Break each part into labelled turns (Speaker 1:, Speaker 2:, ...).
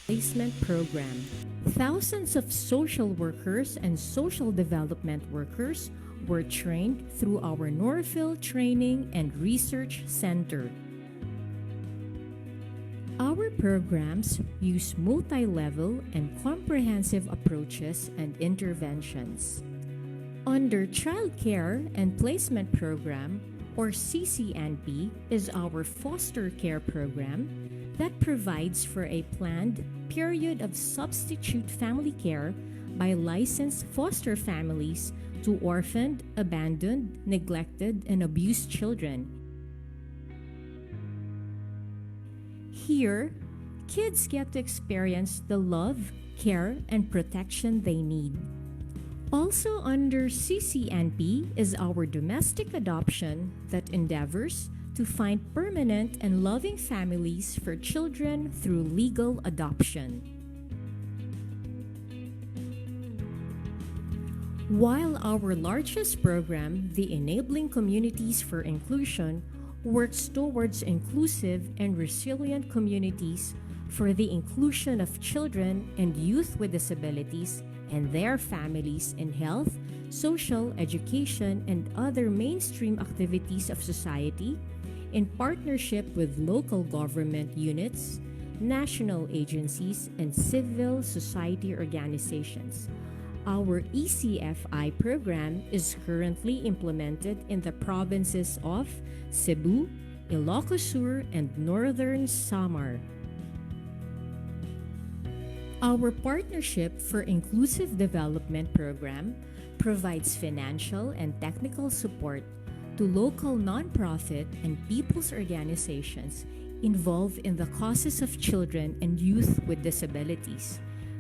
Speaker 1: Placement program. Thousands of social workers and social development workers were trained through our Norville Training and Research Center. Our programs use multi-level and comprehensive approaches and interventions. Under Child Care and Placement Program, or CCNP, is our foster care program that provides for a planned period of substitute family care by licensed foster families to orphaned, abandoned, neglected, and abused children. Here, kids get to experience the love, care, and protection they need. Also under CCNP is our domestic adoption that endeavors to find permanent and loving families for children through legal adoption. While our largest program, the Enabling Communities for Inclusion, works towards inclusive and resilient communities for the inclusion of children and youth with disabilities and their families in health, social, education, and other mainstream activities of society, in partnership with local government units, national agencies, and civil society organizations. Our ECFI program is currently implemented in the provinces of Cebu, Ilocos Sur, and Northern Samar. Our Partnership for Inclusive Development program provides financial and technical support to local nonprofit and people's organizations involved in the causes of children and youth with disabilities.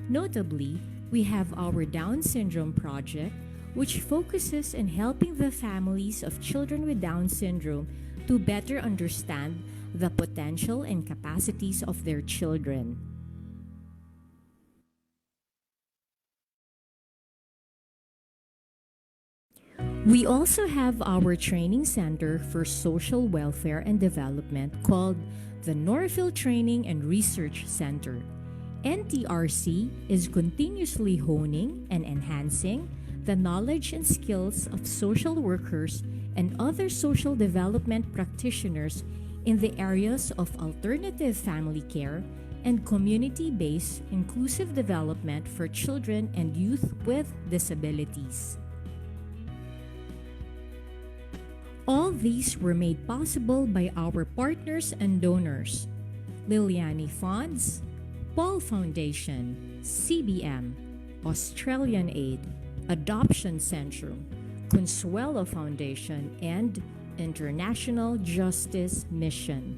Speaker 1: Notably, we have our Down Syndrome project, which focuses on helping the families of children with Down syndrome to better understand the potential and capacities of their children. We also have our training center for social welfare and development called the Norville Training and Research Center. NTRC is continuously honing and enhancing the knowledge and skills of social workers and other social development practitioners in the areas of alternative family care and community-based inclusive development for children and youth with disabilities. All these were made possible by our partners and donors: Liliani Funds, Paul Foundation, CBM, Australian Aid, Adoption Centrum, Consuelo Foundation, and International Justice Mission.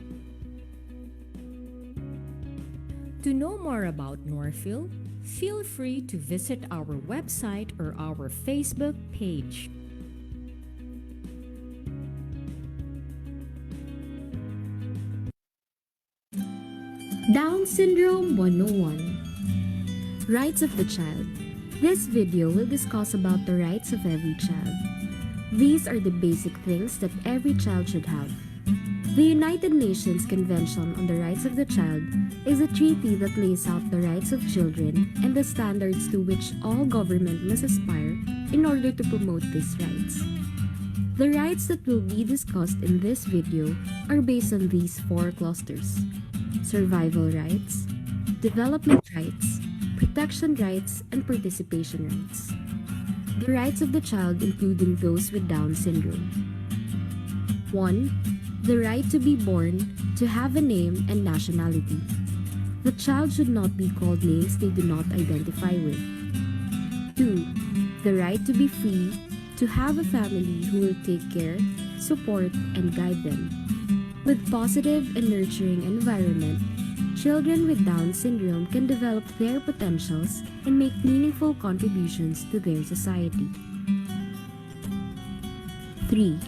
Speaker 1: To know more about Norville, feel free to visit our website or our Facebook page.
Speaker 2: Down Syndrome 101. Rights of the Child. This video will discuss about the rights of every child. These are the basic things that every child should have. The United Nations Convention on the Rights of the Child is a treaty that lays out the rights of children and the standards to which all government must aspire in order to promote these rights. The rights that will be discussed in this video are based on these four clusters: survival rights, development rights, protection rights, and participation rights. The rights of the child including those with Down syndrome. 1. The right to be born, to have a name and nationality. The child should not be called names they do not identify with. 2. The right to be free, to have a family who will take care, support, and guide them. With positive and nurturing environment, children with Down syndrome can develop their potentials and make meaningful contributions to their society. 3.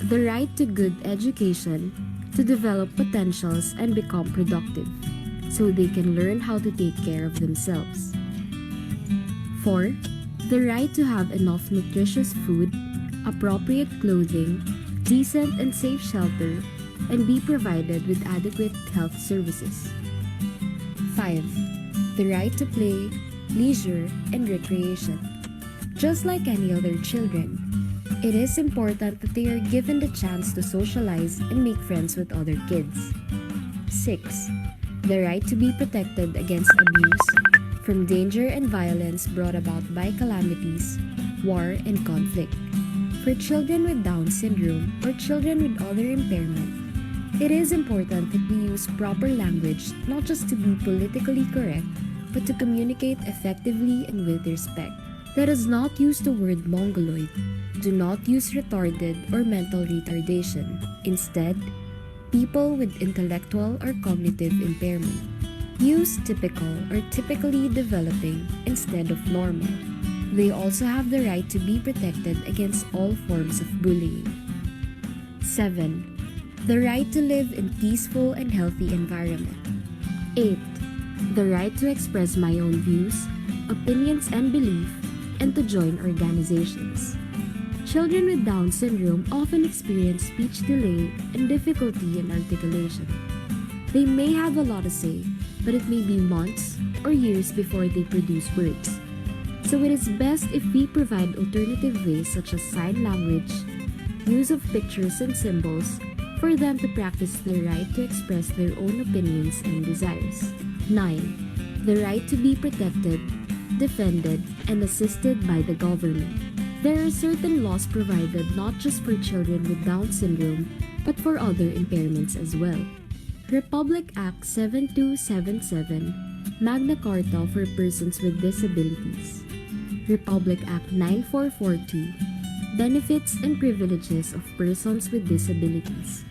Speaker 2: The right to good education, to develop potentials and become productive, so they can learn how to take care of themselves. 4. The right to have enough nutritious food, appropriate clothing, decent and safe shelter, and be provided with adequate health services. 5. The right to play, leisure, and recreation. Just like any other children, it is important that they are given the chance to socialize and make friends with other kids. 6. The right to be protected against abuse from danger and violence brought about by calamities, war, and conflict. For children with Down syndrome or children with other impairment, it is important that we use proper language not just to be politically correct, but to communicate effectively and with respect. Let us not use the word mongoloid. Do not use retarded or mental retardation. Instead, people with intellectual or cognitive impairment. Use typical or typically developing instead of normal. They also have the right to be protected against all forms of bullying. 7. The right to live in peaceful and healthy environment. 8. The right to express my own views, opinions, and belief, and to join organizations. Children with Down syndrome often experience speech delay and difficulty in articulation. They may have a lot to say, but it may be months or years before they produce words. So it is best if we provide alternative ways such as sign language, use of pictures and symbols, for them to practice their right to express their own opinions and desires. 9. The right to be protected, defended, and assisted by the government. There are certain laws provided not just for children with Down syndrome, but for other impairments as well. Republic Act 7277, Magna Carta for Persons with Disabilities. Republic Act 9442, Benefits and Privileges of Persons with Disabilities.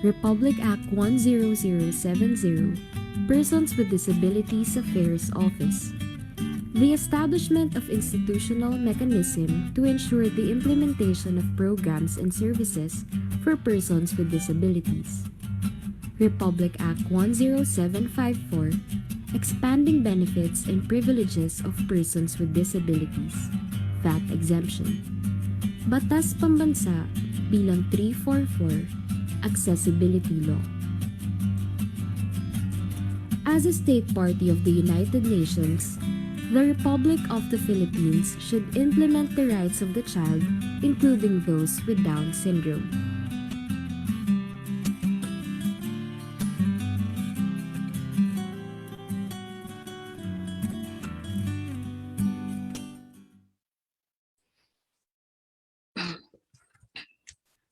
Speaker 2: Republic Act 10070, Persons with Disabilities Affairs Office. The establishment of institutional mechanism to ensure the implementation of programs and services for persons with disabilities. Republic Act 10754, Expanding Benefits and Privileges of Persons with Disabilities, VAT Exemption. Batas Pambansa bilang 344, Accessibility Law. As a state party of the United Nations, the Republic of the Philippines should implement the rights of the child, including those with Down syndrome.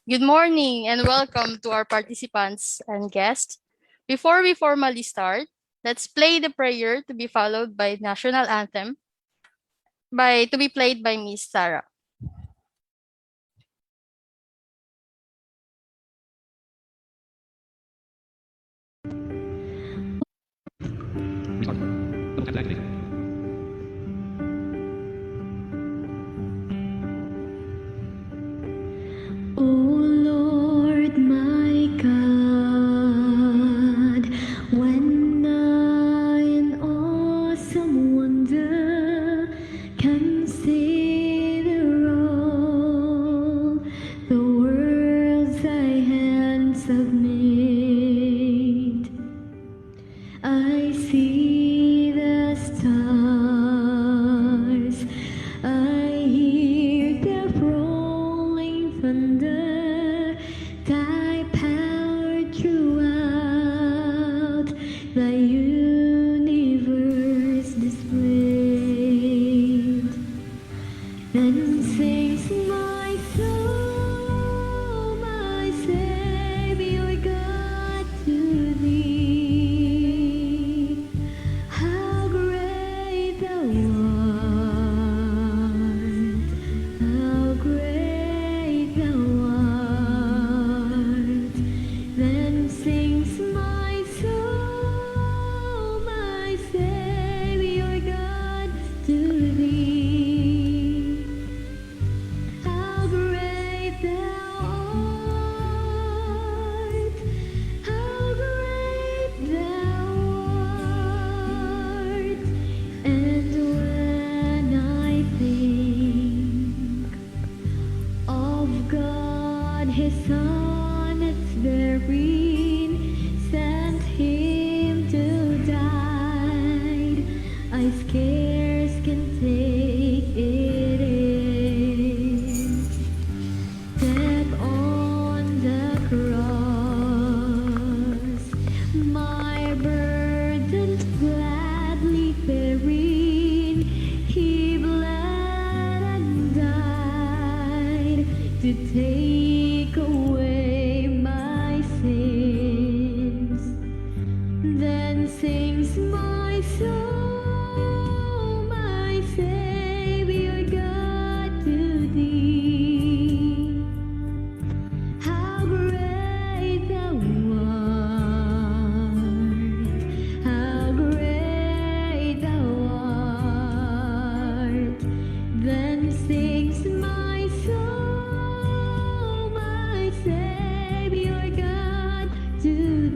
Speaker 3: Good morning and welcome to our participants and guests. Before we formally start, let's play the prayer to be followed by national anthem to be played by Miss Sarah.
Speaker 2: O Lord my God, when I in awesome wonder consider all the worlds thy hands have made, I see the stars, I hear their rolling thunder, thy power throughout the universe displayed. Then sings my soul, my Savior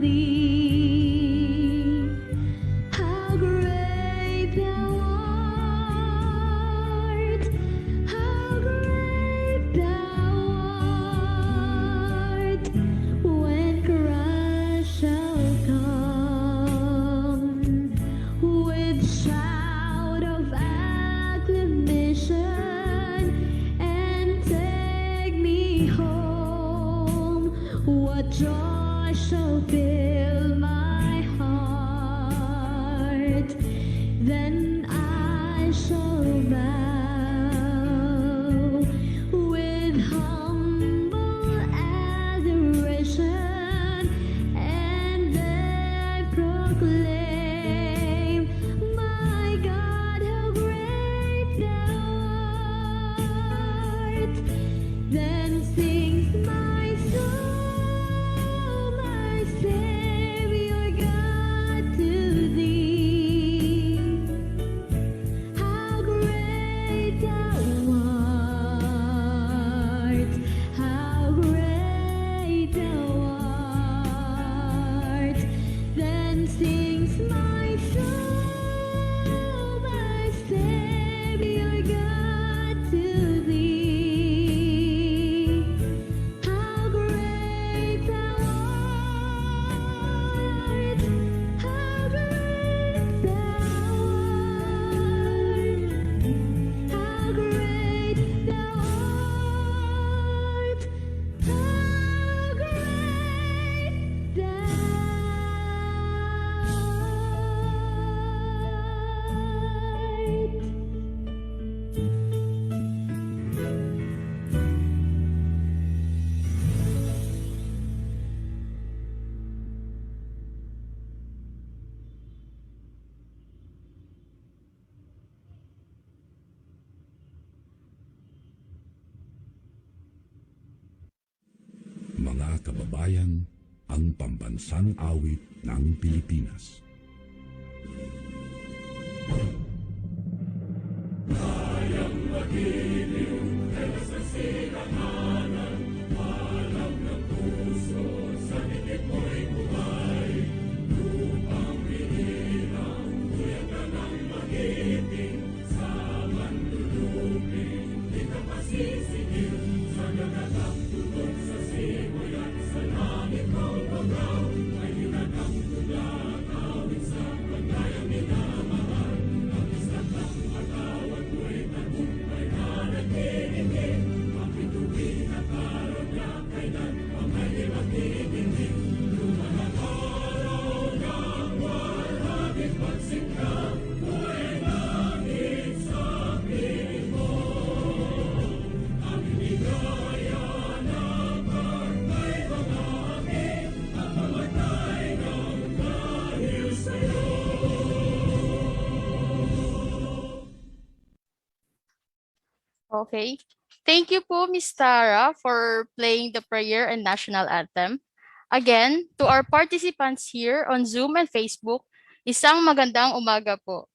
Speaker 2: thee. How great thou art, how great thou art. When Christ shall come with shout of acclamation and take me home, what joy shall fill my heart. Then I shall bow with humble adoration, and I proclaim, my God, how great thou art. Then sings my soul, my Savior God, to thee. How great thou art, how great thou art. Then sings my soul, my Savior God, to thee. How great thou art, how great thou art, how great thou art, how great thou art.
Speaker 4: Mga kababayan, ang pambansang awit ng Pilipinas.
Speaker 3: Okay. Thank you po, Miss Tara, for playing the prayer and national anthem. Again, to our participants here on Zoom and Facebook, isang magandang umaga po.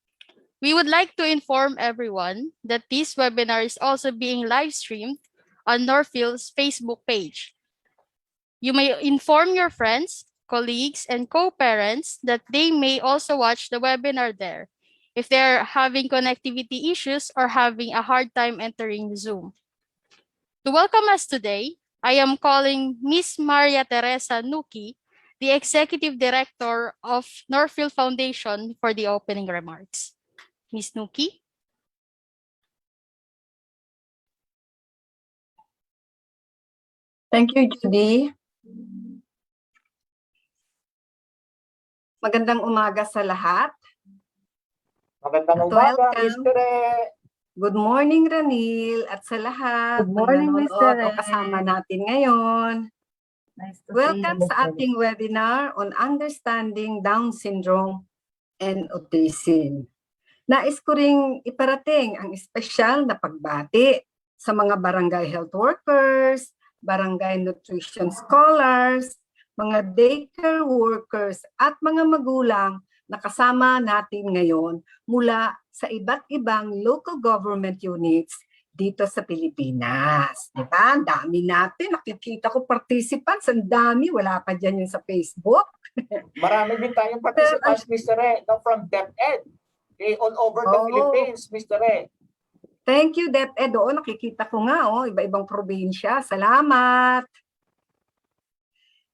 Speaker 3: We would like to inform everyone that this webinar is also being live streamed on Northfield's Facebook page. You may inform your friends, colleagues, and co-parents that they may also watch the webinar there if they're having connectivity issues or having a hard time entering Zoom. To welcome us today, I am calling Miss Maria Teresa Nuki, the Executive Director of Northfield Foundation, for the opening remarks. Miss Nuki?
Speaker 5: Thank you, Judy. Magandang umaga sa lahat.
Speaker 6: Magandang
Speaker 5: At
Speaker 6: umaga,
Speaker 5: welcome.
Speaker 6: Miss Tere.
Speaker 5: Good morning, Ranil, at sa lahat
Speaker 6: Good morning,
Speaker 5: na
Speaker 6: Miss
Speaker 5: nanonood
Speaker 6: Tere.
Speaker 5: o kasama natin ngayon.
Speaker 6: Nice to
Speaker 5: Welcome
Speaker 6: see you.
Speaker 5: sa ating webinar on Understanding Down Syndrome and Autism. Nais ko ring iparating ang espesyal na pagbati sa mga barangay health workers, barangay nutrition scholars, mga daycare workers at mga magulang na kasama natin ngayon mula sa iba't ibang local government units dito sa Pilipinas. Di ba? Ang dami natin. Nakikita ko participants. Ang dami. Wala pa dyan yung sa Facebook.
Speaker 6: Marami din tayong participants, Mr. Re, no, from DepEd. Okay, all over the
Speaker 5: Oh.
Speaker 6: Philippines, Mr. Re.
Speaker 5: Thank you, DepEd. Oo, nakikita ko nga. Iba-ibang probinsya. Salamat.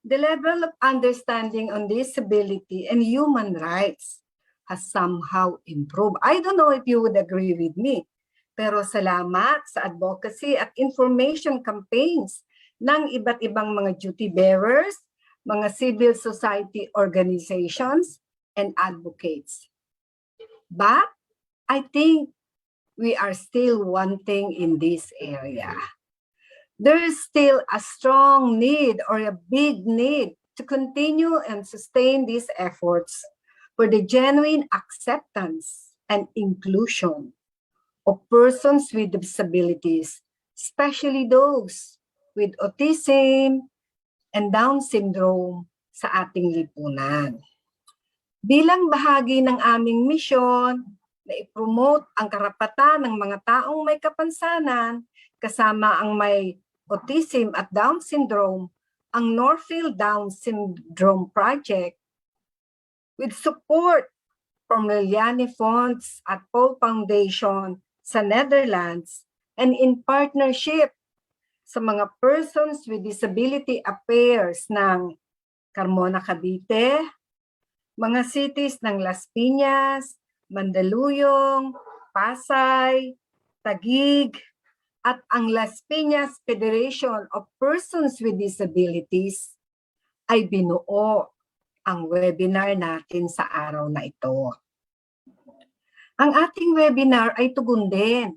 Speaker 5: The level of understanding on disability and human rights has somehow improved. I don't know if you would agree with me, pero salamat sa advocacy at information campaigns ng iba't ibang mga duty bearers, mga civil society organizations, and advocates. But I think we are still wanting in this area. There is still a strong need or a big need to continue and sustain these efforts for the genuine acceptance and inclusion of persons with disabilities, especially those with autism and Down syndrome sa ating lipunan. Bilang bahagi ng aming misyon na i-promote ang karapatan ng mga taong may kapansanan kasama ang may autism at Down syndrome, ang Northfield Down Syndrome Project with support from Liliane Fonds at Paul Foundation sa Netherlands and in partnership sa mga Persons with Disability Affairs ng Carmona, Cavite, mga cities ng Las Piñas, Mandaluyong, Pasay, Taguig, at ang Las Piñas Federation of Persons with Disabilities ay binuo ang webinar natin sa araw na ito. Ang ating webinar ay tugon din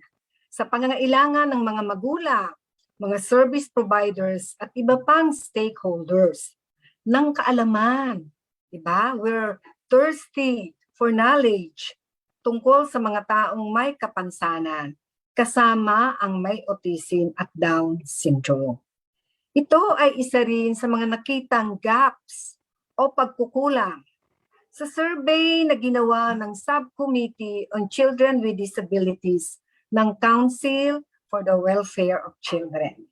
Speaker 5: sa pangangailangan ng mga magulang, mga service providers at iba pang stakeholders ng kaalaman. Diba? We're thirsty for knowledge tungkol sa mga taong may kapansanan kasama ang may autism at Down syndrome. Ito ay isa rin sa mga nakitang gaps o pagkukulang sa survey na ginawa ng Subcommittee on Children with Disabilities ng Council for the Welfare of Children.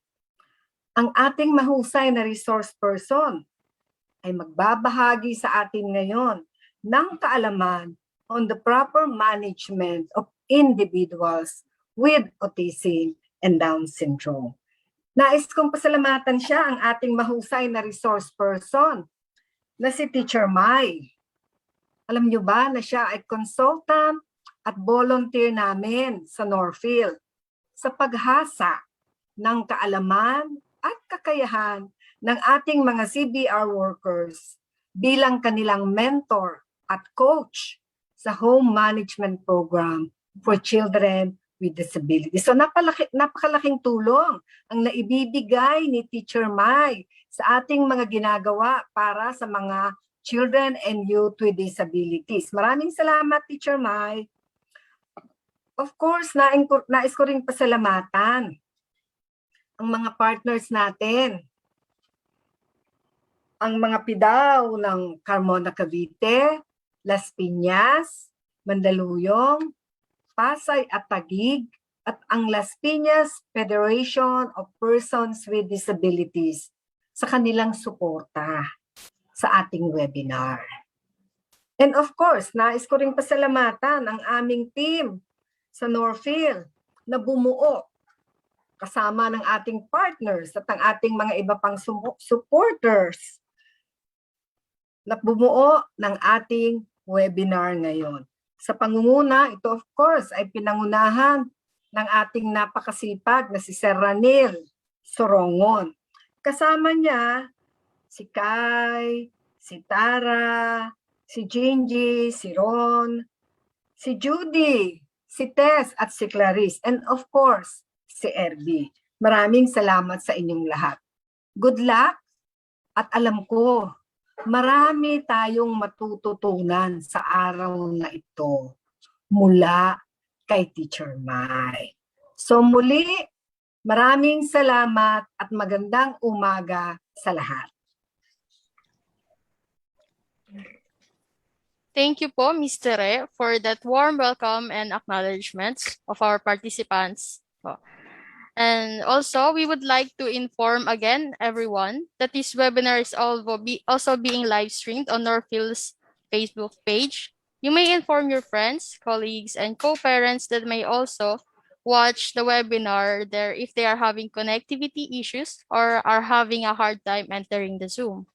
Speaker 5: Ang ating mahusay na resource person ay magbabahagi sa atin ngayon ng kaalaman on the proper management of individuals with autism and Down syndrome. Nais kong pasalamatan siya, ang ating mahusay na resource person na si Teacher Mai. Alam niyo ba na siya ay consultant at volunteer namin sa Northfield sa paghasa ng kaalaman at kakayahan ng ating mga CBR workers bilang kanilang mentor at coach sa home management program for children with disabilities. So napakalaking tulong ang naibibigay ni Teacher Mai sa ating mga ginagawa para sa mga children and youth with disabilities. Maraming salamat, Teacher Mai. Of course, nais ko rin pasalamatan ang mga partners natin. Ang mga PIDAW ng Carmona, Cavite, Las Piñas, Mandaluyong, Pasay at Taguig, at ang Las Piñas Federation of Persons with Disabilities sa kanilang suporta sa ating webinar. And of course, nais ko rin pasalamatan ang aming team sa Northfield na bumuo kasama ng ating partners at ang ating mga iba pang supporters na bumuo ng ating webinar ngayon. Sa pangunguna, ito of course ay pinangunahan ng ating napakasipag na si Sir Ranil Sorongon. Kasama niya si Kai, si Tara, si Gingy, si Ron, si Judy, si Tess at si Clarice, and of course, si Erby. Maraming salamat sa inyong lahat. Good luck at alam ko, marami tayong matututunan sa araw na ito mula kay Teacher Mai. So muli, maraming salamat at magandang umaga sa lahat.
Speaker 3: Thank you po, Mr. Re, for that warm welcome and acknowledgements of our participants. And also, we would like to inform again everyone that this webinar is also being live streamed on Norfield's Facebook page. You may inform your friends, colleagues, and co-parents that may also watch the webinar there if they are having connectivity issues or are having a hard time entering the Zoom.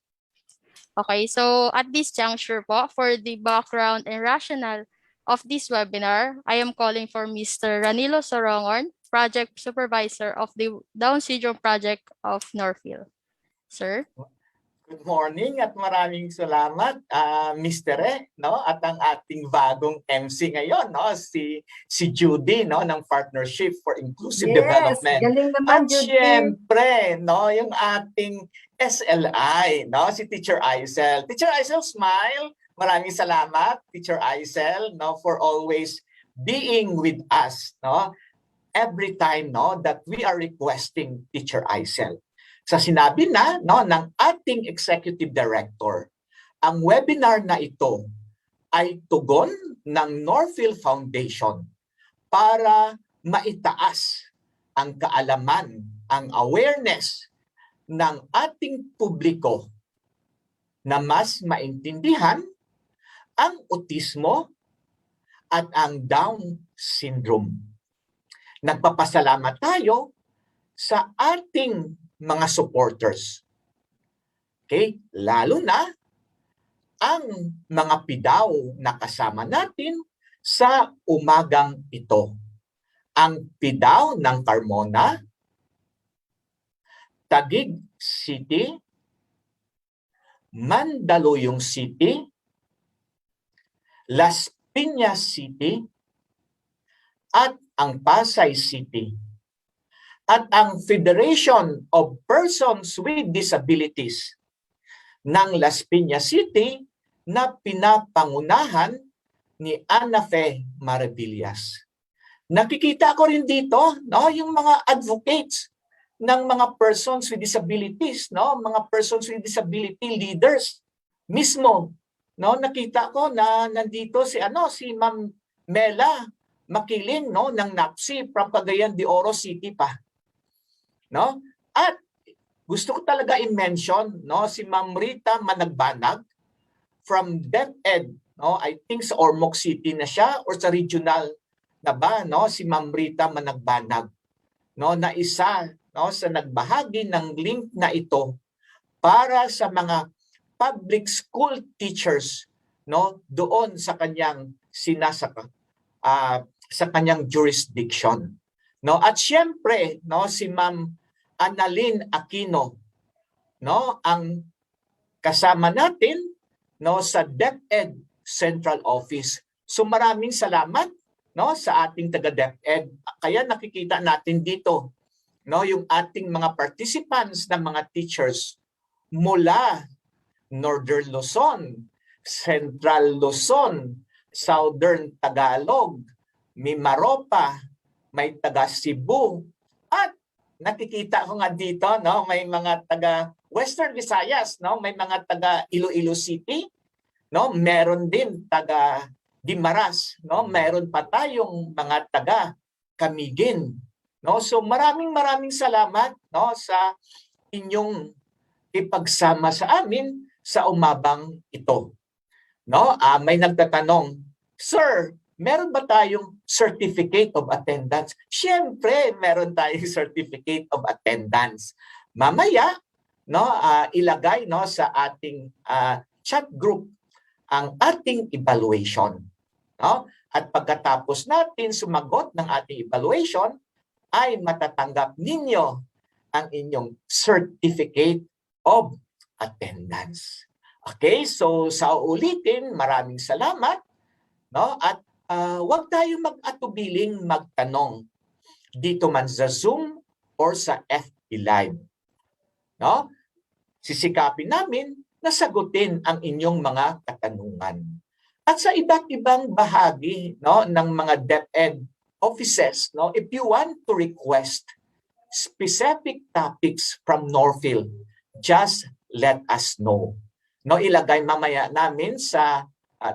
Speaker 3: Okay, so at this juncture po, for the background and rationale of this webinar, I am calling for Mr. Ranilo Sorongon, Project Supervisor of the Down Syndrome Project of Northfield. Sir?
Speaker 6: Good morning at maraming salamat, Mr. no? At ang ating bagong MC ngayon, no? Si Judy, no? Ng Partnership for Inclusive Development.
Speaker 5: Galing naman,
Speaker 6: At
Speaker 5: Judy.
Speaker 6: syempre, no? Yung ating SLI, no? Si Teacher Aisel. Teacher Aisel, smile. Maraming salamat, Teacher Aisel, no? For always being with us, no? Every time, no? That we are requesting Teacher Aisel. Sa sinabi na, no, ng ating Executive Director, ang webinar na ito ay tugon ng Northfield Foundation para maitaas ang kaalaman, ang awareness ng ating publiko na mas maintindihan ang autismo at ang Down syndrome. Nagpapasalamat tayo sa ating mga supporters. Okay? Lalo na ang mga pidaw na kasama natin sa umagang ito. Ang pidaw ng Carmona, Taguig City, Mandaluyong City, Las Piñas City, at ang Pasay City. At ang Federation of Persons with Disabilities ng Las Piñas City na pinapangunahan ni Ana Fe Maravillas. Nakikita ko rin dito, no, yung mga advocates ng mga persons with disabilities, no, mga persons with disability leaders mismo. No, nakita ko na nandito si Ma'am Mela Makiling, no, ng NAPSI from Cagayan de Oro City pa. No? At gusto ko talaga i-mention, no, si Ma'am Rita Managbanag from DepEd, no, I think sa Ormoc City na siya or sa regional na ba, no, si Ma'am Rita Managbanag, no, na isa, no, sa nagbahagi ng link na ito para sa mga public school teachers, no, doon sa kanyang sa kanyang jurisdiction. No, at siyempre, no, si Ma'am Annalyn Aquino, no, ang kasama natin, no, sa DepEd Central Office. So maraming salamat, no, sa ating taga DepEd. Kaya nakikita natin dito, no, yung ating mga participants na mga teachers mula Northern Luzon, Central Luzon, Southern Tagalog, Mimaropa, may taga Cebu, at nakikita ko nga dito, no, may mga taga Western Visayas, no, may mga taga Iloilo City, no, meron din taga Dimaras, no, meron pa tayong mga taga Camiguin, no. So maraming salamat, no, sa inyong ipagsama sa amin sa umabang ito. No, may nagtatanong, "Sir, meron ba tayong certificate of attendance?" Siyempre, meron tayong certificate of attendance. Mamaya, no, ilagay, no, sa ating chat group ang ating evaluation. No? At pagkatapos natin sumagot ng ating evaluation, ay matatanggap ninyo ang inyong certificate of attendance. Okay, so sa ulitin, maraming salamat, no? At huwag tayong mag-atubiling magtanong dito man sa Zoom or sa FB Live. No? Sisikapin namin na sagutin ang inyong mga katanungan. At sa iba't ibang bahagi, no, ng mga DepEd offices, no, if you want to request specific topics from Northfield, just let us know. No, ilagay mamaya namin sa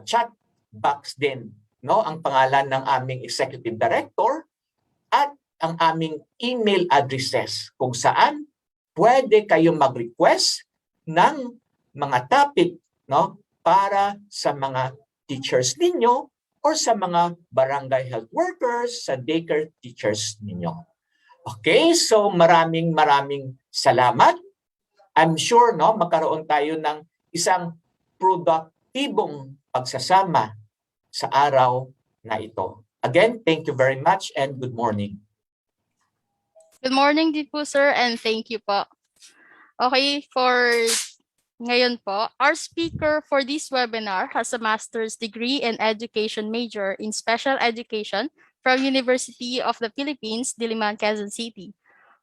Speaker 6: chat box din, no, ang pangalan ng aming executive director at ang aming email addresses kung saan pwede kayong mag-request ng mga topic, no, para sa mga teachers ninyo or sa mga barangay health workers, sa daycare teachers ninyo. Okay, so maraming salamat. I'm sure, no, magkaroon tayo ng isang produktibong pagsasama sa araw na ito. Again, thank you very much and good morning.
Speaker 3: Good morning din po, sir, and thank you po. Okay, for ngayon po, our speaker for this webinar has a master's degree in education major in special education from University of the Philippines, Diliman, Quezon City.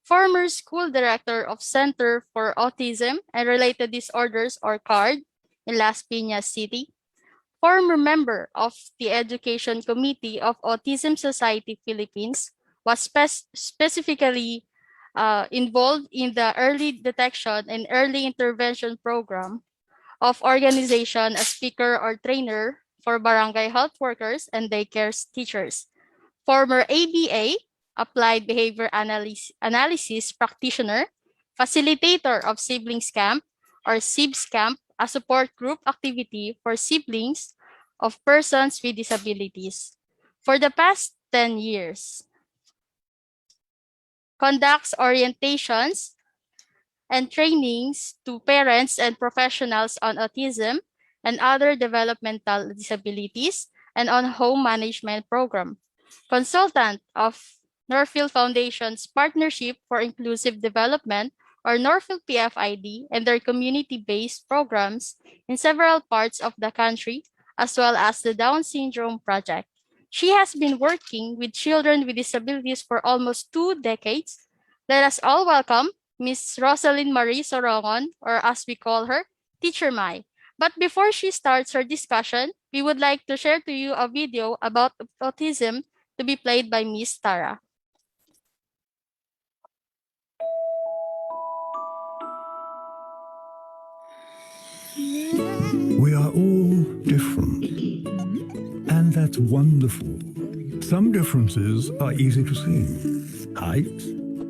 Speaker 3: Former school director of Center for Autism and Related Disorders, or CARD, in Las Piñas City. Former member of the Education Committee of Autism Society Philippines, was specifically involved in the early detection and early intervention program of organization as speaker or trainer for barangay health workers and daycare teachers. Former ABA, Applied Behavior Analysis practitioner, facilitator of Siblings Camp or SIBS Camp, a support group activity for siblings of persons with disabilities. For the past 10 years, conducts orientations and trainings to parents and professionals on autism and other developmental disabilities and on home management program. Consultant of Northfield Foundation's Partnership for Inclusive Development, or Northfield PFID, and their community-based programs in several parts of the country, as well as the Down Syndrome Project. She has been working with children with disabilities for almost 2 decades. Let us all welcome Ms. Rosalind Marie Sorongon, or as we call her, Teacher Mai. But before she starts her discussion, we would like to share to you a video about autism to be played by Ms. Tara.
Speaker 7: We are all different, and that's wonderful. Some differences are easy to see: height,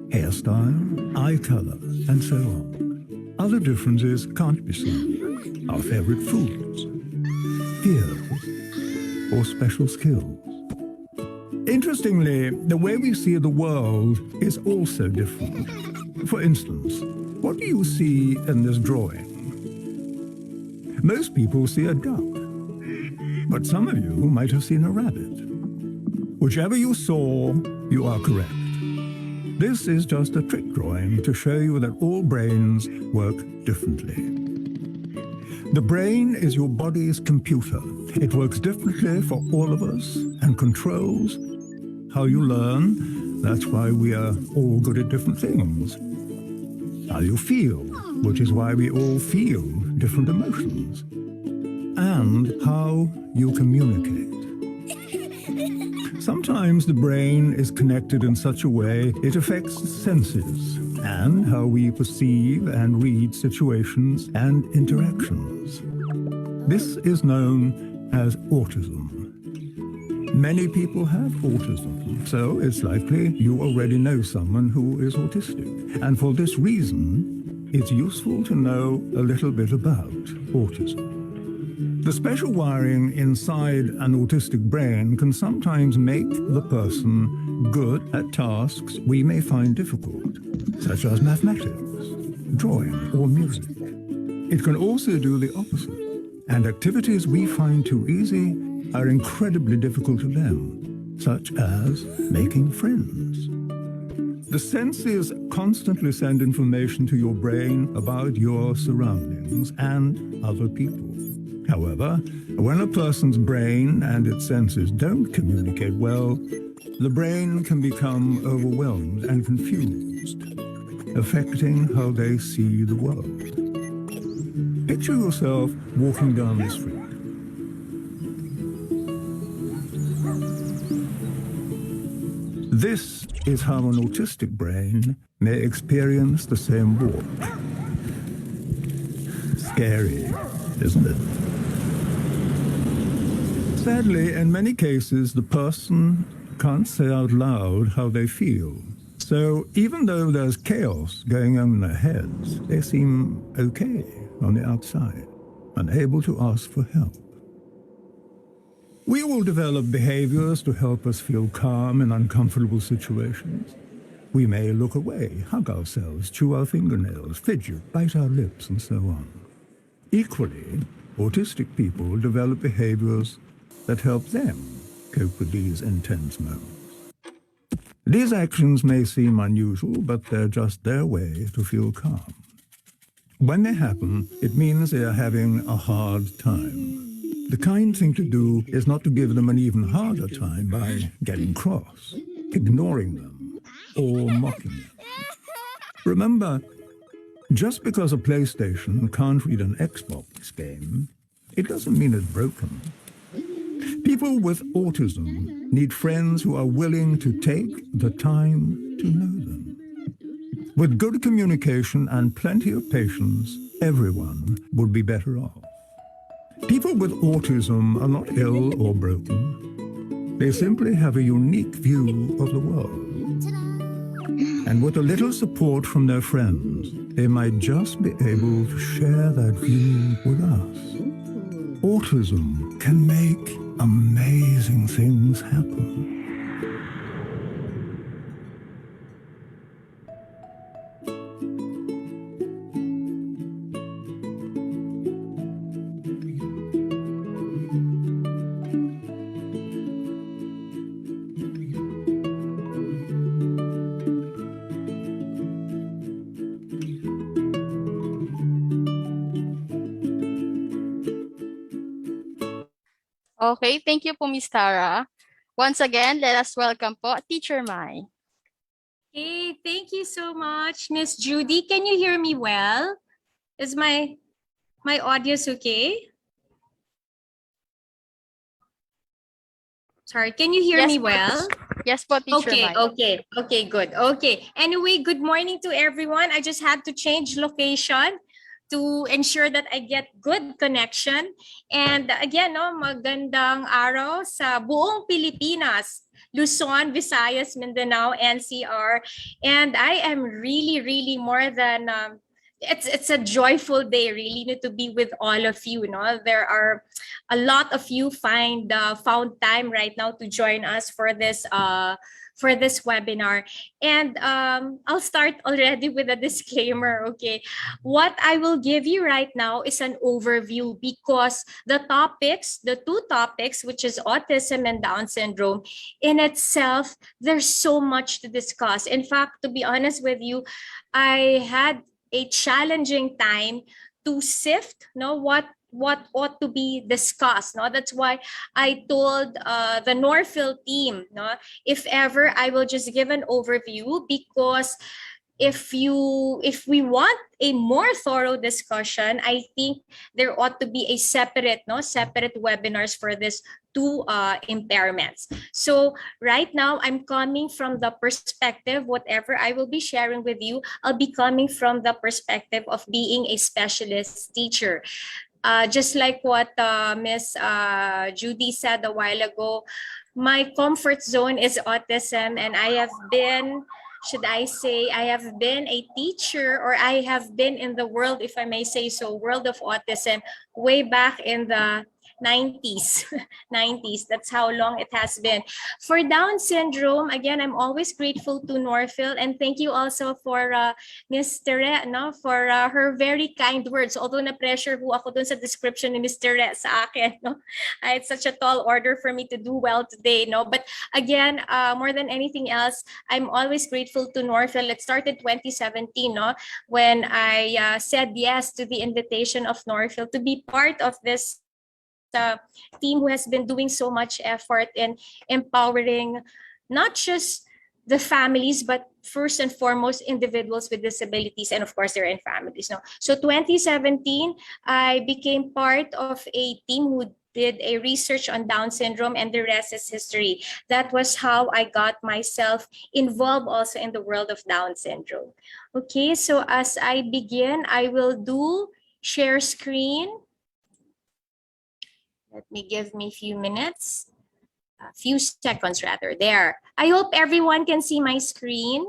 Speaker 7: hairstyle, eye color, and so on. Other differences can't be seen: our favorite foods, fears, or special skills. Interestingly, the way we see the world is also different. For instance, what do you see in this drawing? Most people see a duck, but some of you might have seen a rabbit. Whichever you saw, you are correct. This is just a trick drawing to show you that all brains work differently. The brain is your body's computer. It works differently for all of us and controls how you learn. That's why we are all good at different things. How you feel, which is why we all feel different emotions. And how you communicate. Sometimes the brain is connected in such a way it affects senses and how we perceive and read situations and interactions. This is known as autism. Many people have autism, so it's likely you already know someone who is autistic. And for this reason, it's useful to know a little bit about autism. The special wiring inside an autistic brain can sometimes make the person good at tasks we may find difficult, such as mathematics, drawing, or music. It can also do the opposite, and activities we find too easy are incredibly difficult to them, such as making friends. The senses constantly send information to your brain about your surroundings and other people. However, when a person's brain and its senses don't communicate well, the brain can become overwhelmed and confused, affecting how they see the world. Picture yourself walking down the street. This is how an autistic brain may experience the same walk. Scary, isn't it? Sadly, in many cases, the person can't say out loud how they feel. So even though there's chaos going on in their heads, they seem okay on the outside and able to ask for help. We will develop behaviors to help us feel calm in uncomfortable situations. We may look away, hug ourselves, chew our fingernails, fidget, bite our lips, and so on. Equally, autistic people develop behaviors that help them cope with these intense moments. These actions may seem unusual, but they're just their way to feel calm. When they happen, it means they are having a hard time. The kind thing to do is not to give them an even harder time by getting cross, ignoring them, or mocking them. Remember, just because a PlayStation can't read an Xbox game, it doesn't mean it's broken. People with autism need friends who are willing to take the time to know them. With good communication and plenty of patience, everyone would be better off. People with autism are not ill or broken. They simply have a unique view of the world. And with a little support from their friends, they might just be able to share that view with us. Autism can make amazing things happen.
Speaker 3: Okay, thank you po, Miss Tara. Once again, let us welcome po Teacher Mai.
Speaker 8: Okay, thank you so much, Miss Judy. Can you hear me well? Is my audio's okay? Sorry, can you hear me well?
Speaker 3: Yes po, Teacher Mai.
Speaker 8: Okay, good. Okay. Anyway, good morning to everyone. I just had to change location to ensure that I get good connection. And again, no, magandang araw sa buong Pilipinas, Luzon, Visayas, Mindanao, NCR. And I am really more than it's a joyful day really to be with all of you. No, there are a lot of you found time right now to join us for this webinar. And I'll start already with a disclaimer, okay? What I will give you right now is an overview because the two topics, which is autism and Down syndrome, in itself, there's so much to discuss. In fact, to be honest with you, I had a challenging time to sift, what ought to be discussed. No, that's why I told the Norfield team, if ever I will just give an overview, because if we want a more thorough discussion, I think there ought to be a separate webinars for this two impairments. So right now I'm coming from the perspective, whatever I will be sharing with you, I'll be coming from the perspective of being a specialist teacher. Just like what Miss Judy said a while ago, my comfort zone is autism, and I have been, should I say, I have been a teacher, or I have been in the world, if I may say so, world of autism way back in the 90s. That's how long it has been. For Down syndrome, again, I'm always grateful to Norfield, and thank you also for Ms. Tere, for her very kind words. Although na-pressure ko ako dun sa description ni Ms. Tere sa akin, it's such a tall order for me to do well today, But again, more than anything else, I'm always grateful to Norfield. It started 2017, when I said yes to the invitation of Norfield to be part of this team who has been doing so much effort in empowering not just the families, but first and foremost individuals with disabilities, and of course their families. So 2017, I became part of a team who did a research on Down syndrome, and the rest is history. That was how I got myself involved also in the world of Down syndrome. Okay, so as I begin, I will do share screen. Let me give me a few minutes. A few seconds rather. There. I hope everyone can see my screen.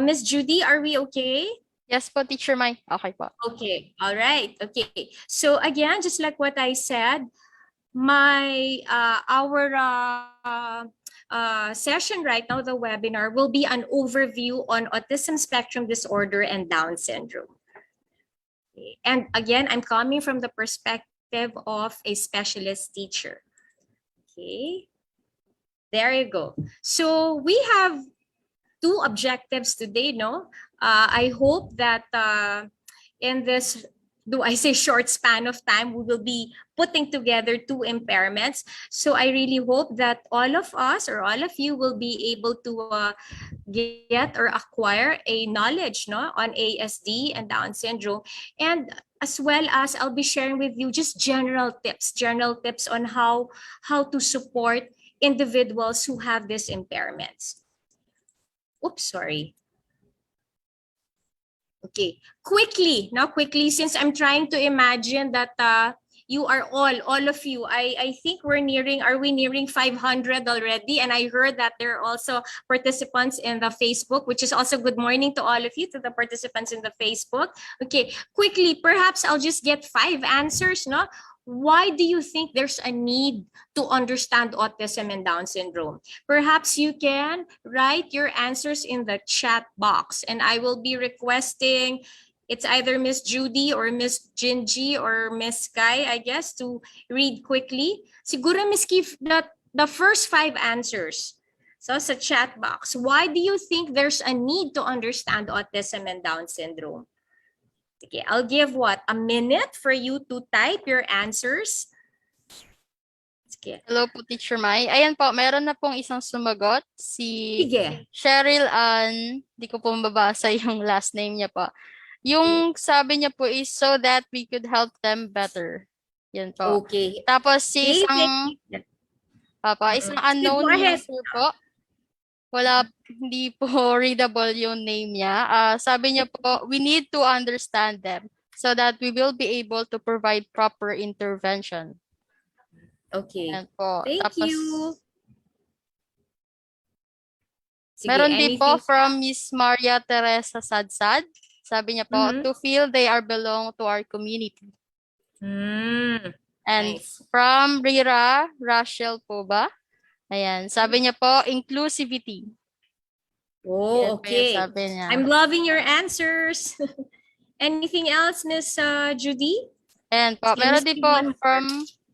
Speaker 8: Miss Judy, are we okay?
Speaker 3: Yes po, Teacher Mai. Okay po.
Speaker 8: Okay, all right. Okay. So again, just like what I said, our session right now, the webinar, will be an overview on autism spectrum disorder and Down syndrome. Okay. And again, I'm coming from the perspective of a specialist teacher. Okay, there you go. So we have two objectives today, no? I hope that in this, do I say short span of time, we will be putting together two impairments. So I really hope that all of us or all of you will be able to get or acquire a knowledge, no, on ASD and Down syndrome. And as well as I'll be sharing with you just general tips on how to support individuals who have these impairments. Oops, sorry. Okay, quickly, since I'm trying to imagine that you are all of you, I think are we nearing 500 already? And I heard that there are also participants in the Facebook, which is also good morning to all of you, to the participants in the Facebook. Okay, quickly, perhaps I'll just get 5 answers, no? Why do you think there's a need to understand autism and Down syndrome? Perhaps you can write your answers in the chat box, and I will be requesting, it's either Miss Judy or Miss Gingy or Miss Kai, I guess, to read quickly. Siguro Miss Kif, the first 5 answers. So sa chat box, why do you think there's a need to understand autism and Down syndrome? Okay, I'll give a minute for you to type your answers. Sige.
Speaker 3: Hello po, Teacher Mai. Ayan po, meron na pong isang sumagot. Si
Speaker 8: Sige.
Speaker 3: Cheryl Ann, di ko po mababasa yung last name niya po. Yung sabi niya po is so that we could help them better. Yan po.
Speaker 8: Okay.
Speaker 3: Tapos si isang unknown user po. Hindi po readable yung name niya. Sabi niya po, we need to understand them so that we will be able to provide proper intervention.
Speaker 8: Okay.
Speaker 3: Po.
Speaker 8: Thank you. Sige,
Speaker 3: meron din po from Miss Maria Teresa Sadsad. Sabi niya po, to feel they are belong to our community. And
Speaker 8: Nice.
Speaker 3: from Rira Rationale po ba? Ayan, sabi niya po, inclusivity.
Speaker 8: Oh, okay.
Speaker 3: Sabi niya.
Speaker 8: I'm loving your answers. Anything else, Miss Judy?
Speaker 3: Ayan po,
Speaker 8: Sige,
Speaker 3: meron
Speaker 8: Miss
Speaker 3: din po
Speaker 8: Judy.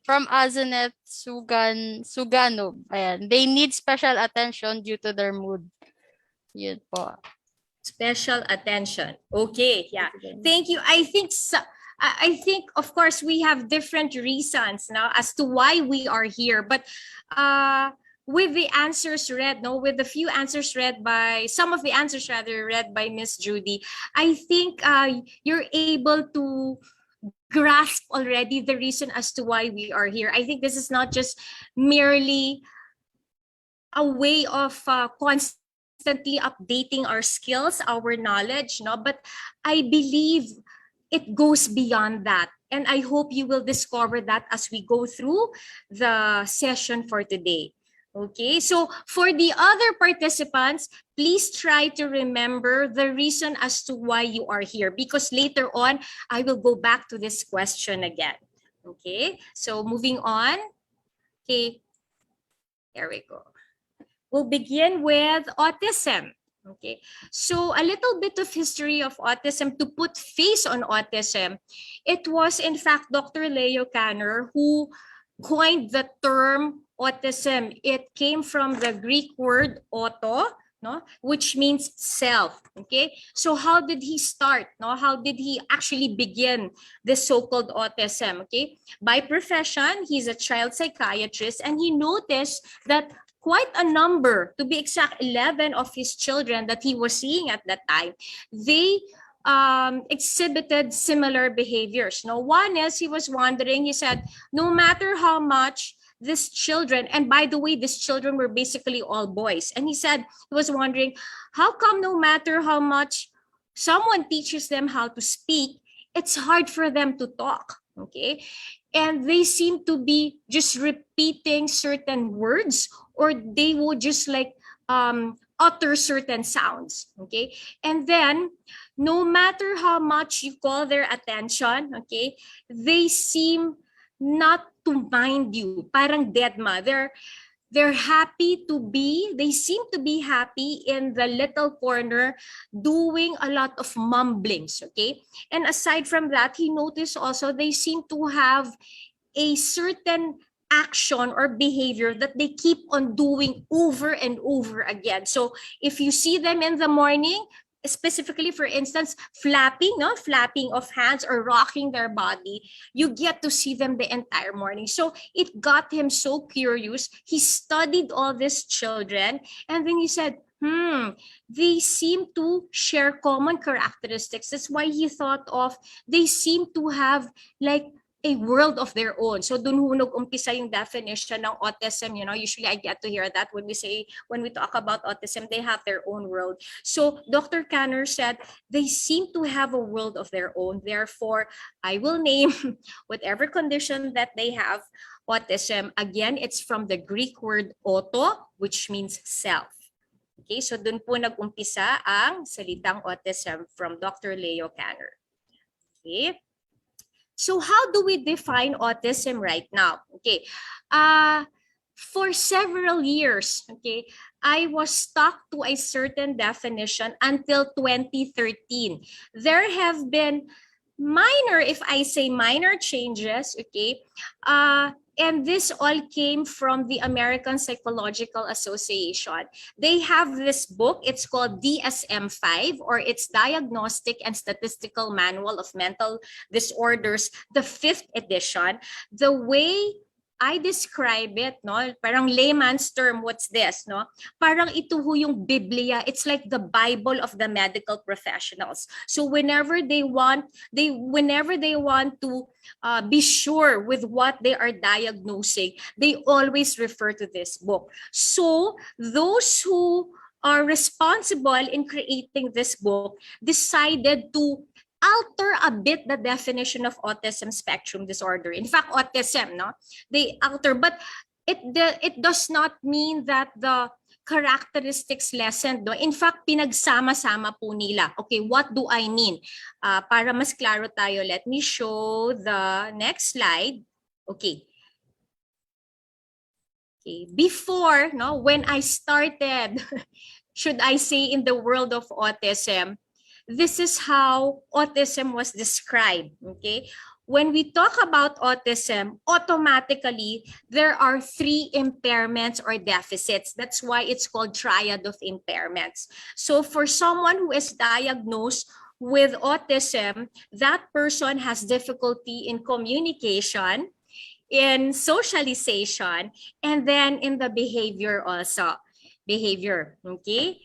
Speaker 3: from Azanet Suganov. Ayan, they need special attention due to their mood. Yun po.
Speaker 8: Special attention. Okay, yeah. Thank you. I think of course we have different reasons now as to why we are here, but with the answers read, with the few answers read by some of the answers rather read by Miss Judy, I think you're able to grasp already the reason as to why we are here. I think this is not just merely a way of constantly updating our skills, our knowledge, but I believe it goes beyond that. And I hope you will discover that as we go through the session for today. Okay, so for the other participants, please try to remember the reason as to why you are here, because later on, I will go back to this question again. Okay, so moving on. Okay, there we go. We'll begin with autism. Okay, so a little bit of history of autism to put face on autism. It was in fact Dr. Leo Kanner who coined the term autism. It came from the Greek word auto, which means self. Okay, so how did he start? How did he actually begin this so-called autism? Okay, by profession, he's a child psychiatrist, and he noticed that quite a number, to be exact, 11 of his children that he was seeing at that time, they exhibited similar behaviors. One is, he was wondering, he said, no matter how much these children, and by the way, these children were basically all boys. And he said, he was wondering, how come no matter how much someone teaches them how to speak, it's hard for them to talk? Okay, and they seem to be just repeating certain words, or they would just like utter certain sounds. Okay, and then no matter how much you call their attention, okay, they seem not to mind you. Parang dead ma. They're happy to be, they seem to be happy in the little corner doing a lot of mumblings, okay? And aside from that, he noticed also they seem to have a certain action or behavior that they keep on doing over and over again. So if you see them in the morning, specifically for instance flapping of hands or rocking their body, you get to see them the entire morning. So it got him so curious. He studied all these children, and then he said, they seem to share common characteristics. That's why he thought of, they seem to have like a world of their own. So dun hunog umpisa yung definition ng autism. You know, usually I get to hear that when we talk about autism, they have their own world. So Dr. Kanner said they seem to have a world of their own. Therefore, I will name whatever condition that they have autism. Again, it's from the Greek word auto, which means self. Okay, so dun po nag-umpisa ang salitang autism from Dr. Leo Kanner. Okay. So how do we define autism right now? Okay, for several years, okay, I was stuck to a certain definition until 2013. There have been minor, if I say minor changes, okay, and this all came from the American Psychological Association. They have this book, it's called DSM-5, or it's Diagnostic and Statistical Manual of Mental Disorders, the 5th edition. The way I describe it, no, parang layman's term, what's this, no? Parang ito ho yung Biblia. It's like the Bible of the medical professionals. So whenever they want to be sure with what they are diagnosing, they always refer to this book. So those who are responsible in creating this book decided to alter a bit the definition of autism spectrum disorder. In fact, autism, no, they alter, but it does not mean that the characteristics lessened. No? In fact, pinagsama-sama po nila. Okay, what do I mean? Para mas klaro tayo, let me show the next slide. Okay. Okay, before, no, when I started, should I say, in the world of autism, this is how autism was described, okay? When we talk about autism, automatically, there are 3 impairments or deficits. That's why it's called triad of impairments. So for someone who is diagnosed with autism, that person has difficulty in communication, in socialization, and then in the behavior also. Behavior, okay?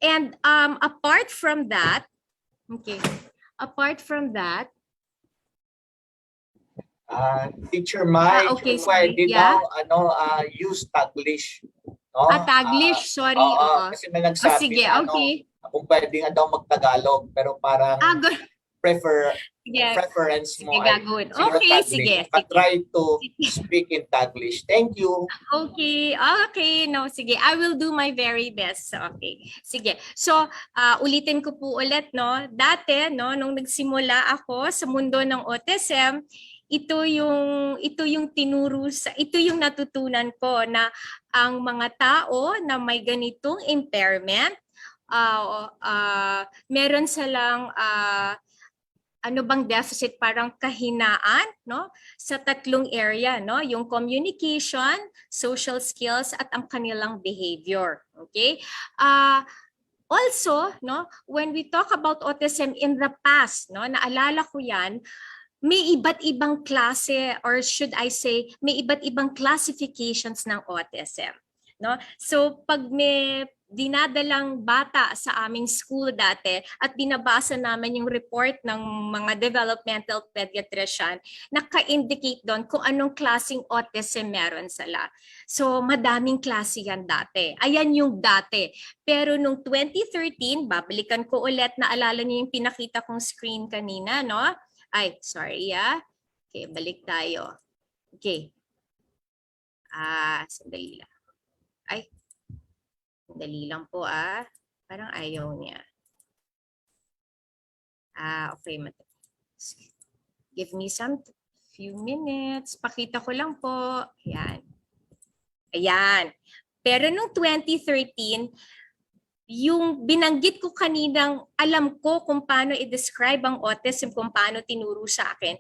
Speaker 8: And apart from that,
Speaker 6: Teacher Mike,
Speaker 8: okay,
Speaker 6: pwede
Speaker 8: yeah.
Speaker 6: use Taglish. No?
Speaker 8: Taglish, sorry.
Speaker 6: Kasi may nagsabi
Speaker 8: sige,
Speaker 6: na,
Speaker 8: okay.
Speaker 6: Kung pwede nga daw mag-Tagalog, pero parang preference mo
Speaker 8: sige, gagawin.
Speaker 6: Okay, Taglish.
Speaker 8: Sige.
Speaker 6: But try to speak in Taglish. Thank you.
Speaker 8: Okay. No, sige. I will do my very best. Okay. Sige. So, ulitin ko po ulit, no. Dati, no, nung nagsimula ako sa mundo ng autism, ito yung natutunan ko na ang mga tao na may ganitong impairment, meron silang deficit, parang kahinaan, no, sa 3 area, no, yung communication, social skills, at ang kanilang behavior. Okay, also, no, when we talk about autism in the past, no, naalala ko yan, may iba't ibang klase, or should I say, may iba't ibang classifications ng autism, no? So pag may dinadalang bata sa aming school dati at binabasa namin yung report ng mga developmental pediatrician, naka-indicate doon kung anong klaseng autism meron sila. So madaming klase yan dati. Ayan yung dati. Pero nung 2013, babalikan ko ulit, naalala niyo yung pinakita kong screen kanina, no? Ay, sorry, Okay, balik tayo. Okay. Sandali lang. Ay, sandali lang po Parang ayaw niya. Okay. Give me some few minutes. Pakita ko lang po. Ayan. Ayan. Pero nung 2013, yung binanggit ko kaninang alam ko kung paano i-describe ang autism, kung paano tinuro sa akin,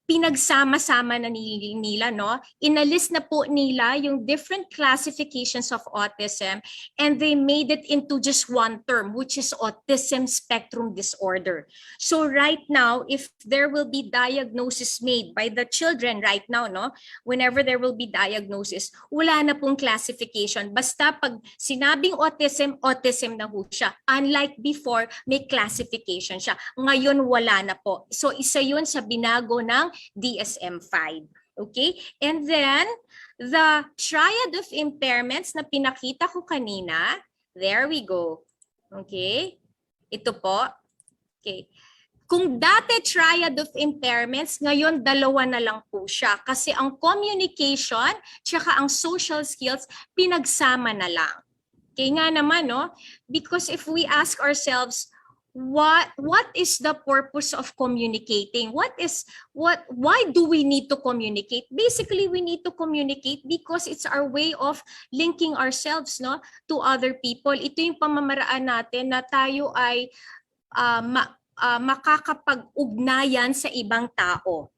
Speaker 8: pinagsama-sama na nila, no? Inalis na po nila yung different classifications of autism and they made it into just one term, which is autism spectrum disorder. So right now, if there will be diagnosis made by the children right now, no? Whenever there will be diagnosis, wala na pong classification. Basta pag sinabing autism, autism na ho siya. Unlike before, may classification siya. Ngayon, wala na po. So isa yun sa binago ng DSM-5. Okay? And then, the triad of impairments na pinakita ko kanina, there we go. Okay? Ito po. Okay. Kung dati triad of impairments, ngayon dalawa na lang po siya. Kasi ang communication, tsaka ang social skills, pinagsama na lang. Okay nga naman, no? Because if we ask ourselves, what is the purpose of communicating? Why do we need to communicate? Basically, we need to communicate because it's our way of linking ourselves, no, to other people. Ito yung pamamaraan natin na tayo ay makakapag-ugnayan sa ibang tao.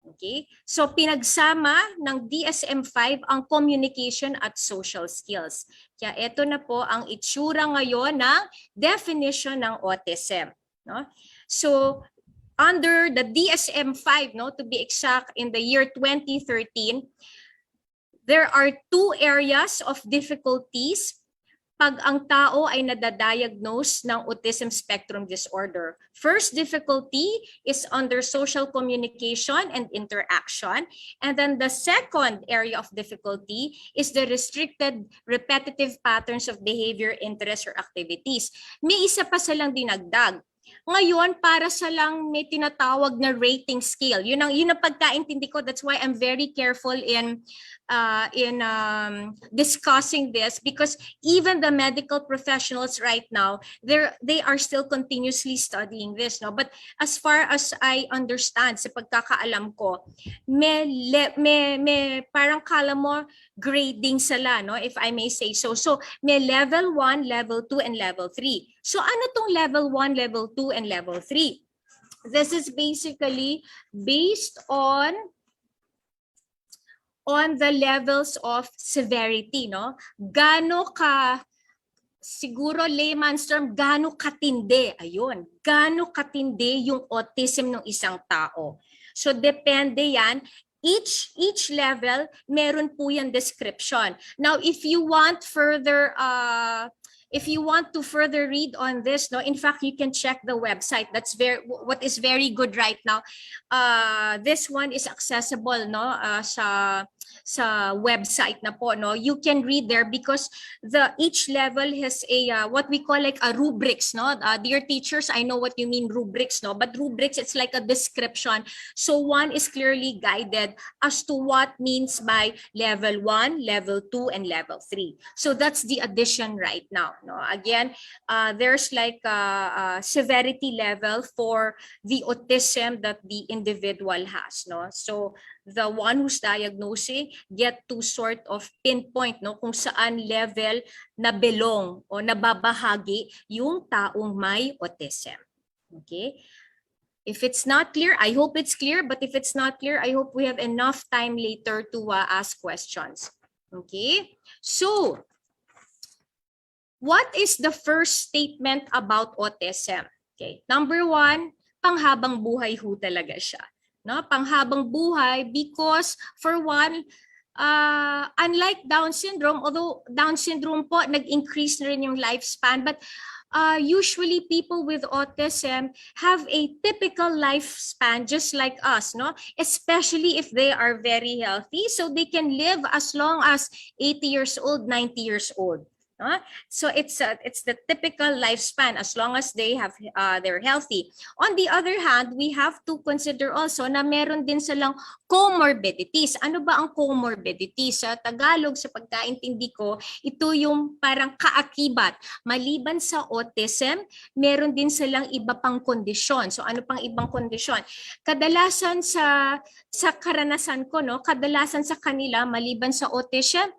Speaker 8: Okay? So pinagsama ng DSM-5 ang communication at social skills. Kaya ito na po ang itsura ngayon ng definition ng autism. No? So under the DSM-5, no, to be exact, in the year 2013, there are two areas of difficulties pag ang tao ay nadadiagnose ng autism spectrum disorder. First difficulty is under social communication and interaction. And then the second area of difficulty is the restricted repetitive patterns of behavior, interests, or activities. May isa pa silang dinagdag. Ngayon, para sa lang may tinatawag na rating scale. Yun ang pagkaintindi ko. That's why I'm very careful in discussing this, because even the medical professionals right now, they are still continuously studying this, no? But as far as I understand, sa pagkakaalam ko, may parang kala mo grading sila, no, if I may say so. So may level 1, level 2, and level 3. So ano tong level 1, level 2, and level 3? This is basically based on the levels of severity, no? Gaano ka, siguro layman's term, gaano katindi, ayun, gaano katindi yung autism ng isang tao. So depende yan. Each level, meron po yan description. Now, if you want to further read on this, no, in fact, you can check the website. That's what is very good right now. This one is accessible, no, sa website na po, no. You can read there because each level has a what we call like a rubrics, no. Dear teachers, I know what you mean rubrics, no, but rubrics, it's like a description. So one is clearly guided as to what means by level 1, level 2, and level 3. So that's the addition right now, no. Again, there's like a severity level for the autism that the individual has, no. So the one who's diagnosing get to sort of pinpoint, no, kung saan level na belong o nababahagi yung taong may autism. Okay? If it's not clear, I hope it's clear, but if it's not clear, I hope we have enough time later to ask questions. Okay? So, what is the first statement about autism? Okay. Number 1, panghabang buhay ho talaga siya. No, panghabang buhay because for one, unlike Down syndrome, although Down syndrome po nag-increase na rin yung lifespan, but usually people with autism have a typical lifespan just like us, no? Especially if they are very healthy, so they can live as long as 80 years old, 90 years old. no? So it's the typical lifespan as long as they're healthy. On the other hand, we have to consider also na meron din silang comorbidities. Ano ba ang comorbidities? Sa Tagalog, sa pagkaintindi ko, ito yung parang kaakibat. Maliban sa autism, meron din silang iba pang kondisyon. So ano pang ibang kondisyon? Kadalasan sa karanasan ko, no, kadalasan sa kanila maliban sa autism,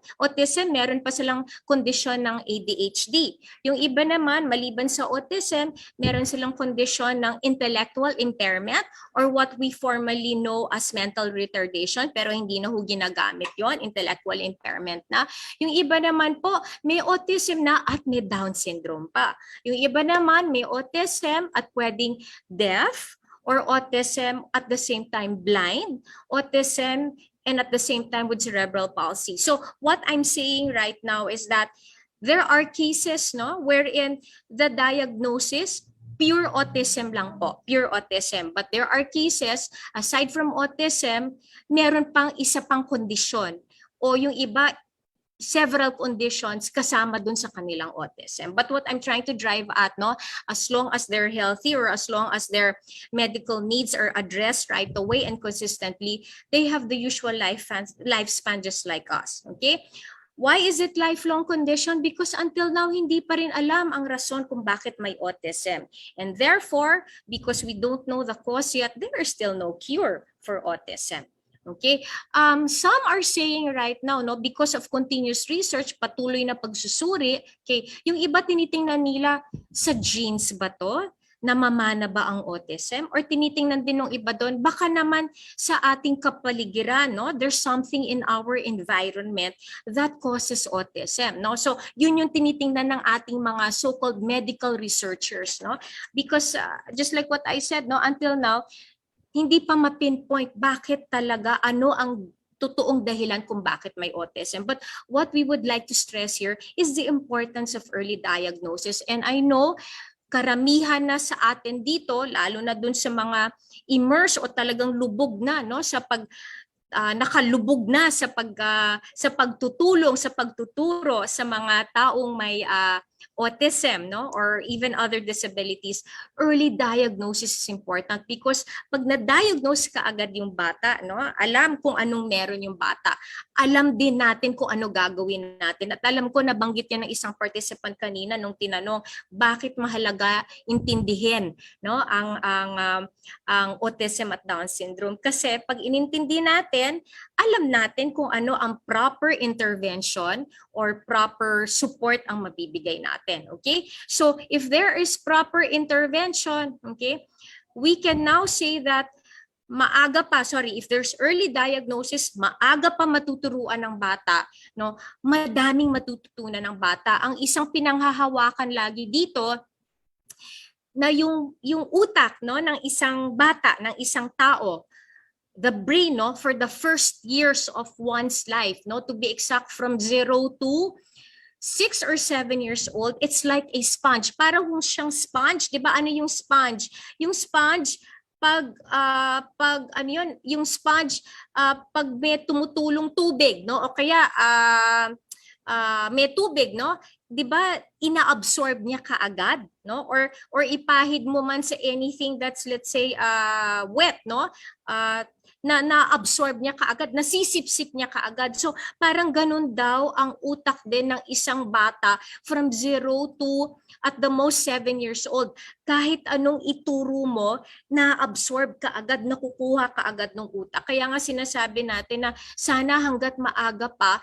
Speaker 8: meron pa silang kondisyon ng ADHD. Yung iba naman, maliban sa autism, meron silang kondisyon ng intellectual impairment or what we formally know as mental retardation, pero hindi na ho ginagamit yon, intellectual impairment na. Yung iba naman po, may autism na at may Down syndrome pa. Yung iba naman, may autism at pwedeng deaf, or autism at the same time blind, autism and at the same time with cerebral palsy. So what I'm saying right now is that there are cases, no, wherein the diagnosis pure autism lang po, pure autism. But there are cases aside from autism, meron pang isa pang kondisyon o yung iba several conditions kasama dun sa kanilang autism. But what I'm trying to drive at, no, as long as they're healthy or as long as their medical needs are addressed right away and consistently, they have the usual lifespan just like us. Okay? Why is it lifelong condition? Because until now, hindi pa rin alam ang rason kung bakit may autism. And therefore, because we don't know the cause yet, there is still no cure for autism. Okay, some are saying right now, no, because of continuous research, patuloy na pagsusuri, okay, yung iba tinitingnan nila sa genes ba to? Namamana ba ang autism? Or tinitingnan din ng iba doon, baka naman sa ating kapaligiran, no, there's something in our environment that causes autism, no? So, yun yung tinitingnan ng ating mga so-called medical researchers, no? Because just like what I said, no, until now, hindi pa ma-pinpoint bakit talaga, ano ang totoong dahilan kung bakit may autism. But what we would like to stress here is the importance of early diagnosis. And I know karamihan na sa atin dito, lalo na dun sa mga immerse o talagang lubog na, no, sa nakalubog na sa pagtutulong, sa pagtuturo sa mga taong may autism, no, or even other disabilities. Early diagnosis is important because pag na-diagnose ka agad yung bata, no, alam kung anong meron yung bata. Alam din natin kung ano gagawin natin. At alam ko, nabanggit yan ng isang participant kanina nung tinanong, bakit mahalaga intindihin, no, ang autism at Down syndrome? Kasi pag inintindi natin, alam natin kung ano ang proper intervention or proper support ang mabibigay natin. Okay? So if there is proper intervention, okay, we can now say that if there's early diagnosis, maaga pa matuturuan ng bata, no, madaming matututunan ng bata. Ang isang pinanghahawakan lagi dito na yung utak, no, ng isang bata, ng isang tao, the brain, no, for the first years of one's life, no, to be exact, from 0 to 6 or 7 years old, it's like a sponge. Parang siyang sponge, 'di ba? Ano yung sponge? Yung sponge yung sponge pag may tumutulong tubig, no, o kaya may tubig, no, 'di ba, ina-absorb niya kaagad, no, or ipahid mo man sa anything that's, let's say, wet, no, na-absorb niya kaagad, nasisipsip niya kaagad. So parang ganun daw ang utak din ng isang bata from 0 to at the most 7 years old. Kahit anong ituro mo, na-absorb kaagad, nakukuha kaagad ng utak. Kaya nga sinasabi natin na sana hanggat maaga pa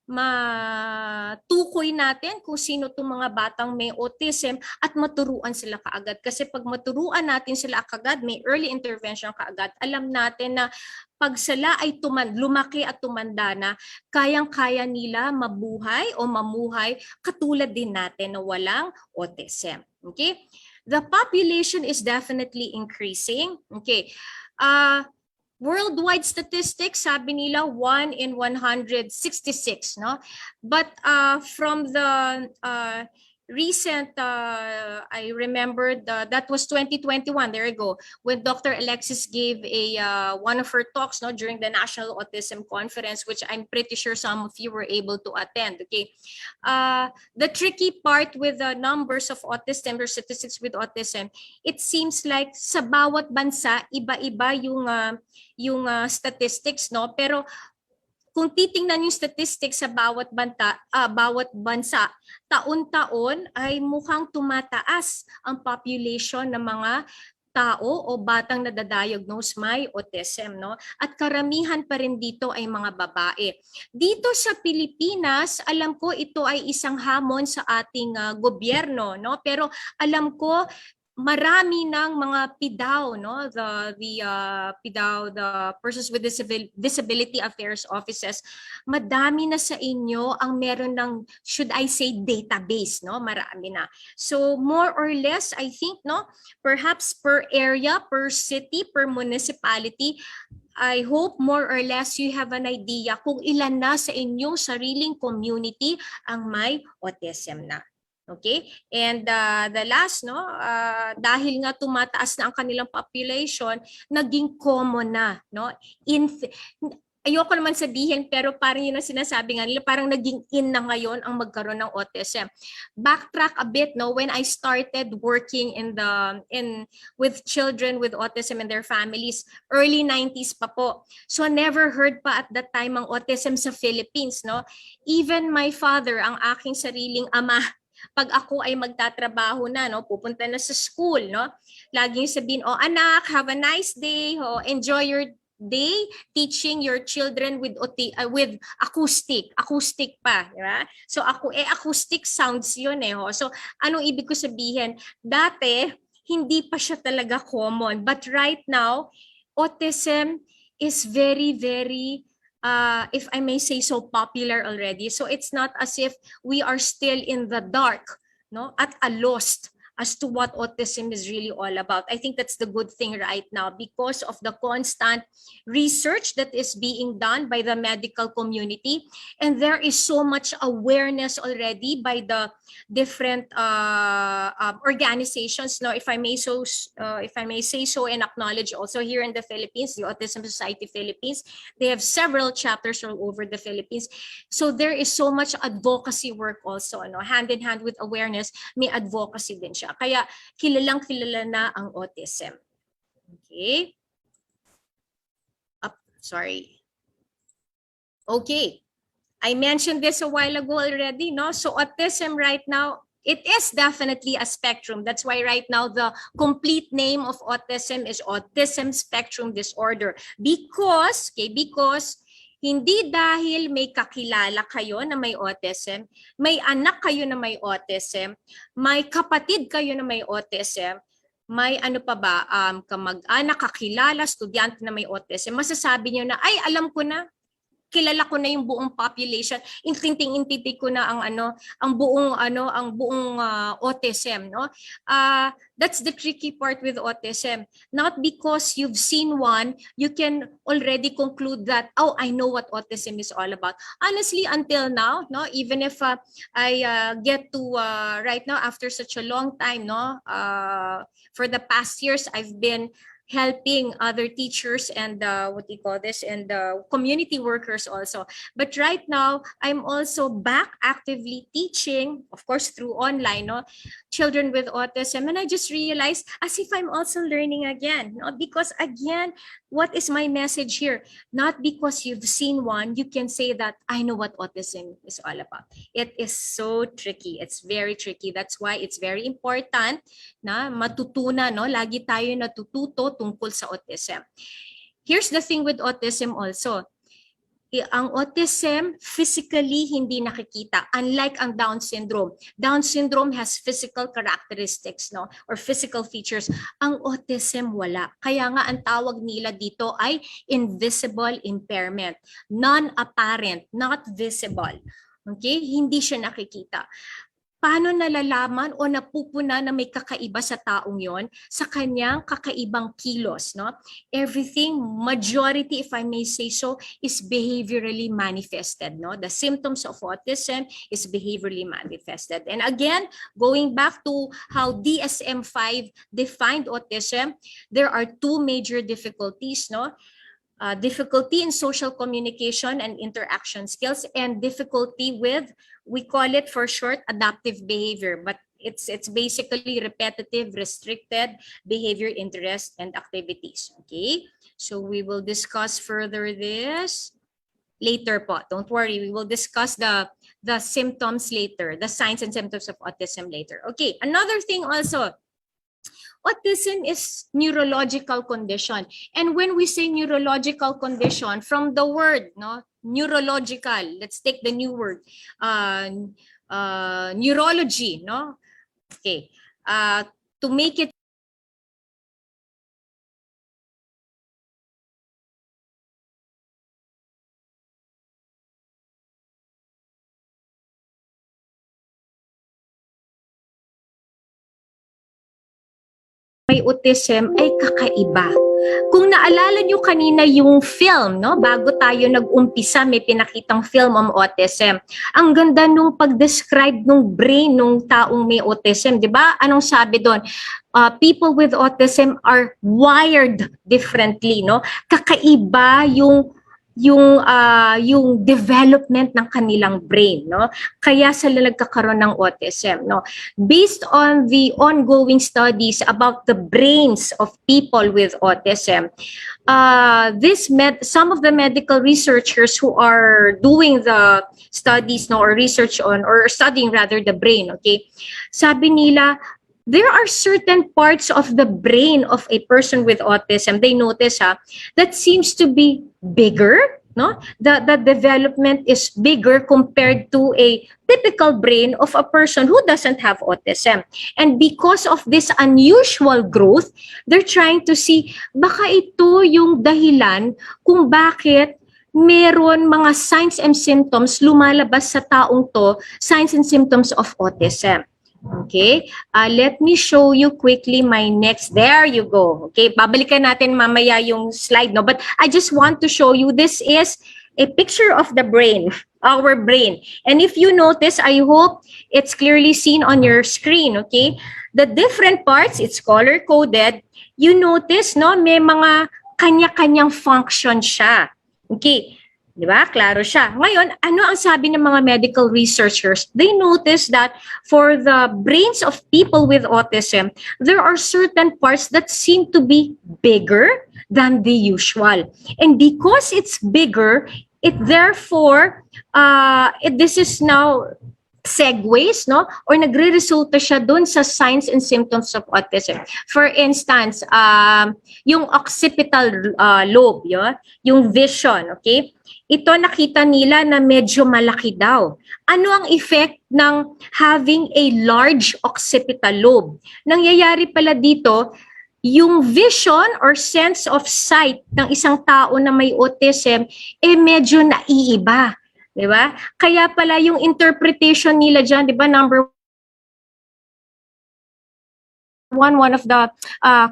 Speaker 8: matukoy natin kung sino itong mga batang may autism at maturuan sila kaagad. Kasi pag maturuan natin sila kaagad, may early intervention kaagad, alam natin na pag sila ay lumaki at tumanda na, kayang-kaya nila mabuhay o mamuhay katulad din natin na walang autism. Okay? The population is definitely increasing. Okay. Worldwide statistics, sabi nila 1 in 166, no? But from the recent, I remembered that was 2021. There you go, when Dr. Alexis gave a one of her talks, no, during the National Autism Conference, which I'm pretty sure some of you were able to attend. Okay, the tricky part with the numbers of autism or statistics with autism, it seems like sa bawat bansa iba-iba yung statistics, no, pero kung titingnan yung statistics sa bawat bansa, taon-taon ay mukhang tumataas ang population ng mga tao o batang nadadiagnose may autism, no? At karamihan pa rin dito ay mga babae. Dito sa Pilipinas, alam ko ito ay isang hamon sa ating gobyerno, no? Pero alam ko marami ng mga PIDAO, no, the PIDAO, the Persons with Disability Affairs Offices, madami na sa inyo ang meron ng, should I say, database, no, marami na. So more or less, I think, no, perhaps per area, per city, per municipality, I hope more or less you have an idea kung ilan na sa inyong sariling community ang may autism na. Okay? And the last, no, dahil nga tumataas na ang kanilang population, naging common na, no? Ayoko naman sabihin, pero parang yun ang sinasabi nga nila, parang naging in na ngayon ang magkaroon ng autism. Backtrack a bit, no, when I started working with children with autism and their families, early 90s pa po. So never heard pa at that time ang autism sa Philippines, no? Even my father, ang aking sariling ama, pag ako ay magtatrabaho na, no, pupunta na sa school, no, laging sabihin, oh anak, have a nice day, oh, enjoy your day teaching your children with acoustic pa, di ba? So acoustic sounds yun eh. Oh. So anong ibig ko sabihin? Dati, hindi pa siya talaga common, but right now, autism is very, very if I may say so, popular already. So it's not as if we are still in the dark, no, at a lost as to what autism is really all about. I think that's the good thing right now because of the constant research that is being done by the medical community, and there is so much awareness already by the different organizations. Now, if I may say so, and acknowledge also here in the Philippines, the Autism Society Philippines, they have several chapters all over the Philippines. So there is so much advocacy work also, no? Hand in hand with awareness, may advocacy din siya. Kaya kilalang kilala na ang autism. Okay. Sorry. Okay. I mentioned this a while ago already, no? So autism right now, it is definitely a spectrum. That's why right now the complete name of autism is autism spectrum disorder. Because hindi dahil may kakilala kayo na may autism, may anak kayo na may autism, may kapatid kayo na may autism, may ano pa ba, kamag-anak, kakilala, estudyante na may autism, masasabi niyo na, ay, alam ko na, kilala ko na yung buong population, intinting-intinting ko na ang buong autism, no? That's the tricky part with autism. Not because you've seen one, you can already conclude that, oh, I know what autism is all about. Honestly, until now, no, even if I get to right now after such a long time, no, for the past years I've been helping other teachers and and community workers also. But right now, I'm also back actively teaching, of course, through online, no, children with autism. And I just realized as if I'm also learning again, no? Because again, what is my message here? Not because you've seen one, you can say that I know what autism is all about. It is so tricky. It's very tricky. That's why it's very important na matutunan, no? Lagi tayo natututo tungkol sa autism. Here's the thing with autism also. Ang autism physically hindi nakikita, unlike ang Down syndrome. Down syndrome has physical characteristics, no, or physical features. Ang autism wala. Kaya nga ang tawag nila dito ay invisible impairment, non-apparent, not visible. Okay? Hindi siya nakikita. paano nalalaman o napupuna na may kakaiba sa taong yon sa kanyang kakaibang kilos, no? Everything, majority, if I may say so, is behaviorally manifested, no? The symptoms of autism is behaviorally manifested. And again, going back to how DSM-5 defined autism, there are two major difficulties, no? Difficulty in social communication and interaction skills, and difficulty with, we call it for short, adaptive behavior, but it's basically repetitive, restricted behavior, interest, and activities. Okay, so we will discuss further this later po. Don't worry, we will discuss the symptoms later, the signs and symptoms of autism later. Okay, another thing also, autism is neurological condition. And when we say neurological condition, from the word, no, neurological, let's take the new word, neurology, no? Okay, to make it may autism ay kakaiba. Kung naalala nyo kanina yung film, no? Bago tayo nag-umpisa, may pinakitang film on autism. Ang ganda nung pag-describe nung brain nung taong may autism, di ba? Anong sabi doon? People with autism are wired differently, no? Kakaiba yung development ng kanilang brain, no? Kaya sila nagkakaroon ng autism, no? Based on the ongoing studies about the brains of people with autism, some of the medical researchers who are doing the studies, no, or research on, or studying rather the brain, okay, sabi nila, there are certain parts of the brain of a person with autism, they notice that seems to be bigger, no? The development is bigger compared to a typical brain of a person who doesn't have autism. And because of this unusual growth, they're trying to see, baka ito yung dahilan kung bakit meron mga signs and symptoms lumalabas sa taong to, signs and symptoms of autism. Okay, let me show you quickly my next, there you go. Okay, babalikan natin mamaya yung slide, no? But I just want to show you, this is a picture of the brain, our brain. And if you notice, I hope it's clearly seen on your screen, okay? The different parts, it's color-coded. You notice, no, may mga kanya-kanyang function siya. Okay, di ba? Klaro siya. Ngayon, ano ang sabi ng mga medical researchers? They notice that for the brains of people with autism, there are certain parts that seem to be bigger than the usual. And because it's bigger, it therefore, this is now segues, no? Or nagre-resulta siya dun sa signs and symptoms of autism. For instance, yung occipital lobe, yung vision, okay? Ito nakita nila na medyo malaki daw. Ano ang effect ng having a large occipital lobe? Nangyayari pala dito, yung vision or sense of sight ng isang tao na may autism, medyo naiiba. Diba? Kaya pala yung interpretation nila dyan, diba, number one of the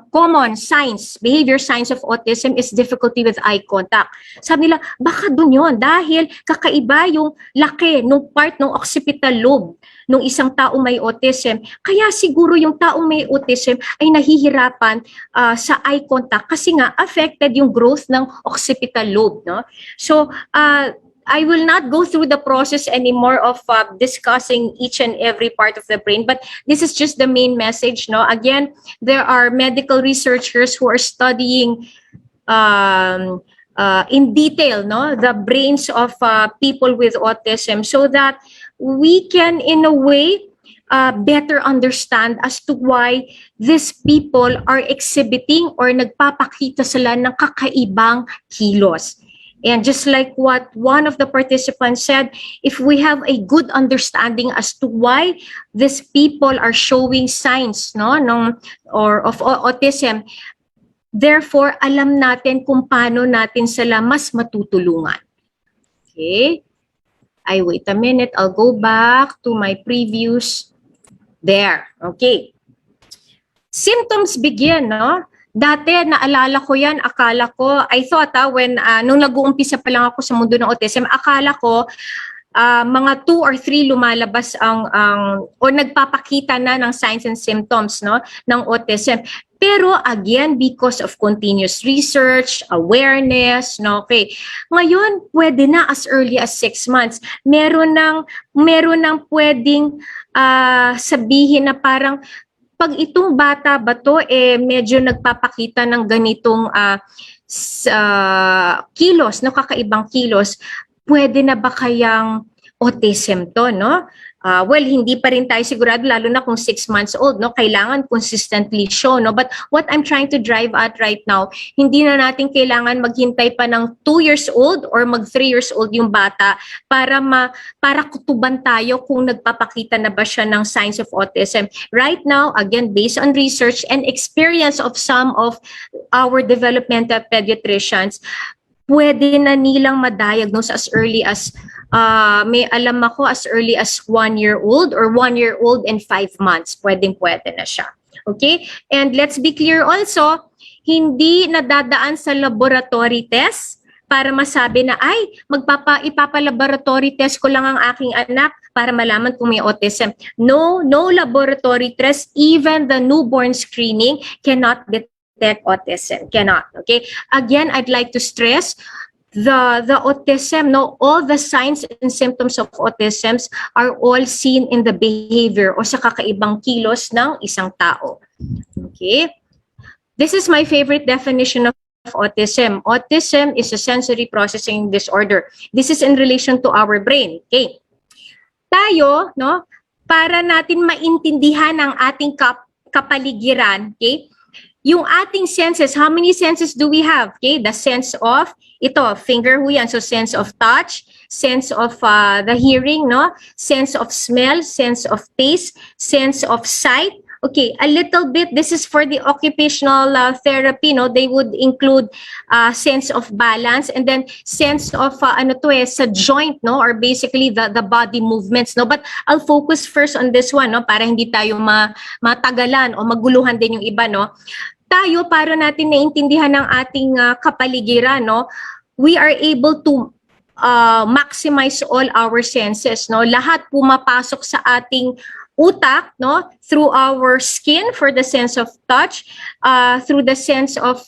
Speaker 8: common signs, behavior signs of autism is difficulty with eye contact. Sabi nila, baka dun yun, dahil kakaiba yung laki nung part ng occipital lobe nung isang taong may autism. Kaya siguro yung taong may autism ay nahihirapan sa eye contact kasi nga affected yung growth ng occipital lobe, no? So, I will not go through the process anymore of discussing each and every part of the brain, but this is just the main message, no? Again, there are medical researchers who are studying in detail, no, the brains of people with autism so that we can, in a way, better understand as to why these people are exhibiting or nagpapakita sila ng kakaibang kilos. And just like what one of the participants said, if we have a good understanding as to why these people are showing signs, no, of autism, therefore, alam natin kung paano natin sila mas matutulungan. Okay? Wait a minute. I'll go back to my previous There. Okay. Symptoms begin, no? Dati, naalala ko yan, akala ko, I thought, nung nag-uumpisa pa lang ako sa mundo ng autism, akala ko, mga 2 or 3 lumalabas o nagpapakita na ng signs and symptoms, no, ng autism. Pero again, because of continuous research, awareness, no, okay. Ngayon, pwede na as early as 6 months. Meron nang pwedeng sabihin na parang pag itong bata ba to medyo nagpapakita ng ganitong kilos, no, kakaibang kilos, pwede na ba kayang autism to, no? Well, hindi pa rin tayo sigurado, lalo na kung 6 months old, no? Kailangan consistently show, no? But what I'm trying to drive at right now, hindi na natin kailangan maghintay pa ng 2 years old or mag 3 years old yung bata para kutuban tayo kung nagpapakita na ba siya ng signs of autism. Right now, again, based on research and experience of some of our developmental pediatricians, pwede na nilang ma-diagnose as early as, may alam ako, as early as 1 year old or 1 year old and 5 months. Pwede na siya. Okay? And let's be clear also, hindi nadadaan sa laboratory test para masabi na, ay, ipapalaboratory test ko lang ang aking anak para malaman kung may autism. No laboratory test, even the newborn screening cannot detect autism, cannot. Okay, again, I'd like to stress the autism, no, all the signs and symptoms of autism are all seen in the behavior o sa kakaibang kilos ng isang tao. Okay, this is my favorite definition of autism. Autism is a sensory processing disorder. This is in relation to our brain. Okay, tayo, no, para natin maintindihan ang ating kapaligiran, okay, yung ating senses, how many senses do we have? Okay, the sense of, ito, finger ho yan. So sense of touch, sense of the hearing, no? Sense of smell, sense of taste, sense of sight. Okay, a little bit, this is for the occupational therapy, no? They would include sense of balance and then sense of, sa joint, no? Or basically the body movements, no? But I'll focus first on this one, no? Para hindi tayo matagalan o maguluhan din yung iba, no? Tayo, para natin naintindihan ang ating kapaligiran, no, we are able to maximize all our senses, no. Lahat pumapasok sa ating utak, no, through our skin for the sense of touch, through the sense of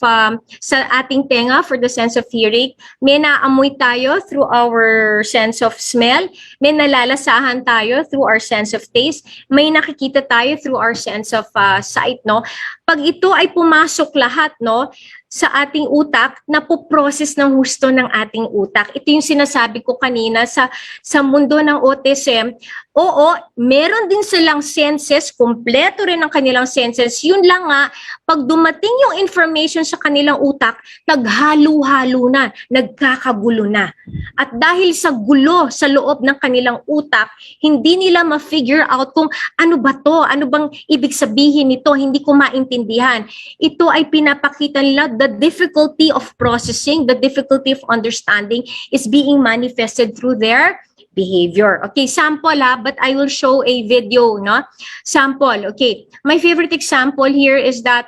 Speaker 8: sa ating tenga for the sense of hearing. May naamoy tayo through our sense of smell. May nalalasahan tayo through our sense of taste. May nakikita tayo through our sense of sight, no. Pag ito ay pumasok lahat, no, sa ating utak, napoprocess ng husto ng ating utak. Ito yung sinasabi ko kanina sa mundo ng autism. Oo, meron din silang senses, kumpleto rin ang kanilang senses. Yun lang nga, pag dumating yung information sa kanilang utak, naghalo-halo na, nagkakagulo na. At dahil sa gulo sa loob ng kanilang utak, hindi nila ma-figure out kung ano ba to, ano bang ibig sabihin nito, hindi ko maintindihan. Ito ay pinapakita nila the difficulty of processing, the difficulty of understanding is being manifested through their behavior. Okay, sample but I will show a video, no? Sample, okay. My favorite example here is that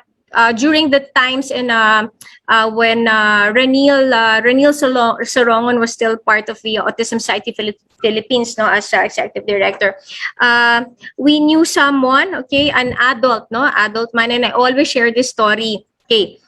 Speaker 8: during the times in when Rationale Sorongon was still part of the Autism Society Philippines, no, as executive director, we knew someone, okay, an adult, no, adult man, and I always share this story. Okay,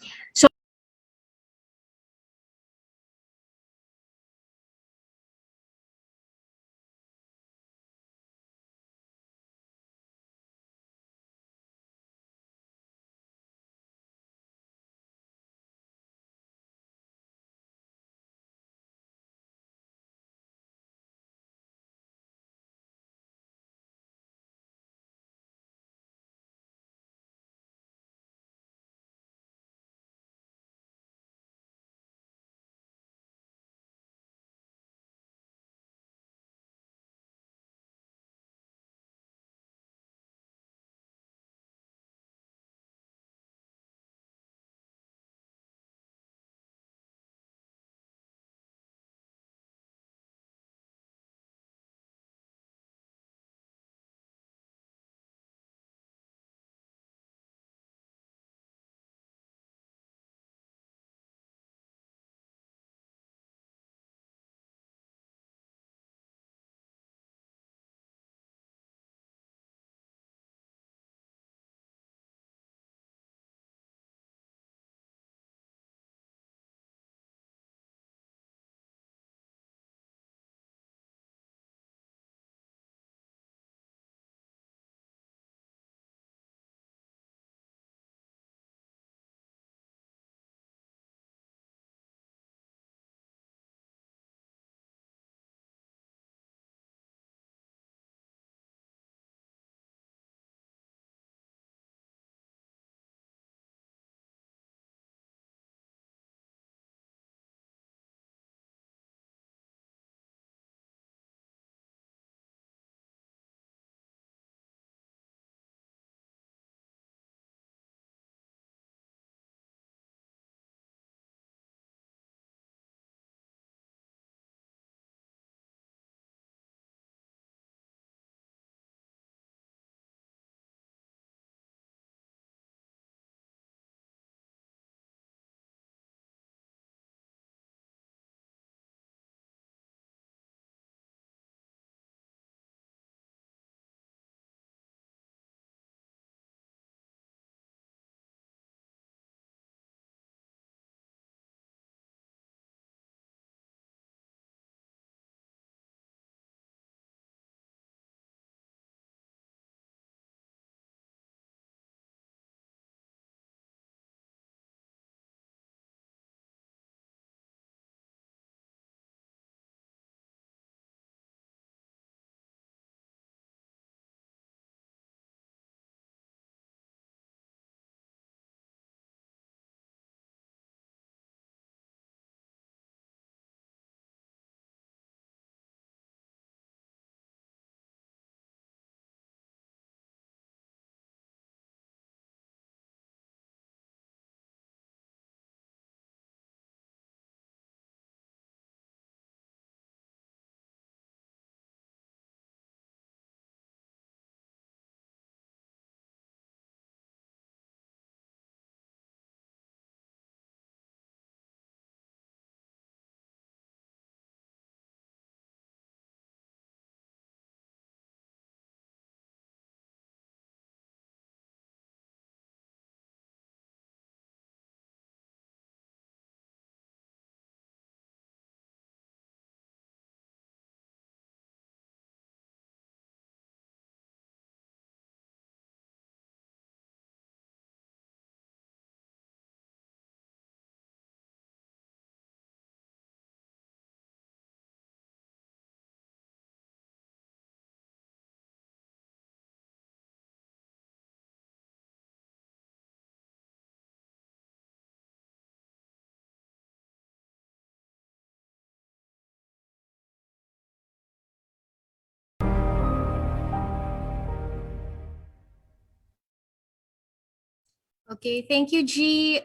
Speaker 8: Okay, thank you, G.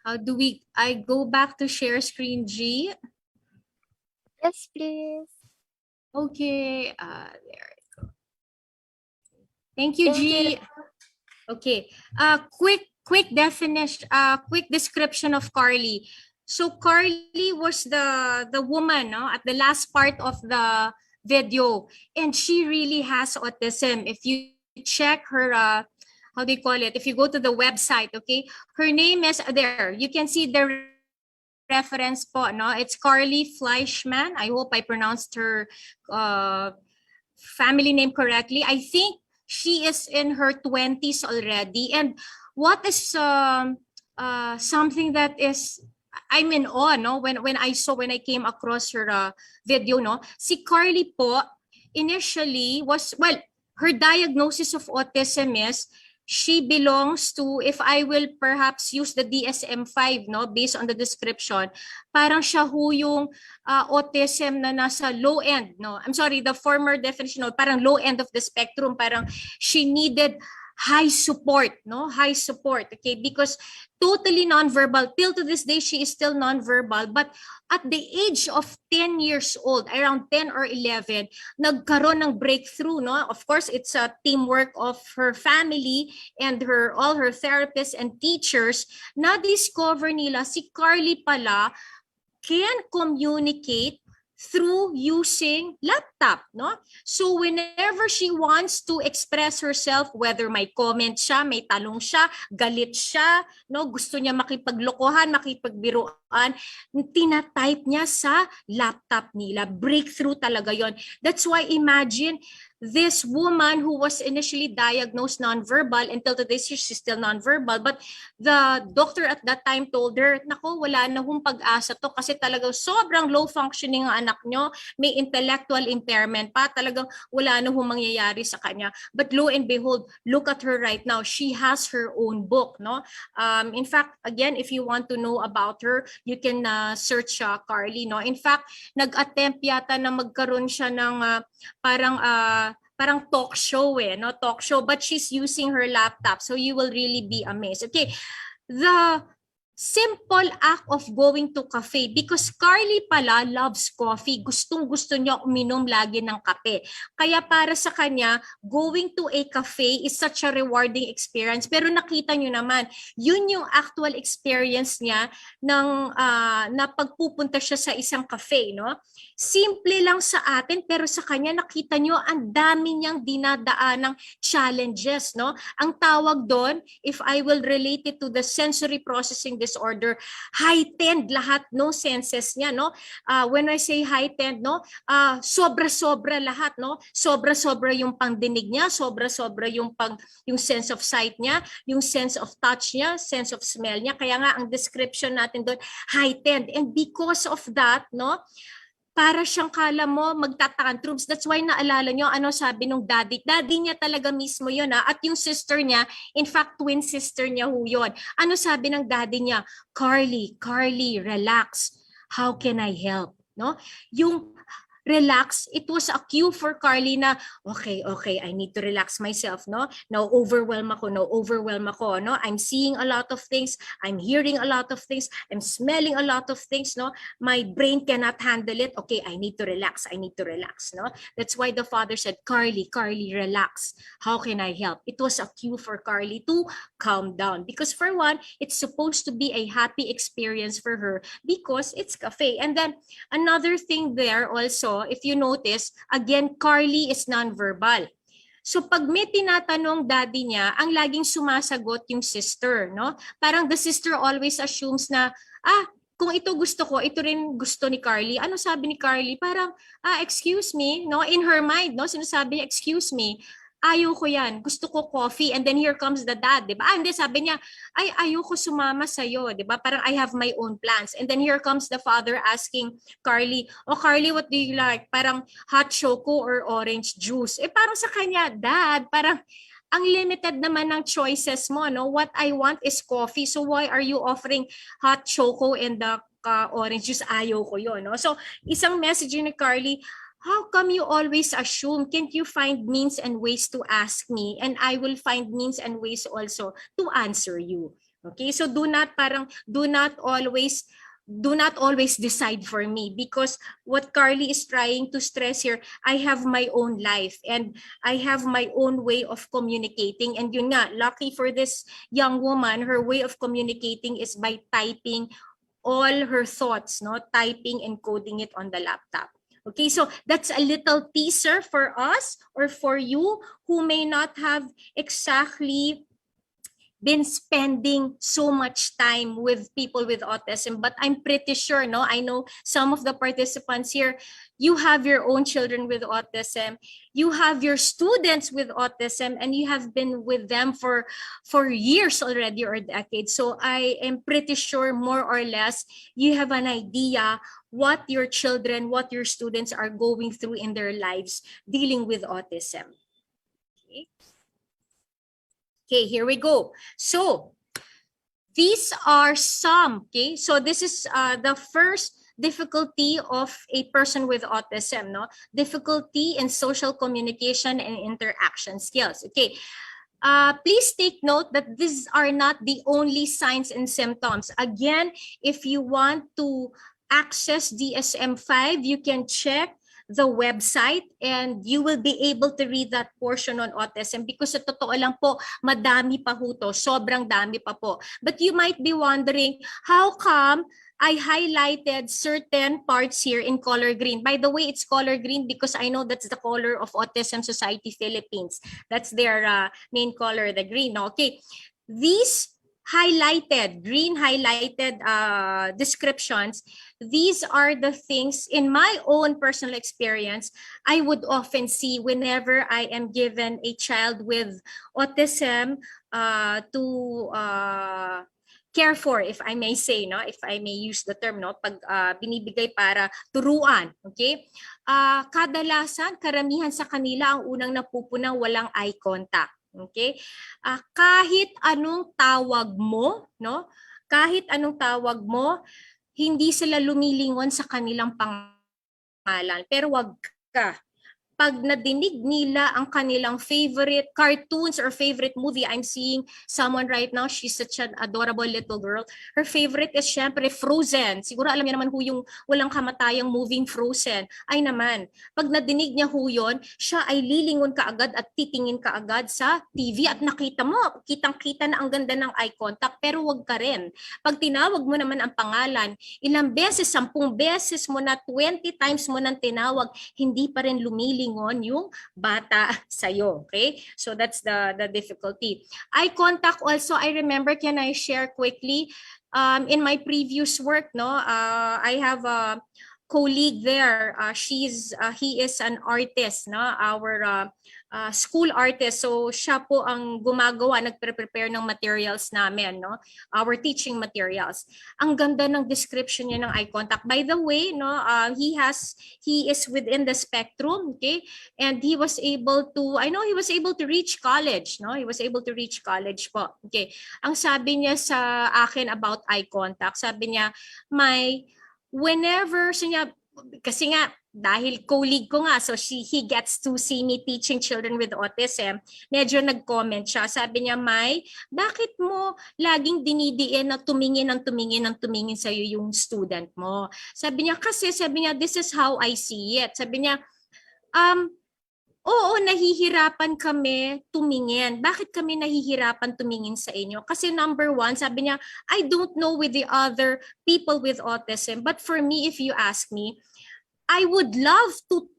Speaker 8: How do I go back to share screen, G?
Speaker 3: Yes, please.
Speaker 8: Okay, there it go. Thank you,
Speaker 3: Thank you.
Speaker 8: G. Okay, quick definition, quick description of Carly. So Carly was the woman, no, at the last part of the video, and she really has autism. If you check her, how do you call it? If you go to the website, okay, her name is there. You can see the reference po, no? It's Carly Fleischman. I hope I pronounced her family name correctly. I think she is in her 20s already. And what is something that is I'm in awe, no? When I came across her video, no? Si Carly po initially was, well, her diagnosis of autism is she belongs to, if I will perhaps use the DSM-5, no, based on the description, parang siya ho yung autism na nasa low end, no. I'm sorry, the former definition, no, parang low end of the spectrum, parang she needed high support, no, high support, okay, because totally nonverbal. Till to this day, she is still nonverbal. But at the age of 10 years old, around 10 or 11, nagkaroon ng breakthrough, no? Of course, it's a teamwork of her family and all her therapists and teachers. Na-discover nila si Carly pala can communicate through using laptop, no? So whenever she wants to express herself, whether may comment siya, may talong siya, galit siya, no, gusto niya makipaglokohan, makipagbiruan, tinatype niya sa laptop nila. Breakthrough talaga yon. That's why imagine this woman who was initially diagnosed nonverbal, until today she's still nonverbal, but the doctor at that time told her, nako, wala na hong pag-asa to kasi talagang sobrang low functioning ang anak nyo, may intellectual impairment pa, talagang wala na hong mangyayari sa kanya. But lo and behold, look at her right now. She has her own book, no? In fact, again, if you want to know about her, you can search Carly, no? In fact, nag-attempt yata na magkaroon siya ng parang talk show, no, talk show, but she's using her laptop, so you will really be amazed. Okay, the simple act of going to cafe, because Carly pala loves coffee, gustong-gusto niya uminom lagi ng kape. Kaya para sa kanya, going to a cafe is such a rewarding experience. Pero nakita niyo naman, yun yung actual experience niya na pagpupunta siya sa isang cafe, no? Simple lang sa atin, pero sa kanya nakita niyo ang dami niyang dinadaanang challenges, no? Ang tawag doon, if I will relate it to the sensory processing disorder, heightened lahat, no, senses niya, no? When I say heightened, no, sobra-sobra lahat, no? Sobra-sobra yung pangdinig niya, sobra-sobra yung sense of sight niya, yung sense of touch niya, sense of smell niya. Kaya nga ang description natin doon, heightened. And because of that, no, para siyang kala mo magtatantrums. That's why naalala nyo, ano sabi nung daddy. Daddy niya talaga mismo yun. At yung sister niya, in fact, twin sister niya ho yun. Ano sabi ng daddy niya? Carly, relax. How can I help? No? Yung relax, it was a cue for Carly na, okay, I need to relax myself, no? No overwhelm ako, no? I'm seeing a lot of things, I'm hearing a lot of things, I'm smelling a lot of things, no? My brain cannot handle it. Okay, I need to relax, no? That's why the father said, Carly, relax. How can I help? It was a cue for Carly to calm down, because for one, it's supposed to be a happy experience for her because it's cafe. And then another thing there also, if you notice, again, Carly is nonverbal. So pag may tinatanong daddy niya, ang laging sumasagot yung sister, no? Parang the sister always assumes na, kung ito gusto ko, ito rin gusto ni Carly. Ano sabi ni Carly? Parang, excuse me, no? In her mind, no? Sinasabi niya, excuse me, ayaw ko yan, gusto ko coffee, and then here comes the dad, di ba? Hindi, sabi niya, ayaw ko sumama sa'yo, di ba? Parang I have my own plans. And then here comes the father asking Carly, Carly, what do you like? Parang hot choco or orange juice? Parang sa kanya, dad, parang ang limited naman ng choices mo, no? What I want is coffee, so why are you offering hot choco and the orange juice? Ayaw ko yun, no? So, isang message ni Carly, how come you always assume? Can't you find means and ways to ask me? And I will find means and ways also to answer you. Okay, so do not always decide for me, because what Carly is trying to stress here, I have my own life and I have my own way of communicating. And yun nga, lucky for this young woman, her way of communicating is by typing all her thoughts, no? Typing and coding it on the laptop. Okay, so that's a little teaser for us or for you who may not have exactly been spending so much time with people with autism, but I'm pretty sure, no, I know some of the participants here, you have your own children with autism, you have your students with autism, and you have been with them for years already or decades. So I am pretty sure more or less you have an idea what your children, what your students are going through in their lives dealing with autism. Okay, here we go. So these are some, okay? So this is the first difficulty of a person with autism, no? Difficulty in social communication and interaction skills, okay? Please take note that these are not the only signs and symptoms. Again, if you want to access DSM-5, you can check the website and you will be able to read that portion on autism, because sa totoo lang po, madami pa ho to, sobrang dami pa po. But you might be wondering, how come I highlighted certain parts here in color green? By the way, it's color green because I know that's the color of Autism Society Philippines. That's their main color, the green. Okay, these highlighted, green highlighted descriptions, these are the things in my own personal experience I would often see whenever I am given a child with autism to care for, if I may say, no, if I may use the term, no, pag binibigay para turuan, okay? Kadalasan, karamihan sa kanila ang unang napupunan walang eye contact. Okay? Kahit anong tawag mo, no? Kahit anong tawag mo, hindi sila lumilingon sa kanilang pangalan. Pero wag ka. Pag nadinig nila ang kanilang favorite cartoons or favorite movie, I'm seeing someone right now, she's such an adorable little girl. Her favorite is syempre Frozen. Siguro alam niya naman ho yung walang kamatayang moving Frozen. Ay naman, pag nadinig niya ho yun, siya ay lilingon kaagad at titingin kaagad sa TV at nakita mo, kitang-kita na ang ganda ng eye contact, pero wag ka rin. Pag tinawag mo naman ang pangalan, ilang beses, 10 beses mo na, 20 times mo nang tinawag, hindi pa rin lumilingon yung bata sa'yo, okay? So that's the difficulty. Eye contact also, I remember, can I share quickly? In my previous work, no, I have a colleague there. He is an artist, no, our school artist. So siya po ang gumagawa, nagpre-prepare ng materials namin, no, our teaching materials. Ang ganda ng description niya ng eye contact. By the way, no, he is within the spectrum, okay? And he was able to, I know he was able to reach college, no? He was able to reach college po. Okay. Ang sabi niya sa akin about eye contact, sabi niya, whenever, kasi nga, dahil colleague ko nga, so he gets to see me teaching children with autism, medyo nag-comment siya. Sabi niya, bakit mo laging dinidiin na tumingin sa'yo yung student mo? Sabi niya, this is how I see it. Sabi niya, oo, nahihirapan kami tumingin. Bakit kami nahihirapan tumingin sa inyo? Kasi number one, sabi niya, I don't know with the other people with autism, but for me, if you ask me, I would love to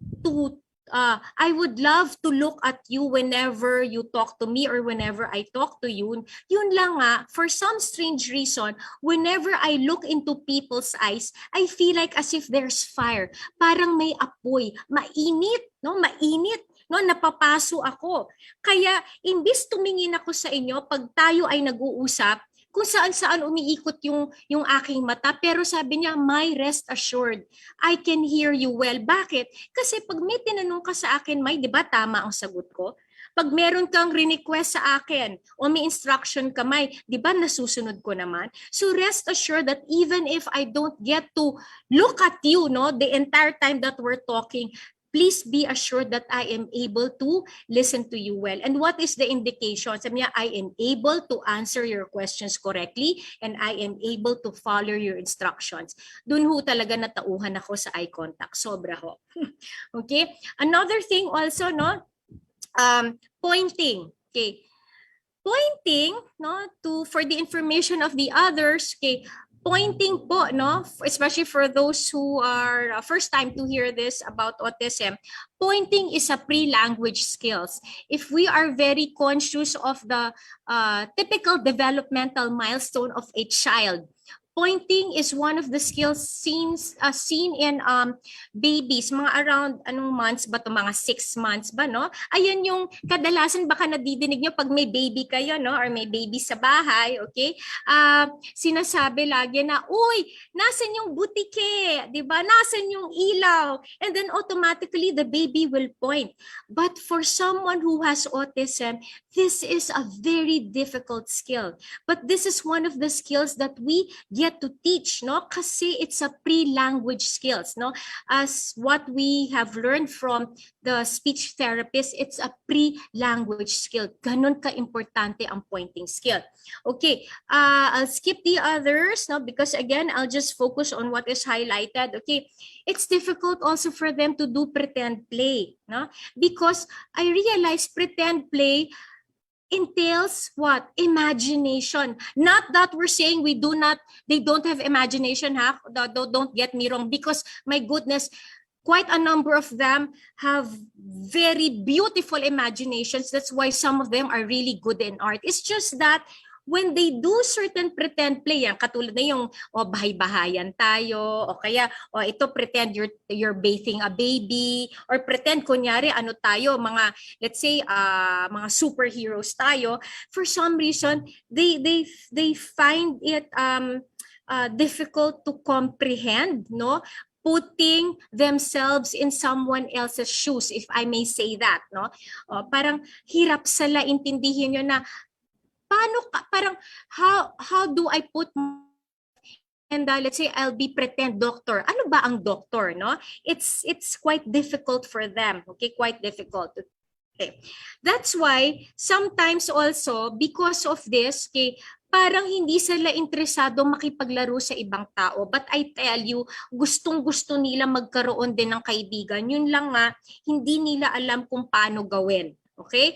Speaker 8: look at you whenever you talk to me or whenever I talk to you. Yun lang nga, for some strange reason, whenever I look into people's eyes, I feel like as if there's fire. Parang may apoy, mainit, no? Mainit. No, napapaso ako. Kaya imbis tumingin ako sa inyo pag tayo ay nag-uusap, kung saan-saan umiikot yung aking mata, pero sabi niya, rest assured, I can hear you well. Bakit? Kasi pag may tinanong ka sa akin, di ba tama ang sagot ko? Pag meron kang request sa akin o may instruction ka, di ba nasusunod ko naman? So rest assured that even if I don't get to look at you, no, the entire time that we're talking, please be assured that I am able to listen to you well. And what is the indication? Sabi niya, I am able to answer your questions correctly and I am able to follow your instructions. Doon ho talaga natauhan ako sa eye contact. Sobra ho. Okay? Another thing also, no? Pointing. Okay. Pointing, no, for the information of the others. Okay. Pointing po, no, especially for those who are first time to hear this about autism, pointing is a pre-language skills. If we are very conscious of the typical developmental milestone of a child, pointing is one of the skills seen in babies, mga around anong months ba to, mga 6 months ba, no? Ayun yung kadalasan baka nadidinig nyo pag may baby kayo, no, or may baby sa bahay, okay? Sinasabi lagi na, uy, nasan yung butike, di ba? Nasan yung ilaw? And then automatically the baby will point. But for someone who has autism, this is a very difficult skill. But this is one of the skills that we get to teach, no? Kasi it's a pre-language skills, no? As what we have learned from the speech therapist, it's a pre-language skill. Ganon ka-importante ang pointing skill. Okay, I'll skip the others, no? Because again, I'll just focus on what is highlighted. Okay, it's difficult also for them to do pretend play, no? Because I realize pretend play entails what? Imagination. Not that we're saying they don't have imagination, ha? Don't get me wrong, because my goodness, quite a number of them have very beautiful imaginations. That's why some of them are really good in art. It's just that when they do certain pretend play, yan, katulad na yung bahay-bahayan tayo, o kaya ito pretend you're bathing a baby, or pretend kunyari ano tayo, mga let's say mga superheroes tayo, for some reason they find it difficult to comprehend, no? Putting themselves in someone else's shoes, if I may say that, no? Parang hirap sila intindihin yun na parang how do I put, and let's say I'll be pretend doctor. Ano ba ang doctor, no? It's quite difficult for them. Okay, quite difficult. Okay. That's why sometimes also because of this, okay, parang hindi sila interesado makipaglaro sa ibang tao. But I tell you, gustong-gusto nila magkaroon din ng kaibigan. Yun lang nga, hindi nila alam kung paano gawin. Okay?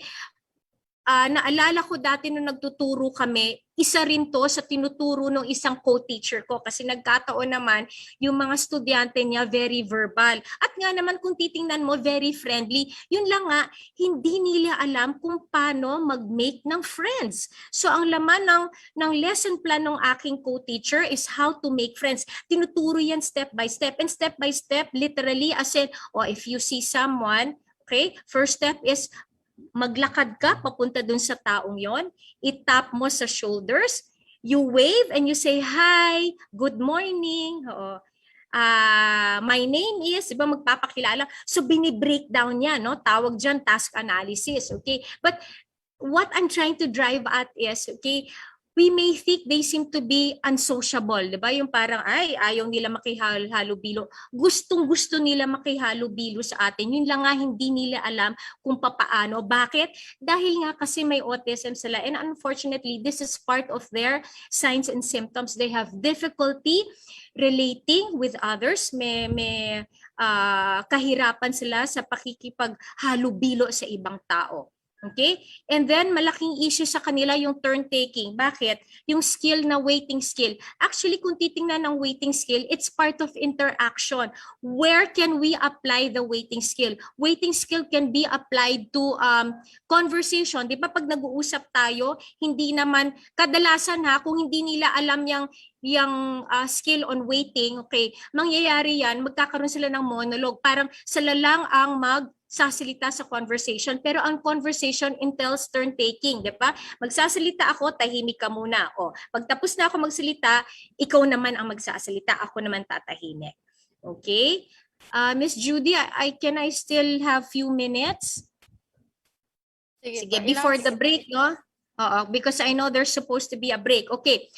Speaker 8: Naalala ko dati nung nagtuturo kami, isa rin to sa tinuturo ng isang co-teacher ko kasi nagkataon naman yung mga estudyante niya very verbal. At nga naman kung titingnan mo, very friendly. Yun lang nga, hindi nila alam kung paano mag-make ng friends. So ang laman ng lesson plan ng aking co-teacher is how to make friends. Tinuturo yan step by step. And step by step, literally, as in, if you see someone, okay, first step is maglakad ka papunta dun sa taong yon, itap mo sa shoulders, you wave and you say, hi, good morning, my name is, diba magpapakilala, so bini-breakdown niya, no? Tawag dyan, task analysis, okay? But what I'm trying to drive at is, okay, we may think they seem to be unsociable, di ba? Yung parang, ayaw nila makihalo-bilo. Gustong-gusto nila makihalo-bilo sa atin. Yun lang nga, hindi nila alam kung papaano. Bakit? Dahil nga kasi may autism sila. And unfortunately, this is part of their signs and symptoms. They have difficulty relating with others. May kahirapan sila sa pakikipaghalo-bilo sa ibang tao. Okay? And then, malaking issue sa kanila yung turn taking. Bakit? Yung skill na waiting skill. Actually, kung titingnan ng waiting skill, it's part of interaction. Where can we apply the waiting skill? Waiting skill can be applied to conversation. Di ba pag nag-uusap tayo, hindi naman, kadalasan kung hindi nila alam yung skill on waiting, okay, mangyayari yan, magkakaroon sila ng monologue. Parang sila lang ang magsasalita sa conversation. Pero ang conversation entails turn taking, di ba? Magsasalita ako, tahimik ka muna. Pagtapos na ako magsalita, ikaw naman ang magsasalita, ako naman tatahimik. Okay? Miss Judy, can I still have few minutes? Sige, before the break, no? Because I know there's supposed to be a break. Okay.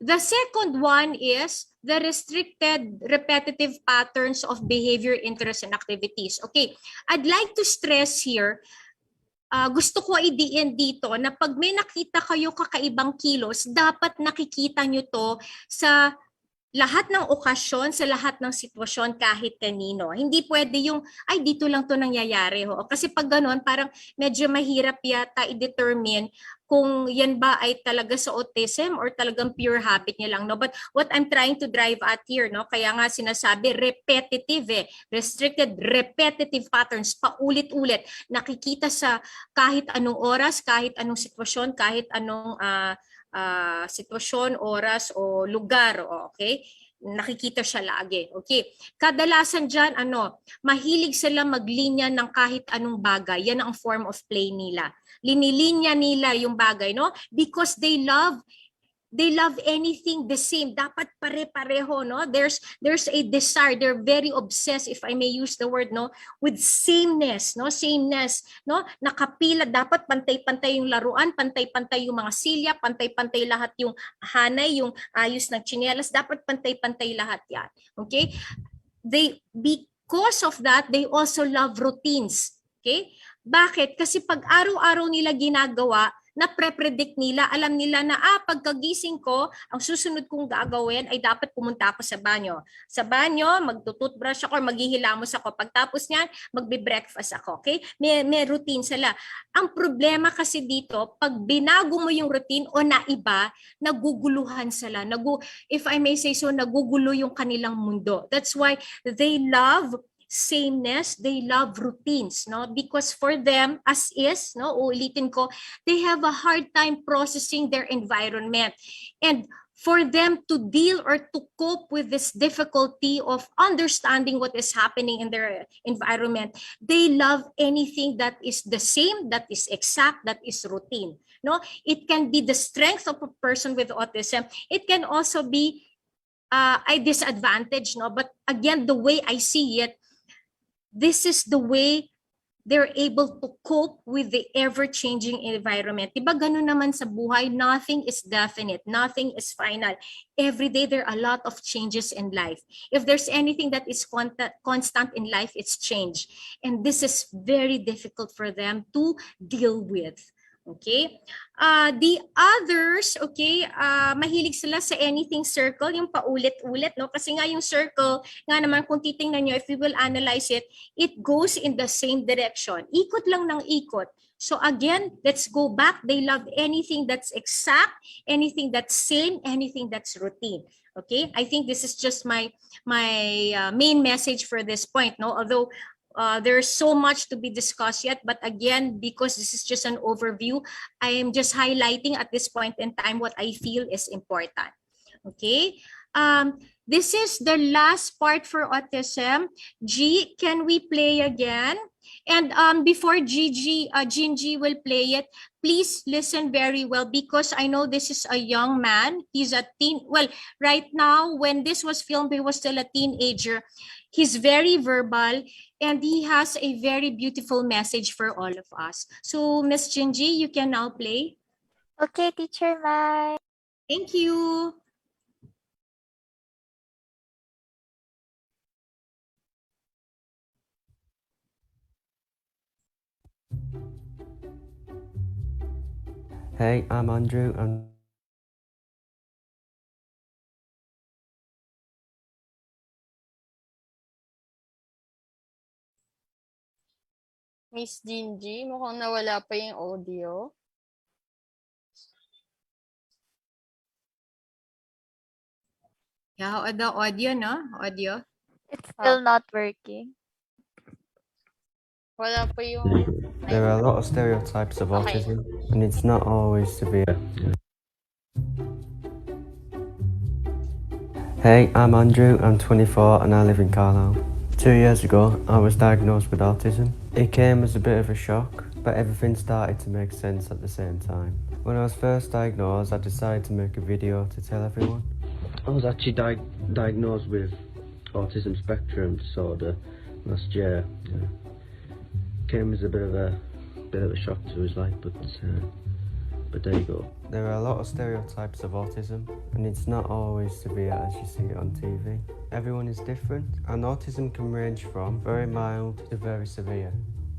Speaker 8: The second one is the restricted repetitive patterns of behavior, interests, and activities. Okay, I'd like to stress here, gusto ko idiin dito na pag may nakita kayo kakaibang kilos, dapat nakikita nyo to sa lahat ng okasyon, sa lahat ng sitwasyon, kahit kanino. Hindi pwede yung, ay, dito lang to nangyayari. Ho. Kasi pag gano'n, parang medyo mahirap yata i-determine kung yan ba ay talaga sa autism or talagang pure habit niya lang. No? But what I'm trying to drive at here, no? Kaya nga sinasabi, repetitive restricted repetitive patterns, paulit-ulit. Nakikita sa kahit anong oras, kahit anong sitwasyon, kahit anong sitwasyon, oras o lugar, okay? Nakikita siya lagi. Okay. Kadalasan dyan, mahilig sila maglinya ng kahit anong bagay. Yan ang form of play nila. Linilinya nila yung bagay, no? Because they love anything the same. Dapat pare-pareho, no? There's a desire. They're very obsessed, if I may use the word, no, with sameness, no? Sameness, no? Nakapila, dapat pantay-pantay yung laruan, pantay-pantay yung mga silya, pantay-pantay lahat yung hanay, yung ayos ng tsinelas, dapat pantay-pantay lahat yan. Okay? Because of that, they also love routines. Okay? Bakit? Kasi pag araw-araw nila ginagawa, na pre-predict nila, alam nila na pagkagising ko, ang susunod kong gagawin ay dapat pumunta ako sa banyo. Sa banyo, magtututbrush ako or maghihilamos ako. Pagtapos niyan, magbe-breakfast ako. Okay? May routine sila. Ang problema kasi dito, pag binago mo yung routine o naiba, naguguluhan sila. If I may say so, nagugulo yung kanilang mundo. That's why they love sameness, they love routines, no? Because for them, as is, no, uulitin ko, they have a hard time processing their environment. And for them to deal or to cope with this difficulty of understanding what is happening in their environment, they love anything that is the same, that is exact, that is routine. No? It can be the strength of a person with autism. It can also be a disadvantage, no? But again, the way I see it, this is the way they're able to cope with the ever-changing environment. Diba ganun naman sa buhay, nothing is definite, nothing is final. Every day there are a lot of changes in life. If there's anything that is constant in life, it's change. And this is very difficult for them to deal with. Okay? The others, okay, mahilig sila sa anything circle, yung paulit-ulit, no? Kasi nga yung circle, nga naman kung titingnan nyo, if we will analyze it, it goes in the same direction. Ikot lang ng ikot. So again, let's go back. They love anything that's exact, anything that's same, anything that's routine. Okay? I think this is just my main message for this point, no? Although there's so much to be discussed yet, but again, because this is just an overview, I am just highlighting at this point in time what I feel is important. Okay, this is the last part for autism. G, can we play again? And before Gingy will play it, please listen very well, because I know this is a young man. He's a teen. Well, right now, when this was filmed, he was still a teenager. He's very verbal, and he has a very beautiful message for all of us. So, Miss Gingy, you can now play.
Speaker 9: Okay, Teacher Mai.
Speaker 8: Thank you.
Speaker 10: Hey, I'm Andrew.
Speaker 3: Miss Gingy, mukhang nawala pa yung audio.
Speaker 8: Yeah, the audio, no? Audio.
Speaker 9: It's still not working.
Speaker 3: Wala pa yung...
Speaker 10: There are a lot of stereotypes of autism, and it's not always severe. Hey, I'm Andrew. I'm 24 and I live in Carlisle. 2 years ago, I was diagnosed with autism. It came as a bit of a shock, but everything started to make sense at the same time. When I was first diagnosed, I decided to make a video to tell everyone. I was actually diagnosed with autism spectrum disorder last year. Came as a bit of a shock to us, like, but but there you go. There are a lot of stereotypes of autism, and it's not always severe as you see it on TV. Everyone is different, and autism can range from very mild to very severe.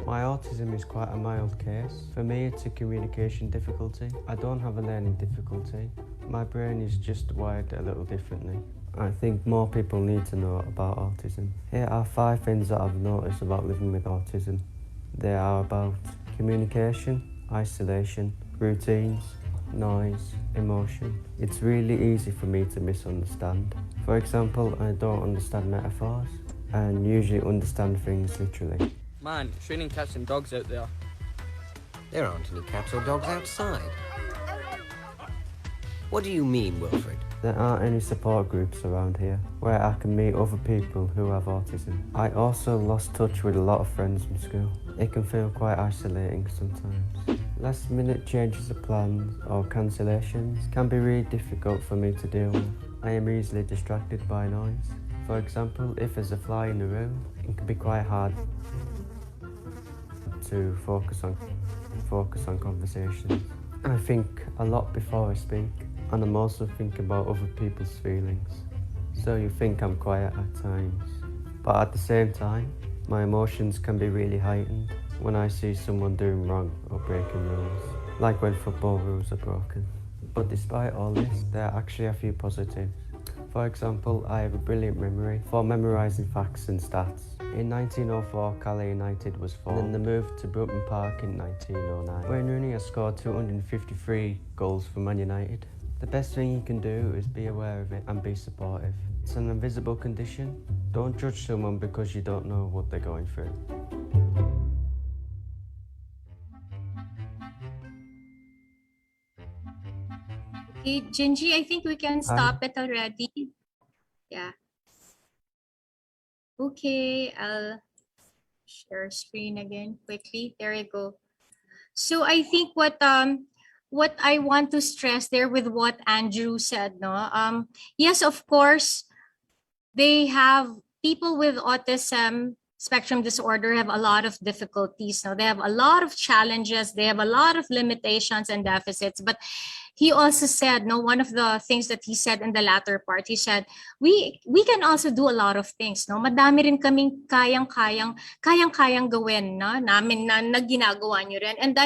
Speaker 10: My autism is quite a mild case. For me, it's a communication difficulty. I don't have a learning difficulty. My brain is just wired a little differently. I think more people need to know about autism. Here are 5 things that I've noticed about living with autism. They are about communication, isolation, routines, noise, emotion. It's really easy for me to misunderstand. For example, I don't understand metaphors and usually understand things literally.
Speaker 11: Man, it's raining cats and dogs out there.
Speaker 12: There aren't any cats or dogs outside. What do you mean, Wilfred?
Speaker 10: There aren't any support groups around here where I can meet other people who have autism. I also lost touch with a lot of friends from school. It can feel quite isolating sometimes. Last minute changes of plans or cancellations can be really difficult for me to deal with. I am easily distracted by noise. For example, if there's a fly in the room, it can be quite hard to focus on conversations. I think a lot before I speak, and I'm also thinking about other people's feelings. So you think I'm quiet at times. But at the same time, my emotions can be really heightened when I see someone doing wrong or breaking rules, like when football rules are broken. But despite all this, there are actually a few positives. For example, I have a brilliant memory for memorising facts and stats. In 1904, Calais United was formed, and then they moved to Brookman Park in 1909. Wayne Rooney has scored 253 goals for Man United. The best thing you can do is be aware of it and be supportive. It's an invisible condition. Don't judge someone because you don't know what they're going through.
Speaker 8: Okay, Gingy, I think we can stop it already. Yeah. Okay, I'll share screen again quickly. There you go. So I think what I want to stress there with what Andrew said, no? Yes, of course, they have people with autism spectrum disorder have a lot of difficulties. No? They have a lot of challenges. They have a lot of limitations and deficits. But he also said, no, one of the things that he said in the latter part, he said, we can also do a lot of things. No? Madami rin kaming kayang gawin, no? Namin na ginagawa nyo rin. And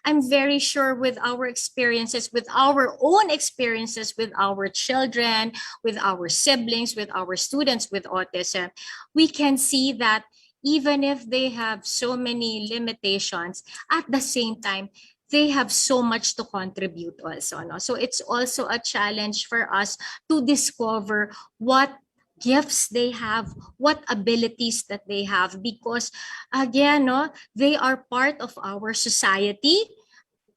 Speaker 8: I'm very sure with our experiences, with our own experiences with our children, with our siblings, with our students with autism, we can see that even if they have so many limitations, at the same time, they have so much to contribute also. No? So it's also a challenge for us to discover what gifts they have, what abilities that they have, because again, no, they are part of our society.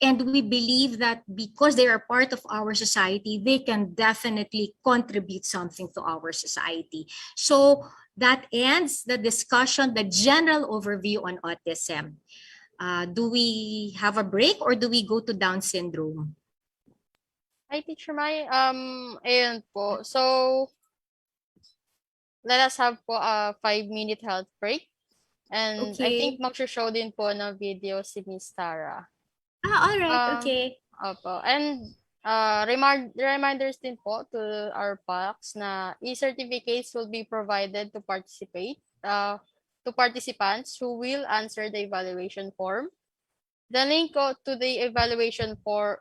Speaker 8: And we believe that because they are part of our society, they can definitely contribute something to our society. So that ends the discussion, the general overview on autism. Do we have a break or do we go to Down syndrome?
Speaker 3: Hi, Teacher Mai. Ayun po. So, let us have po a 5-minute health break. And I think mag-show din po ng video si Miss Tara.
Speaker 8: All right. Okay.
Speaker 3: Opo. And reminders din po to our PACs na e-certificates will be provided to participate. To participants who will answer the evaluation form. The link to the evaluation form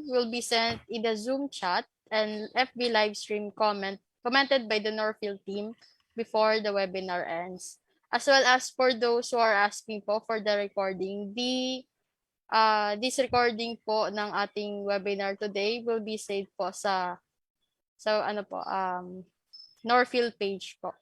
Speaker 3: will be sent in the Zoom chat and FB live stream commented by the Norfield team before the webinar ends. As well as for those who are asking po for the recording, this recording po ng ating webinar today will be saved po sa Norfield page po.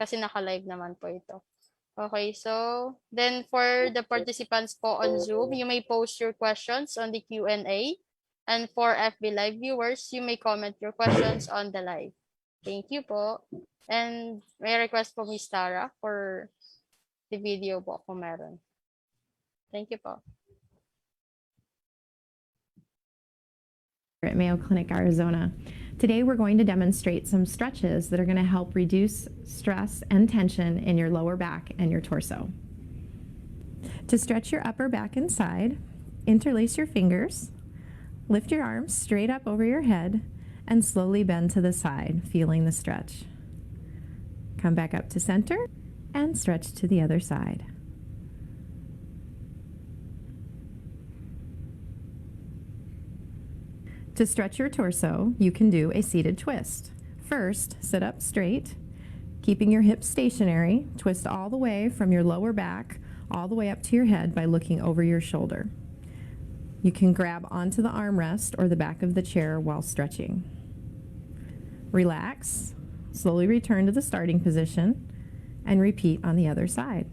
Speaker 3: Kasi naka-live naman po ito. Okay, so then for the participants po on Zoom, you may post your questions on the Q&A. And for FB Live viewers, you may comment your questions on the live. Thank you po. And may request po Miss Tara for the video po kung meron. Thank you po.
Speaker 13: At Mayo Clinic, Arizona. Today we're going to demonstrate some stretches that are going to help reduce stress and tension in your lower back and your torso. To stretch your upper back and side, Interlace your fingers, lift your arms straight up over your head, and slowly bend to the side, feeling the stretch. Come back up to center and stretch to the other side. To stretch your torso, you can do a seated twist. First, sit up straight, keeping your hips stationary. Twist all the way from your lower back all the way up to your head by looking over your shoulder. You can grab onto the armrest or the back of the chair while stretching. Relax, slowly return to the starting position, and repeat on the other side.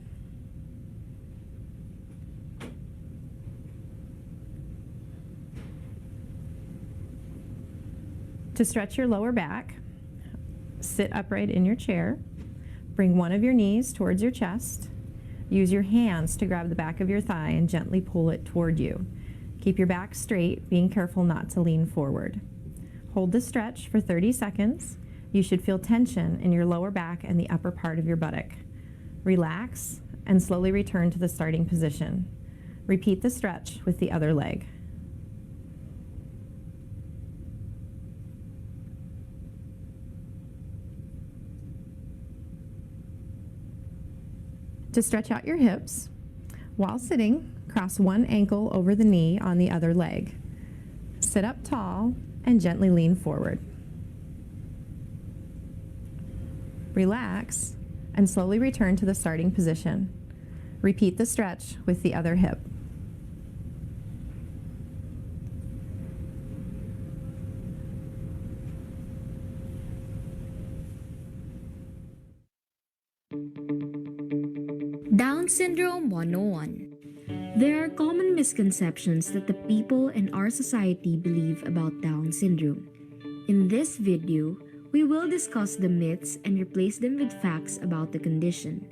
Speaker 13: To stretch your lower back, sit upright in your chair. Bring one of your knees towards your chest. Use your hands to grab the back of your thigh and gently pull it toward you. Keep your back straight, being careful not to lean forward. Hold the stretch for 30 seconds. You should feel tension in your lower back and the upper part of your buttock. Relax and slowly return to the starting position. Repeat the stretch with the other leg. To stretch out your hips, while sitting, cross one ankle over the knee on the other leg. Sit up tall and gently lean forward. Relax and slowly return to the starting position. Repeat the stretch with the other hip.
Speaker 2: Down Syndrome 101. There are common misconceptions that the people in our society believe about Down syndrome. In this video, we will discuss the myths and replace them with facts about the condition.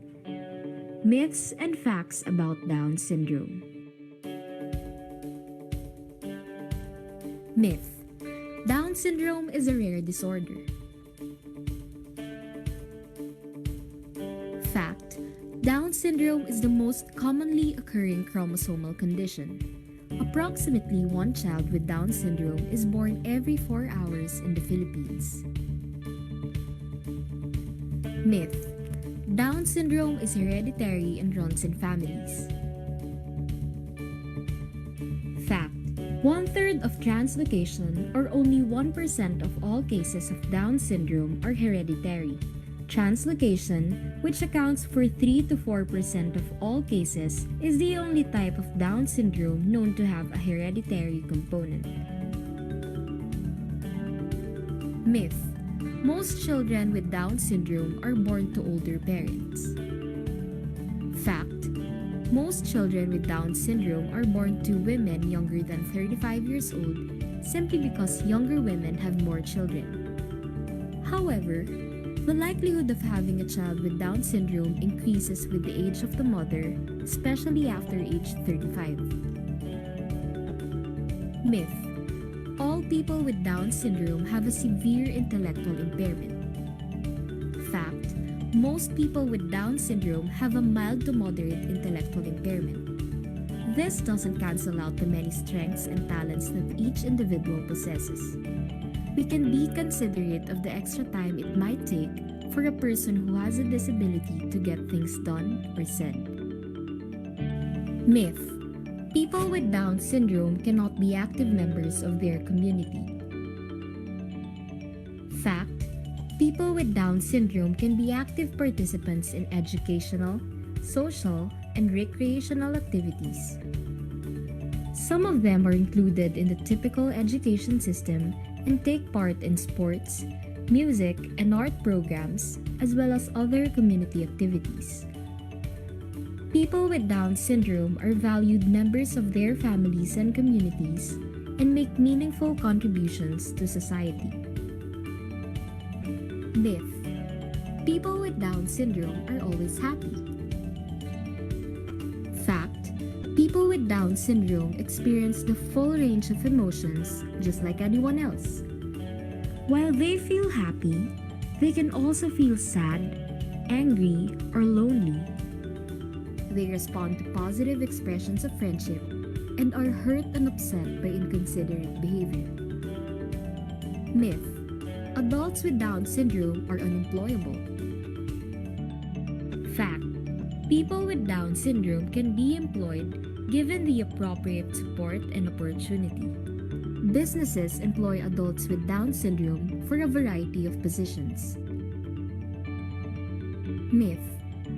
Speaker 2: Myths and facts about Down syndrome. Myth: Down syndrome is a rare disorder. Fact: Down syndrome is the most commonly occurring chromosomal condition. Approximately one child with Down syndrome is born every 4 hours in the Philippines. Myth: Down syndrome is hereditary and runs in families. Fact: 1/3 of translocation, or only 1% of all cases of Down syndrome, are hereditary. Translocation, which accounts for 3 to 4% of all cases, is the only type of Down syndrome known to have a hereditary component. Myth: Most children with Down syndrome are born to older parents. Fact: Most children with Down syndrome are born to women younger than 35 years old simply because younger women have more children. However, the likelihood of having a child with Down syndrome increases with the age of the mother, especially after age 35. Myth: All people with Down syndrome have a severe intellectual impairment. Fact: Most people with Down syndrome have a mild to moderate intellectual impairment. This doesn't cancel out the many strengths and talents that each individual possesses. We can be considerate of the extra time it might take for a person who has a disability to get things done or said. Myth: People with Down syndrome cannot be active members of their community. Fact: People with Down syndrome can be active participants in educational, social, and recreational activities. Some of them are included in the typical education system and take part in sports, music, and art programs, as well as other community activities. People with Down syndrome are valued members of their families and communities and make meaningful contributions to society. Myth: People with Down syndrome are always happy. Fact: People with Down syndrome experience the full range of emotions just like anyone else. While they feel happy, they can also feel sad, angry, or lonely. They respond to positive expressions of friendship, and are hurt and upset by inconsiderate behavior. Myth: adults with Down syndrome are unemployable. Fact: people with Down syndrome can be employed given the appropriate support and opportunity. Businesses employ adults with Down syndrome for a variety of positions. Myth: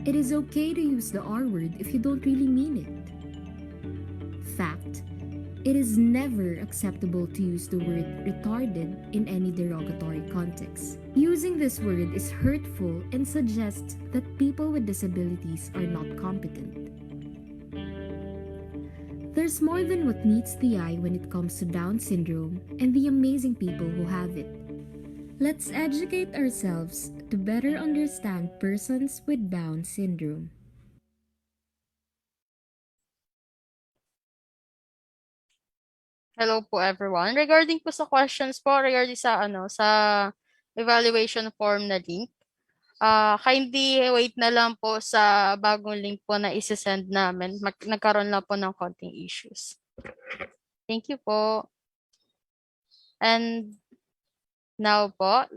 Speaker 2: it is okay to use the R word if you don't really mean it. Fact: it is never acceptable to use the word retarded in any derogatory context. Using this word is hurtful and suggests that people with disabilities are not competent. There's more than what meets the eye when it comes to Down syndrome and the amazing people who have it. Let's educate ourselves to better understand persons with Down syndrome.
Speaker 3: Hello po everyone. Regarding po sa questions po, regarding sa sa evaluation form na link, kindly wait na lang po sa bagong link po na isi-send namin. Nagkaroon lang po ng konting issues. Thank you po. And now po,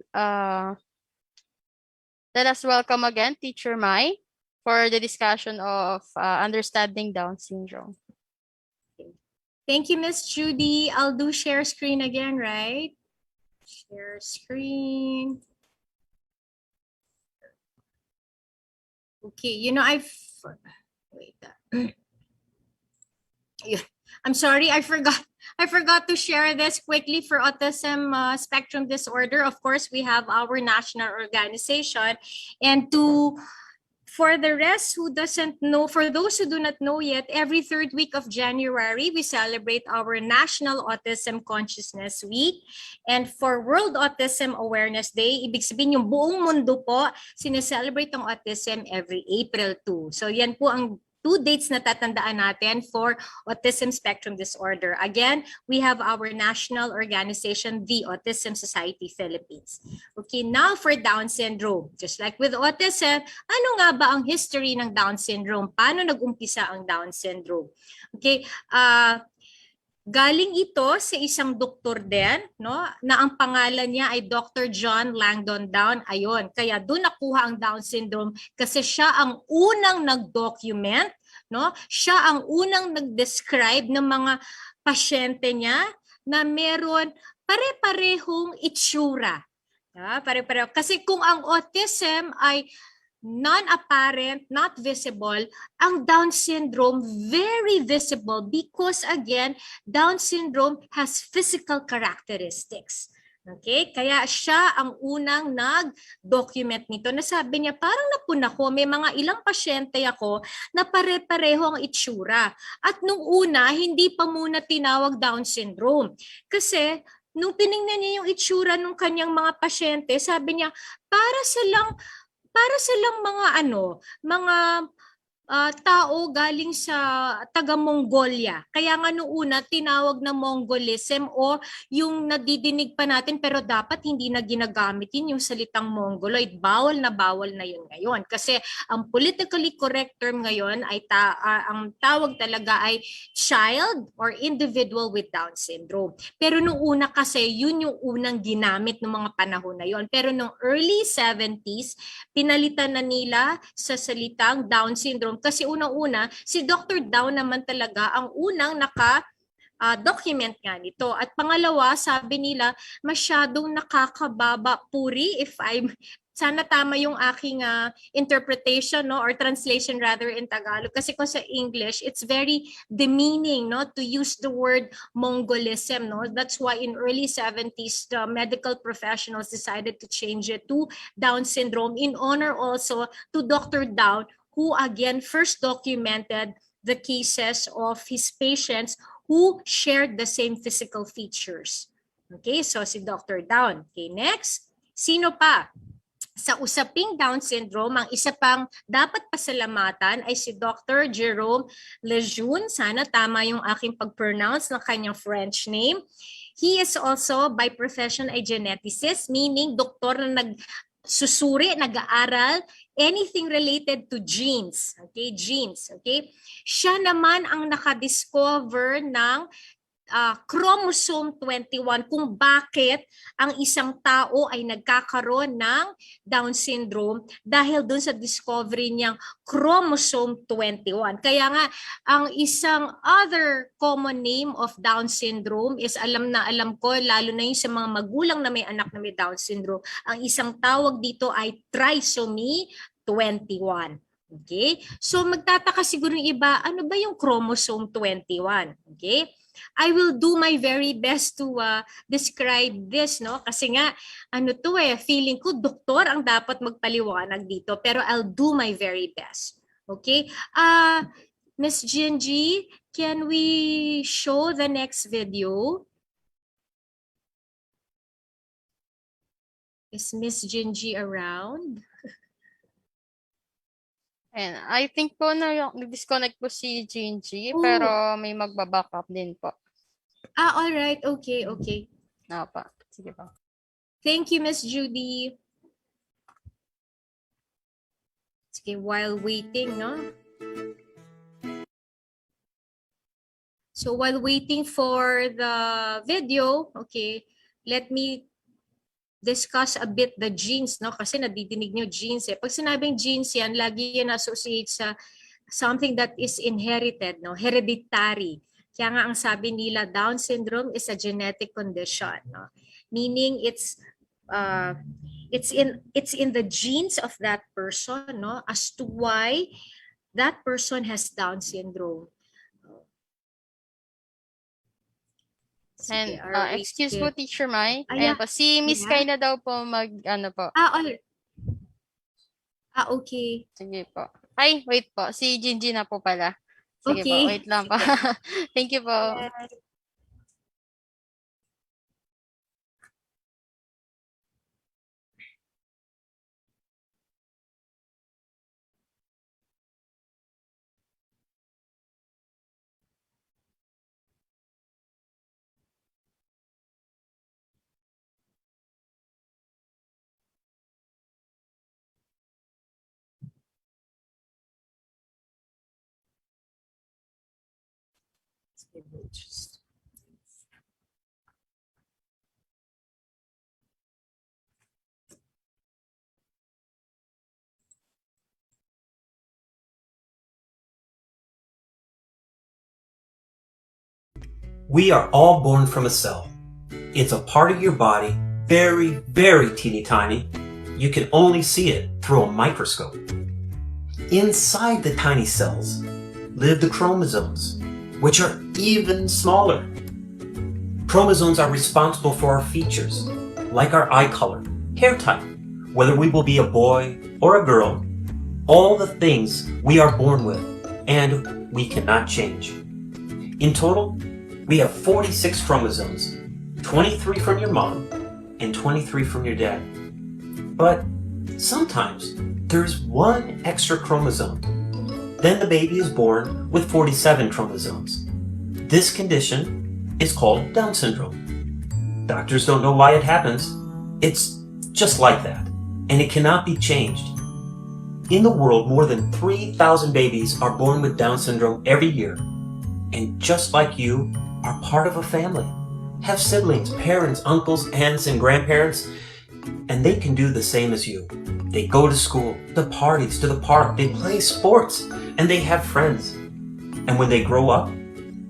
Speaker 3: let us welcome again Teacher Mai for the discussion of understanding Down syndrome.
Speaker 8: Thank you, Miss Judy. I'll do share screen again, right? Share screen. Okay, you know, wait. I'm sorry, I forgot to share this quickly for autism spectrum disorder. Of course, we have our national organization, and for the rest who doesn't know, for those who do not know yet, every third week of January, we celebrate our National Autism Consciousness Week. And for World Autism Awareness Day, ibig sabihin yung buong mundo po, sineselebrate ang autism every April 2. So yan po ang 2 dates na tatandaan natin for autism spectrum disorder. Again, we have our national organization, the Autism Society Philippines. Okay, now for Down syndrome. Just like with autism, ano nga ba ang history ng Down syndrome? Paano nag-umpisa ang Down syndrome? Okay, galing ito sa isang doktor din, no, na ang pangalan niya ay Dr. John Langdon Down. Ayon, kaya doon nakuha ang Down syndrome kasi siya ang unang nag-document, no? Siya ang unang nag-describe ng mga pasyente niya na meron pare-parehong itsura. Pare-pareho. Kasi kung ang autism ay non-apparent, not visible, ang Down syndrome very visible because again, Down syndrome has physical characteristics. Okay? Kaya siya ang unang nag-document nito. Nasabi niya, parang napuna ko, may mga ilang pasyente ako na pare-pareho ang itsura. At nung una, hindi pa muna tinawag Down syndrome. Kasi nung tiningnan niya yung itsura ng kanyang mga pasyente, sabi niya, para silang mga tao galing sa taga-Mongolia. Kaya nga noong una tinawag na Mongolism o yung nadidinig pa natin pero dapat hindi na ginagamit yung salitang Mongoloid. Bawal na yun ngayon. Kasi ang politically correct term ngayon ay ang tawag talaga ay child or individual with Down syndrome. Pero noong una kasi yun yung unang ginamit ng mga panahon na yun. Pero noong early 70s, pinalitan na nila sa salitang Down syndrome. Kasi unang-una, si Dr. Down naman talaga ang unang document nga nito. At pangalawa, sabi nila, masyadong nakakababa puri, sana tama yung aking interpretation, no, or translation rather in Tagalog. Kasi kung sa English, it's very demeaning, no, to use the word Mongolism, no. That's why in early 70s, the medical professionals decided to change it to Down syndrome in honor also to Dr. Down, who again first documented the cases of his patients who shared the same physical features. Okay, so si Dr. Down. Okay, next. Sino pa? Sa usaping Down syndrome, ang isa pang dapat pasalamatan ay si Dr. Jerome Lejeune. Sana tama yung aking pag-pronounce ng kanyang French name. He is also by profession a geneticist, meaning doktor na susuri, nag-aaral, anything related to genes. Okay, genes. Okay? Siya naman ang nakadiscover ng chromosome 21 kung bakit ang isang tao ay nagkakaroon ng Down syndrome dahil dun sa discovery niyang chromosome 21. Kaya nga, ang isang other common name of Down syndrome is, alam ko, lalo na yung sa mga magulang na may anak na may Down syndrome, ang isang tawag dito ay trisomy 21. Okay? So magtataka siguro yung iba, ano ba yung chromosome 21? Okay? I will do my very best to describe this, no? Kasi nga, feeling ko doktor ang dapat magpaliwanag dito, pero I'll do my very best. Okay? Miss Gingy, can we show the next video? Is Miss Gingy around?
Speaker 3: And I think po na nag-disconnect po si Gingy, pero may magba-backup din po.
Speaker 8: All right. Okay.
Speaker 3: Pa. Sige po.
Speaker 8: Thank you, Miss Judy. Sige, while waiting, no? So while waiting for the video, okay, let me discuss a bit the genes, no? Kasi nadidinig nyo genes eh. Pag sinabing genes yan, lagi yan associate sa something that is inherited, no? Hereditary. Kaya nga ang sabi nila, Down syndrome is a genetic condition, no? Meaning it's in the genes of that person, no? As to why that person has Down syndrome.
Speaker 3: And excuse po, Teacher Mai. Ayan po, si Miss Kai na daw po po.
Speaker 8: Okay.
Speaker 3: Sige po. Ay, wait po. Si Gingy na po pala. Sige
Speaker 8: Okay.
Speaker 3: po, wait lang po. Thank you po.
Speaker 14: We are all born from a cell. It's a part of your body, very, very teeny tiny. You can only see it through a microscope. Inside the tiny cells live the chromosomes, which are even smaller. Chromosomes are responsible for our features, like our eye color, hair type, whether we will be a boy or a girl, all the things we are born with, and we cannot change. In total, we have 46 chromosomes, 23 from your mom and 23 from your dad. But sometimes there's one extra chromosome. Then the baby is born with 47 chromosomes. This condition is called Down syndrome. Doctors don't know why it happens. It's just like that, and it cannot be changed. In the world, more than 3,000 babies are born with Down syndrome every year. And just like you, are part of a family, have siblings, parents, uncles, aunts, and grandparents, and they can do the same as you. They go to school, to parties, to the park, they play sports, and they have friends. And when they grow up,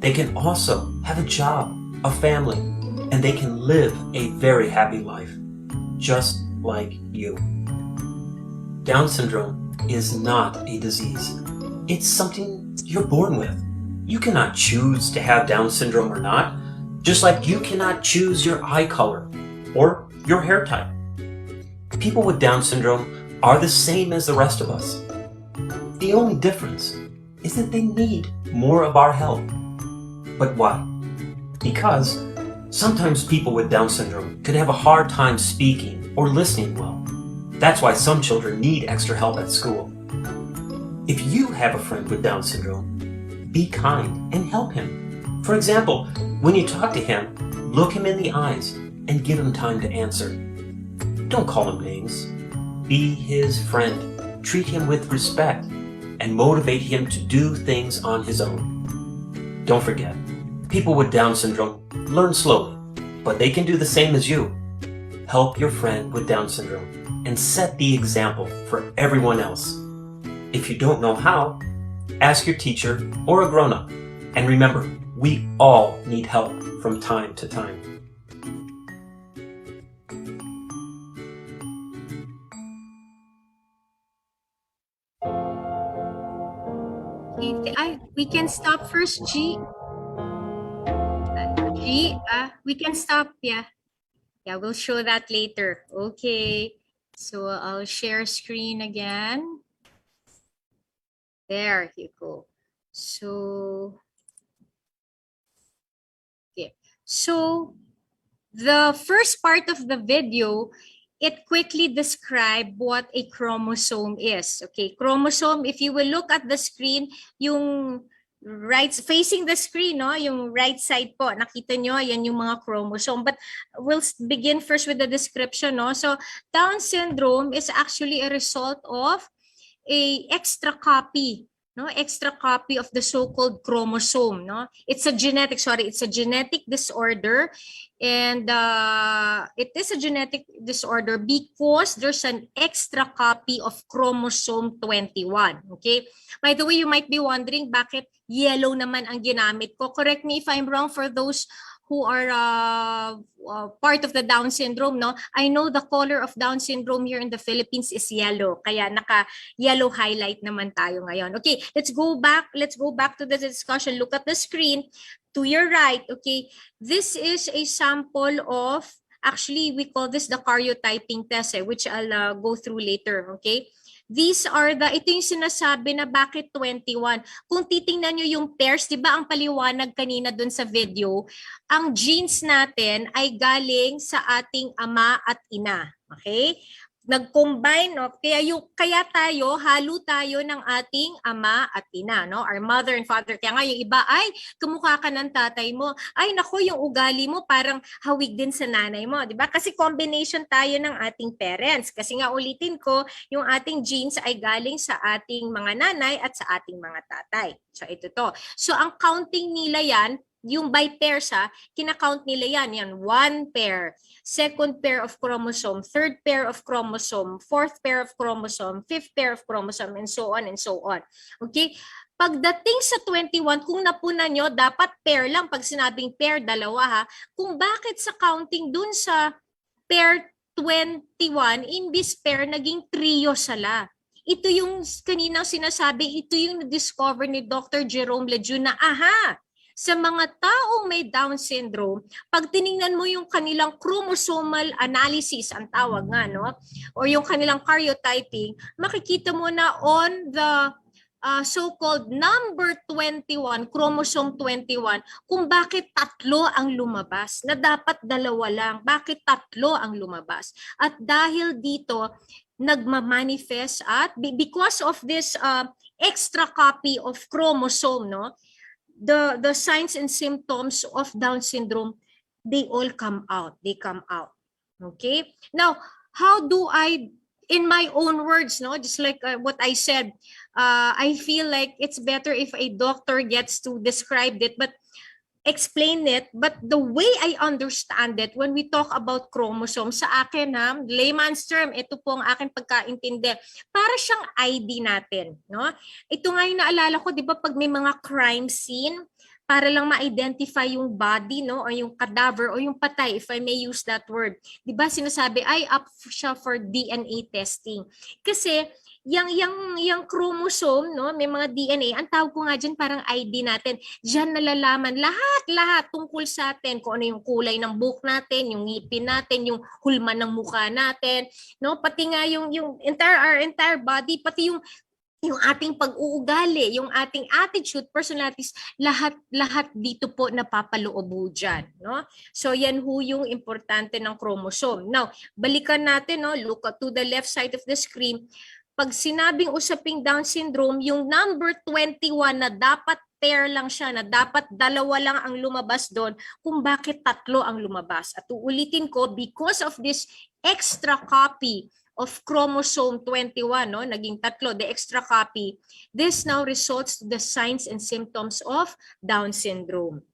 Speaker 14: they can also have a job, a family, and they can live a very happy life, just like you. Down syndrome is not a disease. It's something you're born with. You cannot choose to have Down syndrome or not, just like you cannot choose your eye color or your hair type. People with Down syndrome are the same as the rest of us. The only difference is that they need more of our help. But why? Because sometimes people with Down syndrome could have a hard time speaking or listening well. That's why some children need extra help at school. If you have a friend with Down syndrome, be kind and help him. For example, when you talk to him, look him in the eyes and give him time to answer. Don't call him names. Be his friend. Treat him with respect and motivate him to do things on his own. Don't forget, people with Down syndrome learn slowly, but they can do the same as you. Help your friend with Down syndrome and set the example for everyone else. If you don't know how, ask your teacher or a grown-up. And remember, we all need help from time to time.
Speaker 8: We can stop first, G. We can stop, yeah. Yeah, we'll show that later. Okay, so I'll share screen again. There you go. So, okay. So, the first part of the video, it quickly described what a chromosome is. Okay, chromosome, if you will look at the screen, yung right facing the screen, no, yung right side po, nakita nyo, yan yung mga chromosome. But we'll begin first with the description, no. So, Down syndrome is actually a result of a extra copy of the so-called chromosome, no. It's a genetic disorder, and it is a genetic disorder because there's an extra copy of chromosome 21. Okay, by the way, you might be wondering bakit yellow naman ang ginamit ko. Correct me if I'm wrong for those who are part of the Down syndrome, no? I know the color of Down syndrome here in the Philippines is yellow. Kaya naka-yellow highlight naman tayo ngayon. Okay, let's go back to the discussion. Look at the screen. To your right, okay, this is a sample of, actually, we call this the cardiotyping test, which I'll go through later, okay? These are ito yung sinasabi na bakit 21. Kung titingnan nyo yung pairs, di ba ang paliwanag kanina dun sa video, ang genes natin ay galing sa ating ama at ina. Okay? Nag-combine, no? Kaya halo tayo ng ating ama at ina, no? Our mother and father. Kaya nga yung iba, ay, kamukha ka ng tatay mo. Ay, nako, yung ugali mo parang hawig din sa nanay mo, di ba? Kasi combination tayo ng ating parents. Kasi nga ulitin ko, yung ating genes ay galing sa ating mga nanay at sa ating mga tatay. So, ito to. So, ang counting nila yan, yung by pairs, kinakount nila yan, one pair, second pair of chromosome, third pair of chromosome, fourth pair of chromosome, fifth pair of chromosome, and so on and so on. Okay? Pagdating sa 21, kung napunan nyo, dapat pair lang. Pag sinabing pair, dalawa Kung bakit sa counting dun sa pair 21, imbis pair, naging trio sala. Ito yung kaninang sinasabi, ito yung na-discover ni Dr. Jerome Lejeune na, sa mga taong may Down syndrome, pag tiningnan mo yung kanilang chromosomal analysis, ang tawag nga, no? O yung kanilang cardiotyping, makikita mo na on the so-called number 21, chromosome 21, kung bakit tatlo ang lumabas, na dapat dalawa lang, bakit tatlo ang lumabas. At dahil dito, nagma-manifest at because of this extra copy of chromosome, no? The signs and symptoms of Down syndrome, they all come out. Okay? Now, how do I, in my own words, no, just like what I said, I feel like it's better if a doctor gets to describe it, but explain it. But the way I understand it, when we talk about chromosomes, sa akin layman's term, ito po ang akin pagkaintindi, para siyang ID natin, no? Ito nga yung naalala ko, di ba, pag may mga crime scene, para lang ma-identify yung body, no, or yung cadaver, o yung patay, if I may use that word. Di ba, sinasabi, ay, up siya for DNA testing. Kasi, yung chromosome, no, may mga DNA, ang tawag ko nga dyan parang ID natin. Diyan nalalaman lahat tungkol sa atin, kung ano yung kulay ng buhok natin, yung ngipin natin, yung hulma ng mukha natin, no, pati nga yung our entire body, pati yung ating pag-uugali, yung ating attitude, personalities, lahat dito po napapaloob dyan, no? So yan yung importante ng chromosome. Now, balikan natin, no, look to the left side of the screen. Pag sinabing usaping Down syndrome, yung number 21 na dapat pair lang siya, na dapat dalawa lang ang lumabas doon, kung bakit tatlo ang lumabas. At uulitin ko, because of this extra copy of chromosome 21, no, naging tatlo, the extra copy, this now results to the signs and symptoms of Down syndrome.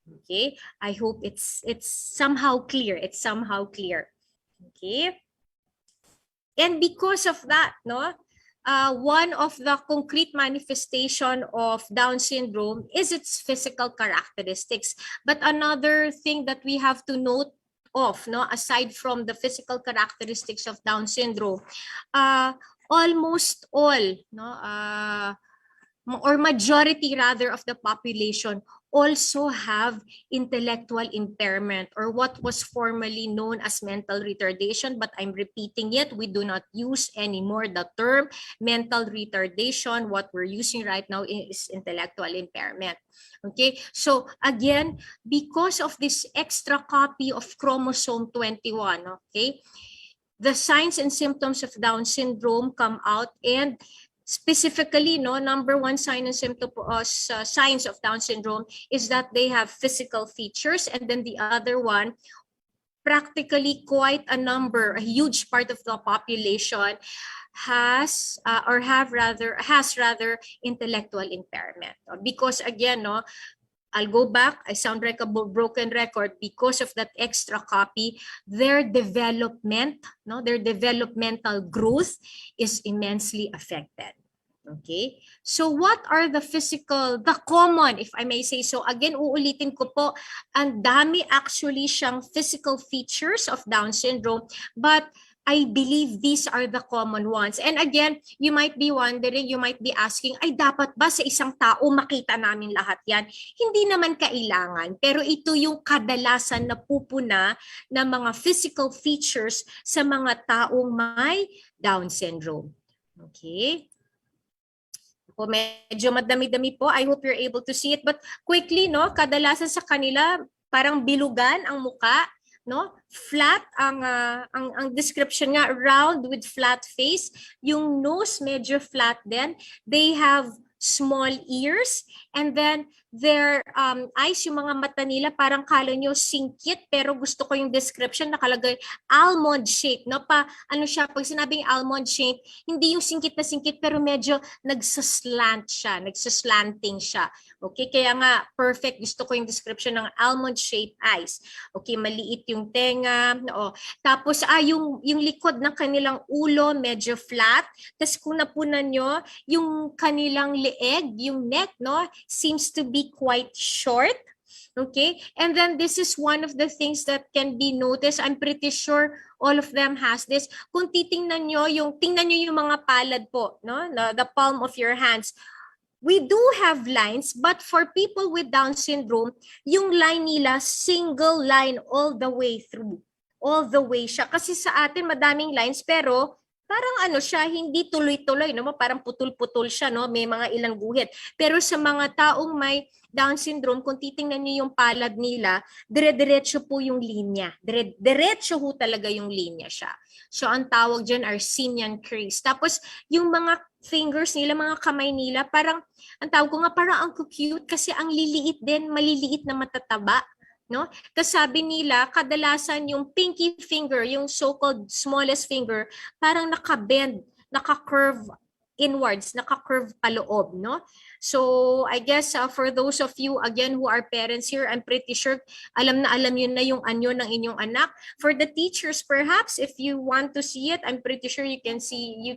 Speaker 8: Okay, I hope it's somehow clear. It's somehow clear. Okay, and because of that, no, one of the concrete manifestation of Down syndrome is its physical characteristics. But another thing that we have to note of, no, aside from the physical characteristics of Down syndrome, almost all, no, or majority rather of the population also have intellectual impairment, or what was formerly known as mental retardation, but I'm repeating it, we do not use anymore the term mental retardation. What we're using right now is intellectual impairment. Okay, so again, because of this extra copy of chromosome 21, okay, the signs and symptoms of Down syndrome come out, and specifically, no, number one sign and symptom signs of Down syndrome is that they have physical features, and then the other one, practically quite a huge part of the population has rather intellectual impairment. Because again, no, I'll go back, I sound like a broken record, because of that extra copy, their development, no, their developmental growth is immensely affected. Okay, so what are the common, if I may say so, again, uulitin ko po, ang dami actually siyang physical features of Down syndrome, but I believe these are the common ones. And again, you might be wondering, you might be asking, ay dapat ba sa isang tao makita namin lahat yan? Hindi naman kailangan, pero ito yung kadalasan na pupuna ng mga physical features sa mga taong may Down syndrome. Okay? O medyo madami-dami po. I hope you're able to see it. But quickly, no, kadalasan sa kanila, parang bilugan ang muka, no? Flat ang description nga, round with flat face. Yung nose medyo flat din. They have small ears, and then their eyes, yung mga mata nila parang kala nyo singkit, pero gusto ko yung description nakalagay almond shape, no? Ano siya, pag sinabing almond shape, hindi yung singkit na singkit, pero medyo nagsaslanting siya. Okay, kaya nga perfect, gusto ko yung description ng almond shape eyes. Okay, maliit yung tenga, no? Tapos yung likod ng kanilang ulo medyo flat. Tapos kung napunan nyo, yung kanilang leeg, yung neck, no, seems to be quite short. Okay, and then this is one of the things that can be noticed. I'm pretty sure all of them has this. Kung tingnan nyo yung mga palad po, no, the palm of your hands. We do have lines, but for people with Down syndrome, yung line nila single line all the way through. All the way siya. Kasi sa atin madaming lines, pero parang ano siya, hindi tuloy-tuloy, no? Parang putol-putol siya, no? May mga ilang guhit. Pero sa mga taong may Down syndrome, kung titingnan niyo yung palad nila, dire-diretso po yung linya. Diretso ho talaga yung linya siya. So ang tawag dyan are simian crease. Tapos yung mga fingers nila, mga kamay nila, parang, ang tawag ko nga, parang ang cute kasi ang liliit din, maliliit na matataba. No? Kasi sabi nila, kadalasan yung pinky finger, yung so-called smallest finger, parang naka-bend, naka-curve inwards, naka-curve paloob, no? So, I guess for those of you, again, who are parents here, I'm pretty sure alam yun na yung anyo ng inyong anak. For the teachers, perhaps, if you want to see it, I'm pretty sure you can see, you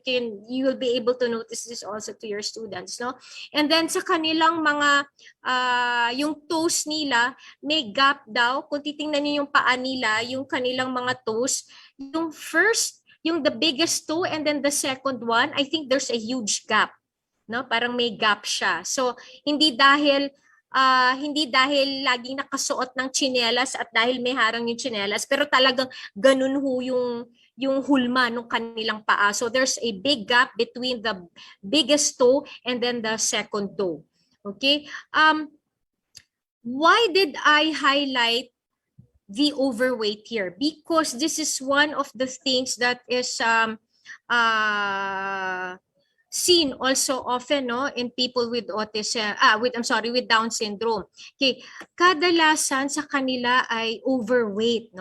Speaker 8: will be able to notice this also to your students, no? And then sa kanilang mga, yung toes nila, may gap daw. Kung titingnan niyo yung paa nila, yung kanilang mga toes, yung first, yung the biggest toe and then the second one, I think there's a huge gap. No, parang may gap siya. So hindi dahil laging nakasuot ng tsinelas at dahil may harang yung tsinelas, pero talagang ganun ho yung hulma ng kanilang paa. So there's a big gap between the biggest toe and then the second toe. Okay? Why did I highlight the overweight here? Because this is one of the things that is seen also often in people with autism with Down syndrome. Okay, kadalasan sa kanila ay overweight,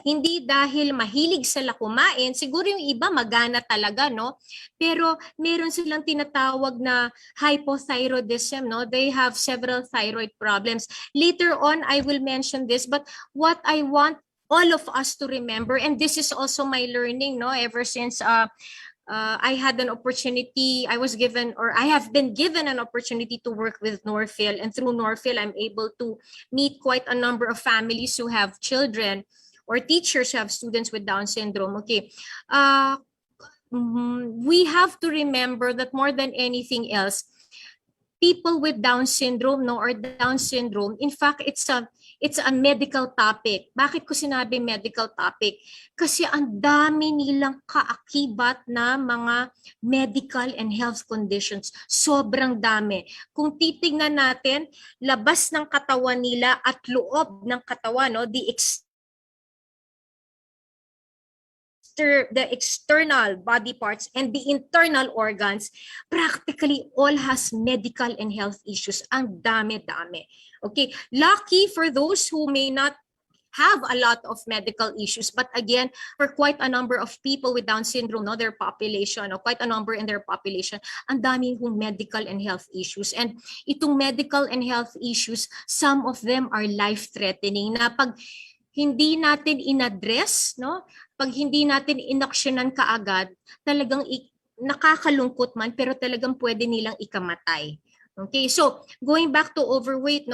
Speaker 8: Hindi dahil mahilig sila kumain, siguro yung iba magana talaga, Pero meron silang tinatawag na hypothyroidism, They have several thyroid problems. Later on I will mention this, but what I want all of us to remember, and this is also my learning, ever since I had an opportunity, I have been given an opportunity to work with Norphil, and through Norphil, I'm able to meet quite a number of families who have children or teachers who have students with Down syndrome. Okay, we have to remember that more than anything else, people with Down syndrome, or Down syndrome, in fact, it's a medical topic. Bakit ko sinabi medical topic? Kasi ang dami nilang kaakibat na mga medical and health conditions. Sobrang dami. Kung titingnan natin, labas ng katawan nila at loob ng katawan, the external body parts and the internal organs, practically all has medical and health issues. Ang dami-dami. Okay, lucky for those who may not have a lot of medical issues, but again, for quite a number of people with Down syndrome, their population, quite a number in their population, ang daming medical and health issues. And itong medical and health issues, some of them are life-threatening na pag hindi natin in-address, pag hindi natin inaksyonan kaagad, talagang nakakalungkot man, pero talagang pwede nilang ikamatay. Okay, so going back to overweight,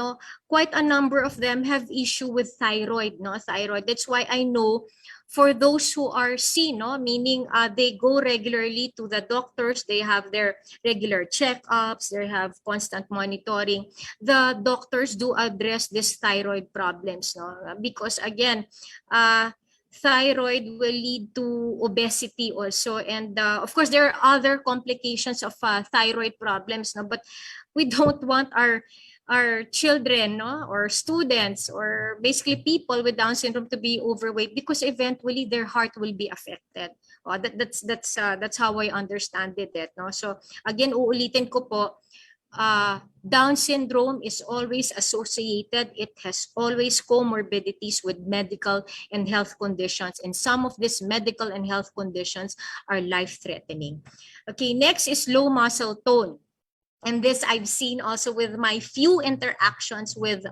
Speaker 8: quite a number of them have issue with thyroid, thyroid. That's why I know for those who are seen, meaning they go regularly to the doctors, they have their regular checkups, they have constant monitoring. The doctors do address these thyroid problems, because again, thyroid will lead to obesity also, and of course there are other complications of thyroid problems, but we don't want our children, or students, or basically people with Down syndrome to be overweight, because eventually their heart will be affected. That's how I understand it. So again, uulitin ko po, Down syndrome is always associated, it has always comorbidities with medical and health conditions, and some of these medical and health conditions are life-threatening. Okay, next is low muscle tone. And this I've seen also with my few interactions with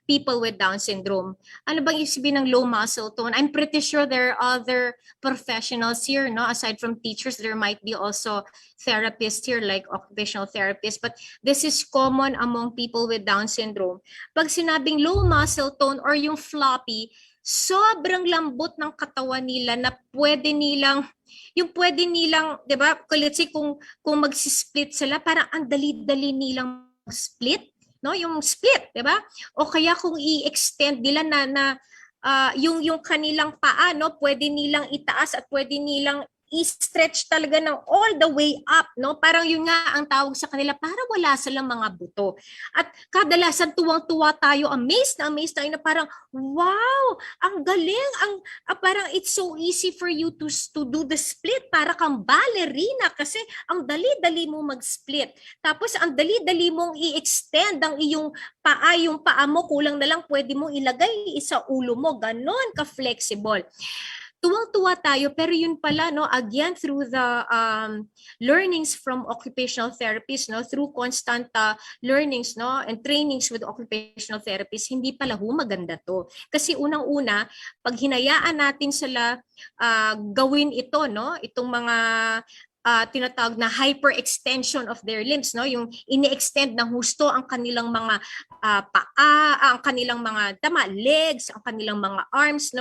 Speaker 8: people with Down syndrome. Ano bang ibig sabihin ng low muscle tone? I'm pretty sure there are other professionals here, aside from teachers, there might be also therapists here, like occupational therapists, but this is common among people with Down syndrome. Pag sinabing low muscle tone or yung floppy, sobrang lambot ng katawan nila na pwede nilang, di ba, let's say kung magsisplit sila, parang ang dali-dali nilang split, yung split, di ba? O kaya kung i-extend nila yung kanilang paa, pwede nilang itaas at pwede nilang i-stretch talaga ng all the way up, Parang yun nga ang tawag sa kanila, para wala silang mga buto. At kadalasan tuwang-tuwa tayo, amazed na tayo na parang, wow, ang galing, parang it's so easy for you to do the split, para kang ballerina kasi ang dali-dali mo mag-split. Tapos ang dali-dali mong i-extend ang iyong paa, yung paa mo, kulang na lang pwede mo ilagay sa ulo mo, ganon ka-flexible. Tuwang-tuwa tayo, pero yun pala, again, through the learnings from occupational therapists, through constant learnings, and trainings with occupational therapists, hindi pala maganda to. Kasi unang-una, pag hinayaan natin sila gawin ito, itong mga tinatawag na hyperextension of their limbs, yung ini-extend ng husto ang kanilang mga paa, ang kanilang mga legs, ang kanilang mga arms,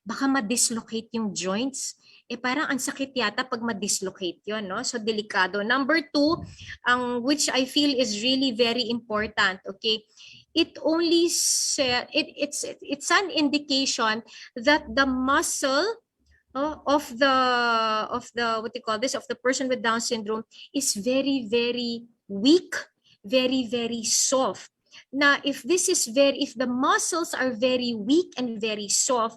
Speaker 8: baka ma-dislocate yung joints. Parang ang sakit yata pag ma-dislocate yun, So delikado. Number 2, which I feel is really very important, okay? It's an indication that the muscle of the person with Down syndrome is very, very weak, very, very soft. Now, if the muscles are very weak and very soft,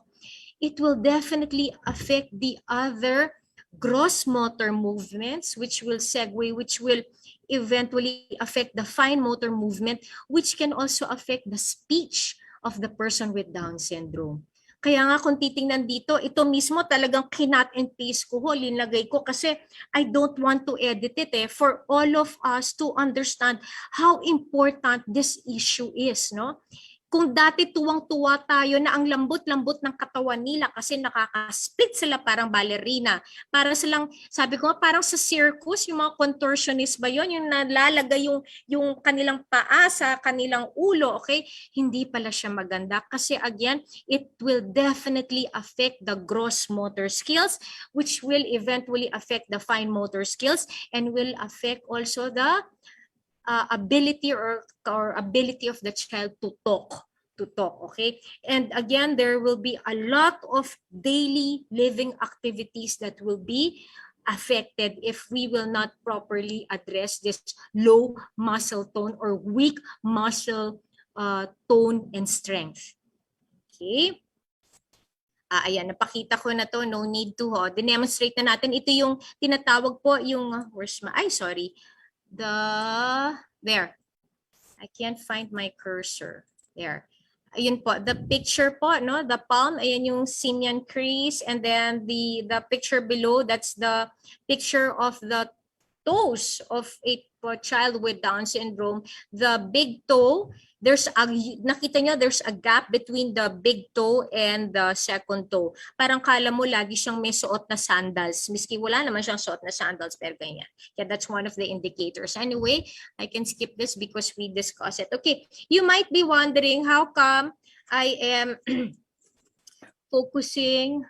Speaker 8: it will definitely affect the other gross motor movements, which will segue, which will eventually affect the fine motor movement, which can also affect the speech of the person with Down syndrome. Kaya nga kung titingnan dito, ito mismo talagang kinat and paste ko, linagay ko kasi I don't want to edit it for all of us to understand how important this issue is, no? Kung dati tuwang-tuwa tayo na ang lambot-lambot ng katawan nila kasi nakaka-split sila parang ballerina. Para silang, sabi ko parang sa circus, yung mga contortionist ba yun? Yung nalalagay yung kanilang paa sa kanilang ulo, okay? Hindi pala siya maganda kasi again, it will definitely affect the gross motor skills, which will eventually affect the fine motor skills and will affect also the ability or ability of the child to talk, okay? And again, there will be a lot of daily living activities that will be affected if we will not properly address this low muscle tone or weak muscle tone and strength. Okay? Ayan, napakita ko na to, no need to, dinemonstrate na natin. Ito yung tinatawag po yung, where's my, sorry. There. I can't find my cursor. There. Ayun po, the picture po, no? The palm, ayan yung simian crease, and then the picture below, that's the picture of the toes of a child with Down syndrome. The big toe, nakita nyo, there's a gap between the big toe and the second toe. Parang kala mo lagi siyang may suot na sandals. Miski wala naman siyang suot na sandals, pero ganyan. Yeah, that's one of the indicators. Anyway, I can skip this because we discussed it. Okay, you might be wondering how come I am focusing.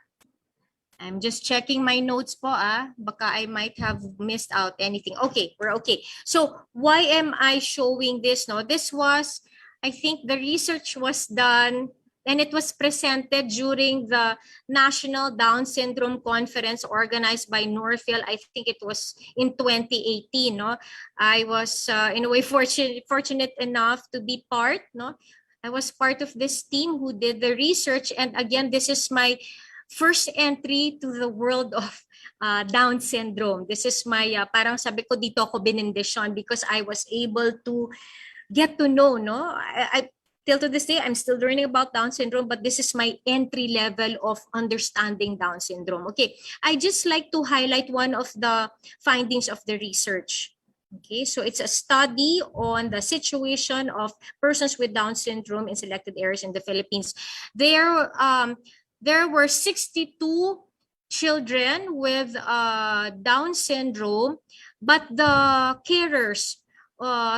Speaker 8: I'm just checking my notes po, baka I might have missed out anything. Okay, we're okay. So why am I showing this? No, this was, I think the research was done and it was presented during the National Down Syndrome Conference organized by Northfield. I think it was in 2018. No, I was in a way fortunate enough to be part. No, I was part of this team who did the research, and again, this is my first entry to the world of Down syndrome. This is my, parang sabi ko dito ako binindisyon because I was able to get to know, no? I till to this day, I'm still learning about Down syndrome, but this is my entry level of understanding Down syndrome. Okay, I just like to highlight one of the findings of the research. Okay, so it's a study on the situation of persons with Down syndrome in selected areas in the Philippines. There were 62 children with Down syndrome, but the carers,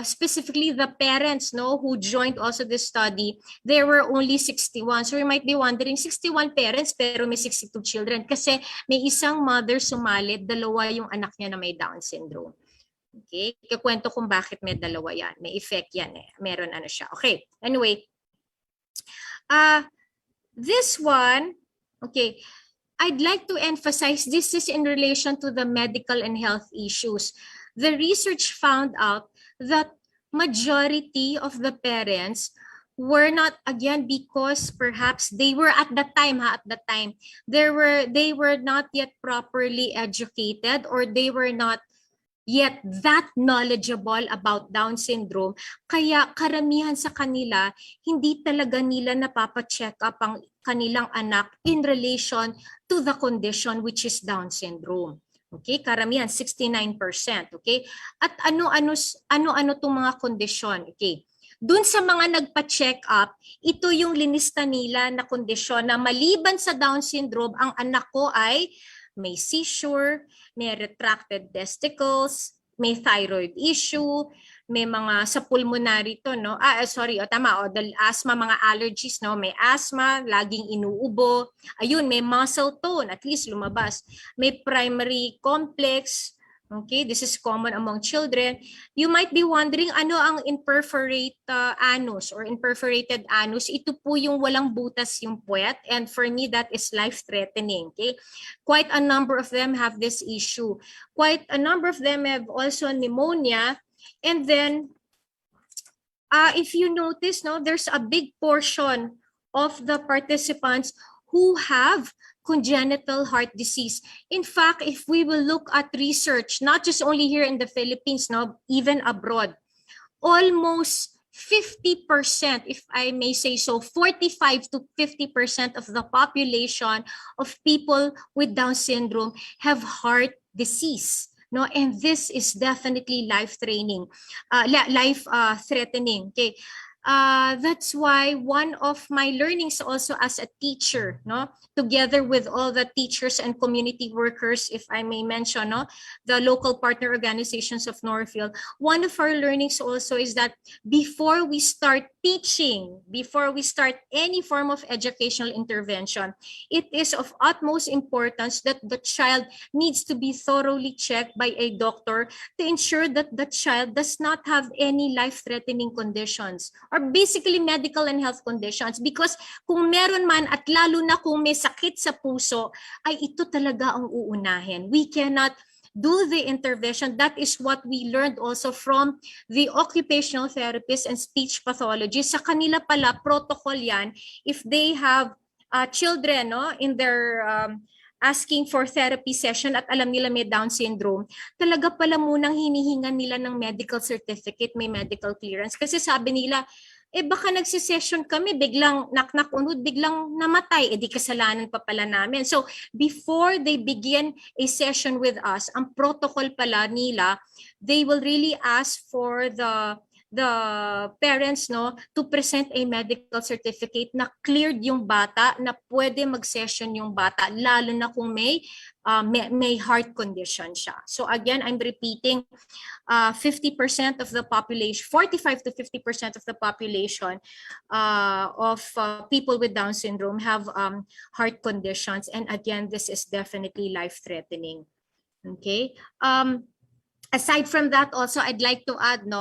Speaker 8: specifically the parents, no, who joined also this study, there were only 61. So you might be wondering, 61 parents pero may 62 children kasi may isang mother sumali, dalawa yung anak niya na may Down syndrome. Okay, ikakwento kung bakit may dalawa yan. May effect yan Meron ano siya. Okay, anyway. This one, okay, I'd like to emphasize this is in relation to the medical and health issues. The research found out that majority of the parents were not, again, because perhaps they were at the time, they were not yet properly educated, or they were not yet that knowledgeable about Down syndrome. Kaya karamihan sa kanila, hindi talaga nila napapacheck up ang kanilang anak in relation to the condition which is Down syndrome. Okay, karamihan 69%, okay? At ano-ano tong mga kondisyon, okay? Doon sa mga nagpa-check up, ito yung linista nila na kondisyon na maliban sa Down syndrome, ang anak ko ay may seizure, may retracted testicles, may thyroid issue, may mga sa pulmonary to, no? Asthma, mga allergies, no? May asthma, laging inuubo. Ayun, may muscle tone, at least lumabas. May primary complex. Okay, this is common among children. You might be wondering, ano ang imperforate anus or imperforated anus? Ito po yung walang butas yung puwet, and for me, that is life-threatening. Okay, quite a number of them have this issue. Quite a number of them have also pneumonia, and then if you notice, no, there's a big portion of the participants who have congenital heart disease. In fact, if we will look at research, not just only here in the Philippines, no, even abroad, almost 50%, if I may say so, 45 to 50% of the population of people with Down syndrome have heart disease. No, and this is definitely life threatening. Okay, that's why one of my learnings also as a teacher, no, together with all the teachers and community workers, if I may mention, no, the local partner organizations of Northfield, one of our learnings also is that before we start teaching, before we start any form of educational intervention, it is of utmost importance that the child needs to be thoroughly checked by a doctor to ensure that the child does not have any life-threatening conditions or basically medical and health conditions, because kung meron man at lalo na kung may sakit sa puso, ay ito talaga ang uunahin. We cannot do the intervention. That is what we learned also from the occupational therapists and speech pathologists. Sa kanila pala, protocol yan if they have children, no, in their asking for therapy session at alam nila may Down syndrome, talaga pala munang hinihingan nila ng medical certificate, may medical clearance. Kasi sabi nila, baka nagsisession kami, biglang nak-nak unod, biglang namatay, di kasalanan pa pala namin. So before they begin a session with us, ang protocol pala nila, they will really ask for the parents, no, to present a medical certificate na cleared yung bata, na pwede mag-session yung bata, lalo na kung may heart condition siya. So again, I'm repeating, 50% of the population, 45 to 50% of the population of people with Down syndrome have heart conditions. And again, this is definitely life-threatening. Okay. Aside from that, also, I'd like to add, no,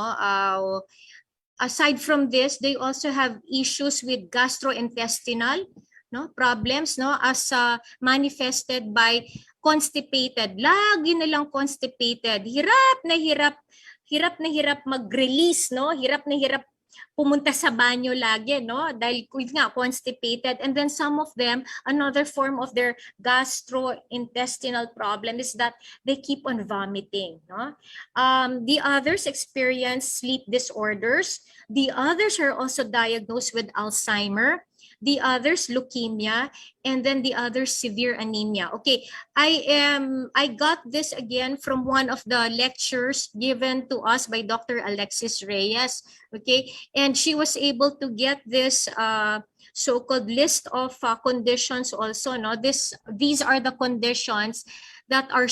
Speaker 8: aside from this, they also have issues with gastrointestinal, no, problems, no, as manifested by constipated. Lagi na lang constipated. Hirap na hirap mag-release, no? Hirap na hirap pumunta sa banyo lagi, no? Dahil nga constipated. And then some of them, another form of their gastrointestinal problem is that they keep on vomiting, no? The others experience sleep disorders. The others are also diagnosed with Alzheimer. The others leukemia, and then the others severe anemia. Okay, I got this again from one of the lectures given to us by Dr. Alexis Reyes. Okay, and she was able to get this so-called list of conditions also. No, these are the conditions that are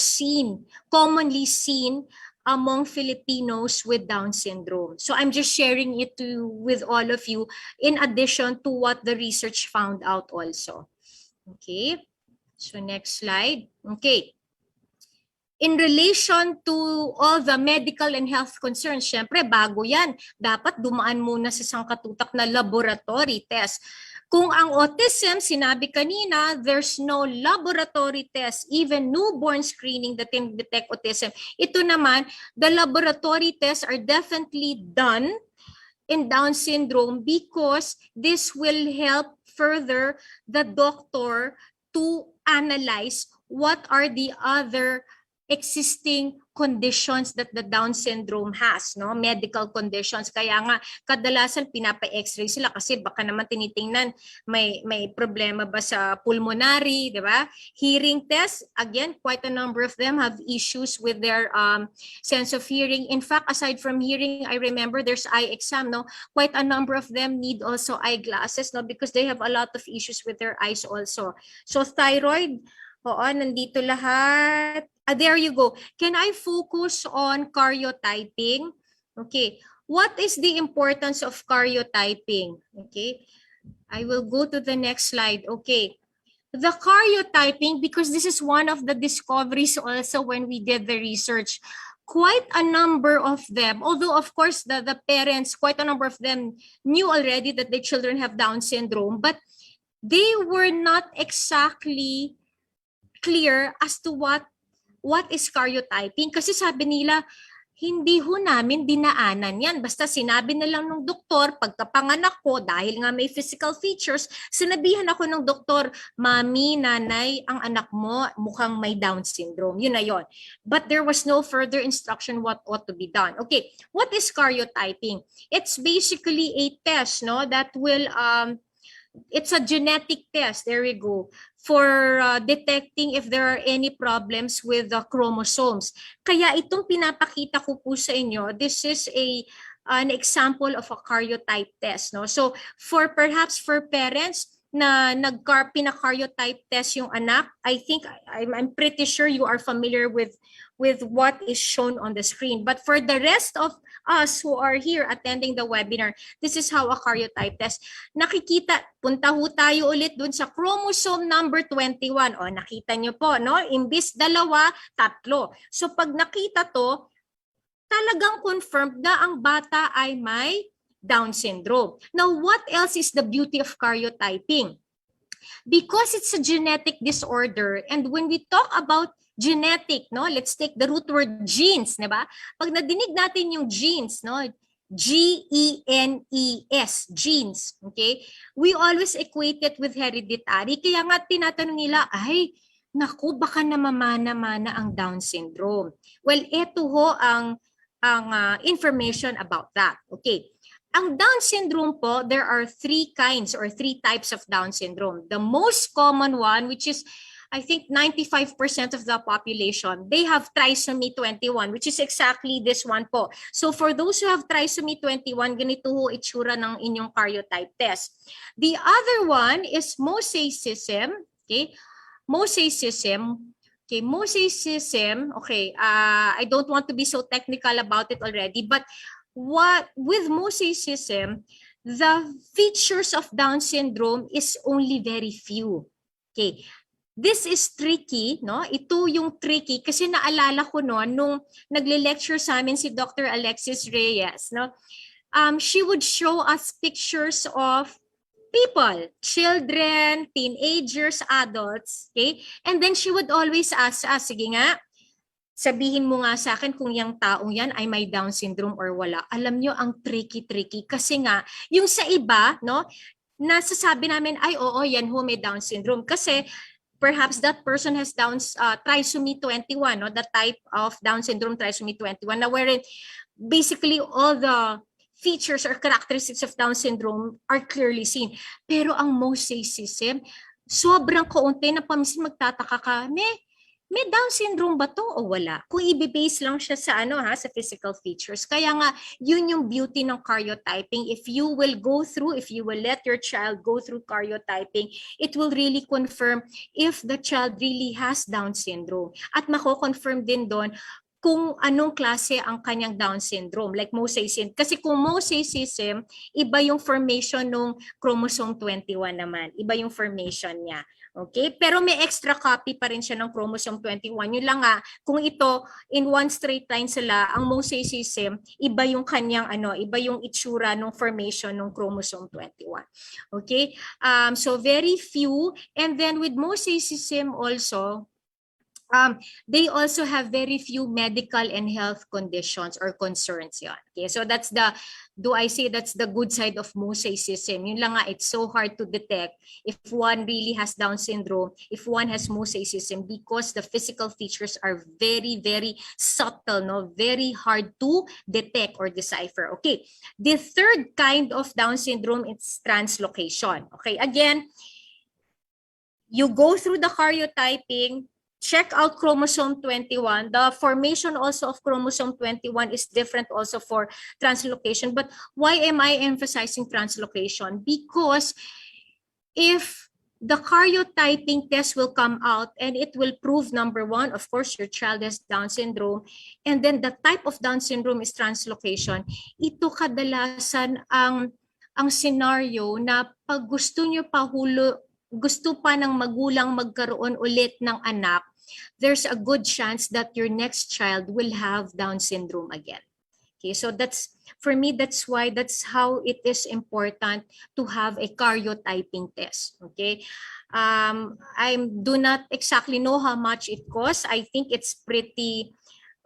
Speaker 8: commonly seen among Filipinos with Down syndrome. So I'm just sharing it with all of you in addition to what the research found out also. Okay, so next slide. Okay. In relation to all the medical and health concerns, syempre bago yan, dapat dumaan muna sa sangkatutak na laboratory test. Kung ang autism, sinabi kanina, there's no laboratory test, even newborn screening that can detect autism. Ito naman, the laboratory tests are definitely done in Down syndrome because this will help further the doctor to analyze what are the other existing conditions that the Down syndrome has, no, medical conditions. Kaya nga kadalasan pinapa-x-ray sila kasi baka naman tinitingnan may problema ba sa pulmonary, di ba? Hearing test, again, quite a number of them have issues with their sense of hearing. In fact, aside from hearing, I remember there's eye exam, no, quite a number of them need also eyeglasses, no, because they have a lot of issues with their eyes also. So thyroid, oo, nandito lahat. There you go. Can I focus on cardiotyping? Okay. What is the importance of cardiotyping? Okay. I will go to the next slide. Okay. The cardiotyping, because this is one of the discoveries also when we did the research, quite a number of them, although of course the parents, quite a number of them knew already that their children have Down syndrome, but they were not exactly clear as to what is cardiotyping. Kasi sabi nila, Hindi ho namin dinaanan yan. Basta sinabi na lang ng doktor, pagkapanganak ko, dahil nga may physical features, sinabihan ako ng doktor, Mami, nanay, ang anak mo mukhang may Down syndrome. Yun na yun. But there was no further instruction what ought to be done. Okay, what is cardiotyping? It's basically a test, no, that will it's a genetic test, there we go, for detecting if there are any problems with the chromosomes. Kaya itong pinapakita ko po sa inyo, this is an example of a karyotype test, no? So for perhaps for parents na pina-karyotype test yung anak, I think I'm pretty sure you are familiar with what is shown on the screen. But for the rest of us who are here attending the webinar, this is how a karyotype test. Nakikita, punta ho tayo ulit dun sa chromosome number 21. O, nakita nyo po, no? Imbis 2, 3. So pag nakita to, talagang confirmed na ang bata ay may Down syndrome. Now, what else is the beauty of karyotyping? Because it's a genetic disorder, and when we talk about genetic, no, let's take the root word genes, di ba? Pag nadinig natin yung genes, no, G-E-N-E-S, genes, okay? We always equate it with hereditary. Kaya nga tinatanong nila, ay, naku, baka namamana-mana ang Down syndrome. Well, ito ho ang information about that. Okay. Ang Down syndrome po, there are 3 kinds or 3 types of Down syndrome. The most common one, which is I think 95% of the population, they have trisomy 21, which is exactly this one po. So for those who have trisomy 21, ganito ho itsura ng inyong karyotype test. The other one is mosaicism. Okay, mosaicism. Okay, mosaicism. Okay, I don't want to be so technical about it already, but with mosaicism, the features of Down syndrome is only very few. Okay. This is tricky, no? Ito yung tricky kasi naalala ko noon nung nagle-lecture sa amin si Dr. Alexis Reyes, no? She would show us pictures of people, children, teenagers, adults, okay? And then she would always ask us, sige nga, sabihin mo nga sa akin kung yung taong yan ay may Down syndrome or wala. Alam nyo, ang tricky kasi nga, yung sa iba, no, nasasabi namin, ay oo, yan ho may Down syndrome. Kasi perhaps that person has trisomy 21, no, the type of Down syndrome trisomy 21, na wherein basically all the features or characteristics of Down syndrome are clearly seen. Pero ang mosaicism, sobrang kaunti na paminsan magtataka ka, may Down syndrome ba to o wala? Kung i-base lang siya sa sa physical features. Kaya nga, yun yung beauty ng karyotyping. If you will let your child go through karyotyping, it will really confirm if the child really has Down syndrome. At mako-confirm din doon kung anong klase ang kanyang Down syndrome, like mosaicism. Kasi kung mosaicism, iba yung formation ng chromosome 21 naman. Iba yung formation niya. Okay? Pero may extra copy pa rin siya ng chromosome 21. Yun lang nga, kung ito, in one straight line sila, ang mosaicism, iba yung kanyang, iba yung itsura ng formation ng chromosome 21. Okay? So very few. And then with mosaicism also, they also have very few medical and health conditions or concerns yan. Okay, so that's that's the good side of mosaicism. Yun lang nga, it's so hard to detect if one really has Down syndrome, if one has mosaicism, because the physical features are very, very subtle, no? Very hard to detect or decipher. Okay, the third kind of Down syndrome is translocation. Okay, again, you go through the karyotyping, check out chromosome 21. The formation also of chromosome 21 is different also for translocation. But why am I emphasizing translocation? Because if the karyotyping test will come out and it will prove, number one, of course, your child has Down syndrome, and then the type of Down syndrome is translocation, ito kadalasan ang scenario na pag gusto nyo gusto pa ng magulang magkaroon ulit ng anak, there's a good chance that your next child will have Down syndrome again. Okay, so that's, for me, that's how it is important to have a karyotyping test. Okay, I do not exactly know how much it costs. I think it's pretty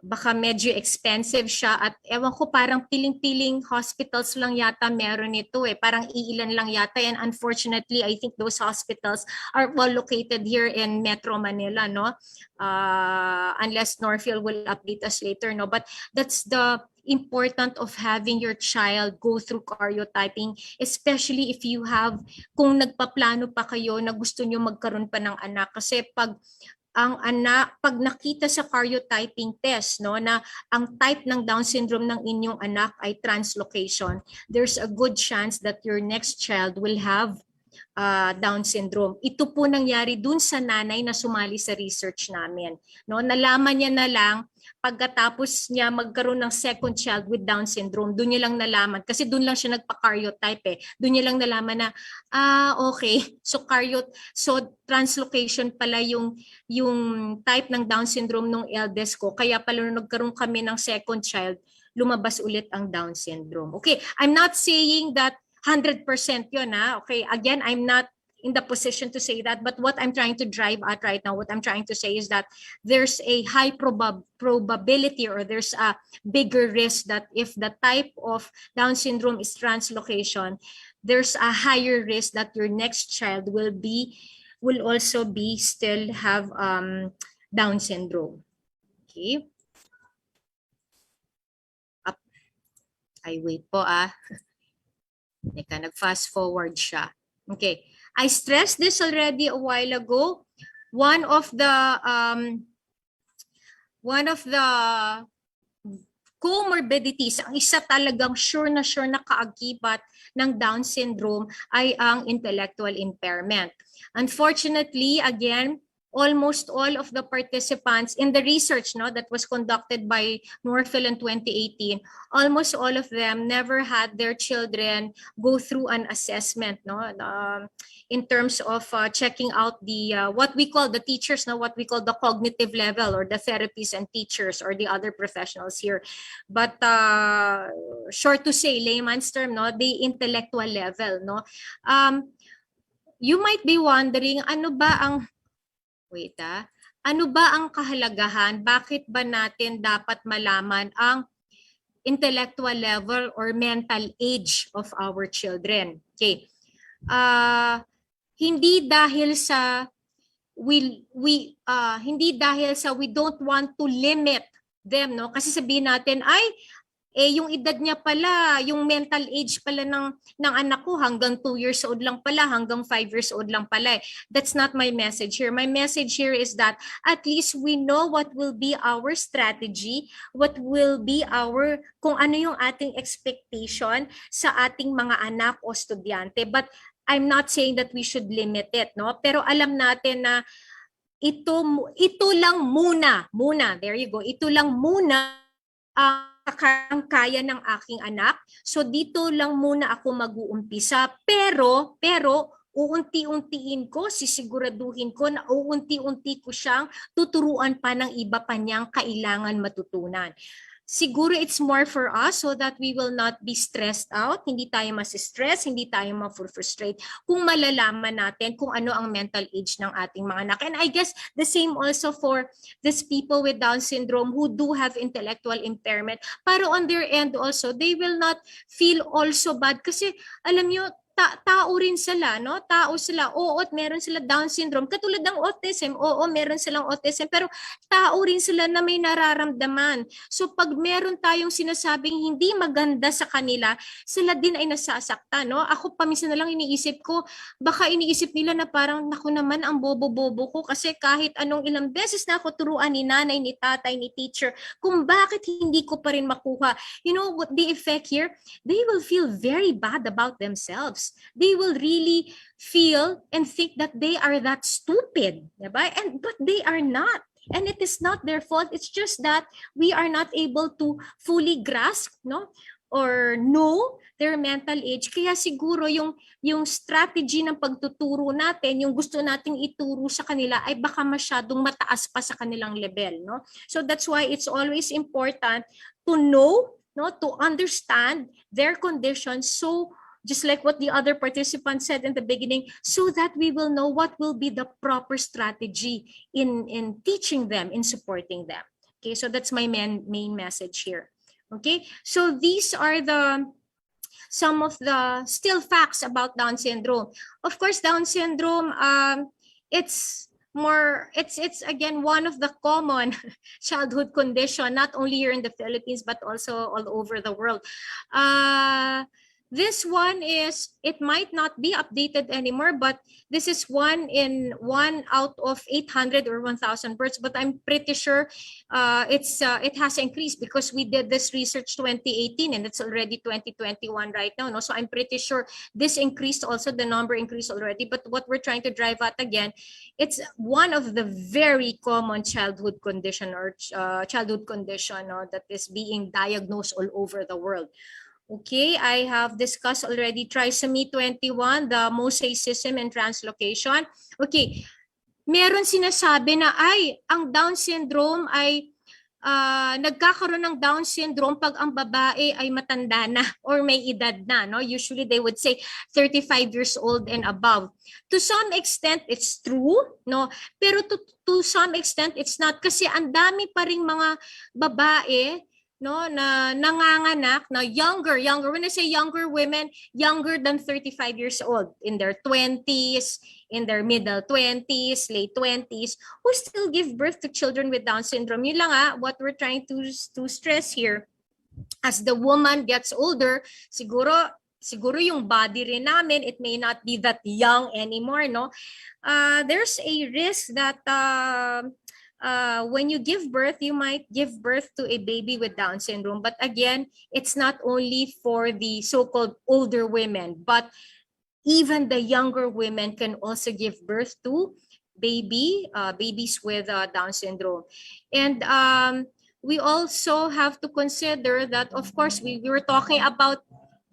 Speaker 8: baka medyo expensive siya at ewan ko parang piling-piling hospitals lang yata meron nito eh. Parang iilan lang yata and unfortunately I think those hospitals are well located here in Metro Manila, no? Unless Norfield will update us later, no? But that's the important of having your child go through cardiotyping, especially if you have, kung nagpaplano pa kayo na gusto nyo magkaroon pa ng anak. Kasi pag ang anak, pag nakita sa cardiotyping test, no, na ang type ng Down syndrome ng inyong anak ay translocation, there's a good chance that your next child will have Down syndrome. Ito po nangyari dun sa nanay na sumali sa research namin. No, nalaman niya na lang pagkatapos niya magkaroon ng second child with Down syndrome. Doon niya lang nalaman kasi doon lang siya nagpa-karyotype eh. Doon niya lang nalaman na okay. So translocation pala yung type ng Down syndrome ng eldest ko. Kaya pala nung nagkaroon kami ng second child, lumabas ulit ang Down syndrome. Okay, I'm not saying that 100% yun ha. Okay, again, I'm not in the position to say that, but what I'm trying to drive at right now, what I'm trying to say is that there's a high probability or there's a bigger risk that if the type of Down syndrome is translocation, there's a higher risk that your next child will also still have Down syndrome. Okay. Up. I wait po Teka, nag-fast forward siya. Okay. I stressed this already a while ago. One of the comorbidities, ang isa talagang sure na kaakibat ng Down syndrome ay ang intellectual impairment. Unfortunately, again, almost all of the participants in the research that was conducted by Norfield in 2018, almost all of them never had their children go through an assessment in terms of checking out the what we call the teachers, what we call the cognitive level or the therapists and teachers or the other professionals here. But short to say, layman's term, the intellectual level. You might be wondering, ano ba ang kahalagahan? Bakit ba natin dapat malaman ang intellectual level or mental age of our children? Okay. Hindi dahil sa we don't want to limit them, kasi sabihin natin yung edad niya pala, yung mental age pala ng anak ko hanggang 2 years old lang pala, hanggang 5 years old lang pala. That's not my message here. My message here is that at least we know what will be our strategy, what will be kung ano yung ating expectation sa ating mga anak o estudyante. But I'm not saying that we should limit it, pero alam natin na ito lang muna, there you go, ito lang muna ang kaya ng aking anak. So dito lang muna ako mag-uumpisa. Pero uunti-untiin ko, sisiguraduhin ko na uunti-unti ko siyang tuturuan pa ng iba pa niyang kailangan matutunan. Siguro it's more for us so that we will not be stressed out. Hindi tayo mas-stress, hindi tayo ma-frustrate kung malalaman natin kung ano ang mental age ng ating mga anak. And I guess the same also for these people with Down syndrome who do have intellectual impairment. Para on their end also, they will not feel also bad kasi alam nyo, tao rin sila, Tao sila. Oo, meron sila Down syndrome. Katulad ng autism, oo, meron silang autism. Pero tao rin sila na may nararamdaman. So pag meron tayong sinasabing hindi maganda sa kanila, sila din ay nasasaktan, Ako paminsan na lang iniisip ko, baka iniisip nila na parang, naku naman, ang bobo-bobo ko kasi kahit anong ilang beses na ako turuan ni nanay, ni tatay, ni teacher, kung bakit hindi ko pa rin makuha. You know what the effect here? They will feel very bad about themselves. They will really feel and think that they are that stupid, diba? But they are not. And it is not their fault. It's just that we are not able to fully grasp, or know their mental age. Kaya siguro yung strategy ng pagtuturo natin, yung gusto nating ituro sa kanila ay baka masyadong mataas pa sa kanilang level, So that's why it's always important to know, to understand their conditions, so just like what the other participants said in the beginning, so that we will know what will be the proper strategy in teaching them, in supporting them. Okay, so that's my main message here. Okay, so these are some of the still facts about Down syndrome. Of course, Down syndrome, it's again one of the common childhood condition, not only here in the Philippines but also all over the world. This one it might not be updated anymore, but this is one out of 800 or 1,000 births. But I'm pretty sure it has increased because we did this research 2018 and it's already 2021 right now. No? So I'm pretty sure this increased also, the number increased already. But what we're trying to drive at again, it's one of the very common childhood condition that is being diagnosed all over the world. Okay, I have discussed already trisomy 21, the mosaicism and translocation. Okay, meron sinasabi na ang Down syndrome ay nagkakaroon ng Down syndrome pag ang babae ay matanda na or may edad na. No? Usually they would say 35 years old and above. To some extent, it's true. No? Pero to some extent, it's not. Kasi ang dami pa ring mga babae na nanganganak na younger, when I say younger women, younger than 35 years old, in their 20s, in their middle 20s, late 20s, who still give birth to children with Down syndrome. Yun lang what we're trying to stress here. As the woman gets older, siguro yung body rin namin, it may not be that young anymore, no? There's a risk that when you give birth, you might give birth to a baby with Down syndrome. But again, it's not only for the so-called older women, but even the younger women can also give birth to babies with Down syndrome. And we also have to consider that, of course, we were talking about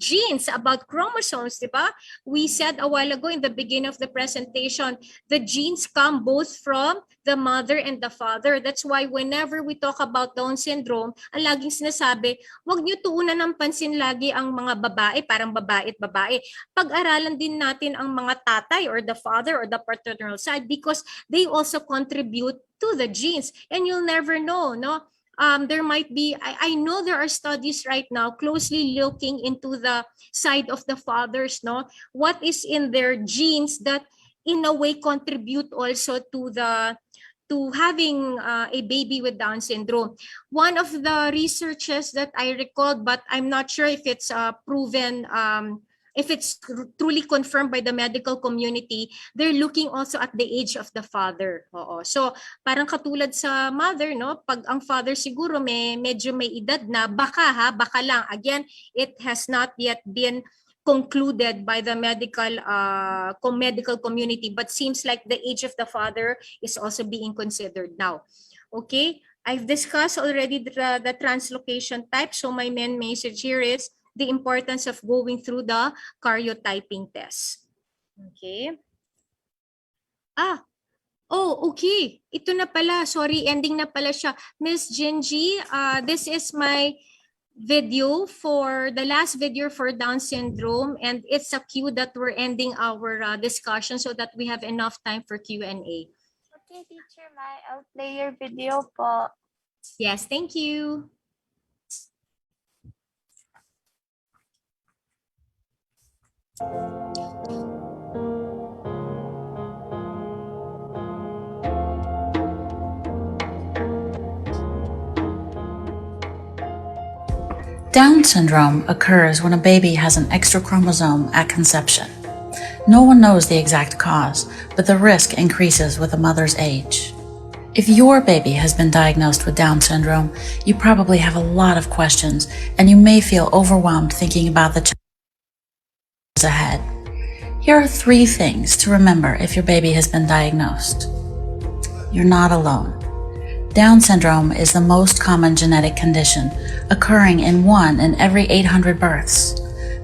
Speaker 8: genes, about chromosomes, diba? We said a while ago in the beginning of the presentation, the genes come both from the mother and the father. That's why whenever we talk about Down syndrome, ang laging sinasabi, wag niyo tuunan ng pansin lagi ang mga babae, parang babae at babae. Pag-aralan din natin ang mga tatay or the father or the paternal side because they also contribute to the genes. And you'll never know, no? There might be, I know there are studies right now closely looking into the side of the fathers, no? What is in their genes that in a way contribute also to having a baby with Down syndrome. One of the researches that I recalled, but I'm not sure if it's proven, if it's truly confirmed by the medical community, they're looking also at the age of the father. Oo. So, parang katulad sa mother, no? Pag ang father siguro medyo may edad na, baka lang. Again, it has not yet been concluded by the medical community, but seems like the age of the father is also being considered now. Okay? I've discussed already the translocation type, so my main message here is the importance of going through the cardiotyping test. Okay. Okay. Ito na pala. Sorry, ending na pala siya. Miss Jinji, this is my video for the last video for Down syndrome, and it's a cue that we're ending our discussion so that we have enough time for Q&A.
Speaker 9: Okay, Teacher Mai, I'll play your video po.
Speaker 8: Yes, thank you.
Speaker 15: Down syndrome occurs when a baby has an extra chromosome at conception. No one knows the exact cause, but the risk increases with a mother's age. If your baby has been diagnosed with Down syndrome, you probably have a lot of questions, and you may feel overwhelmed thinking about the challenges ahead. Here are 3 things to remember if your baby has been diagnosed. You're not alone. Down syndrome is the most common genetic condition, occurring in 1 in every 800 births.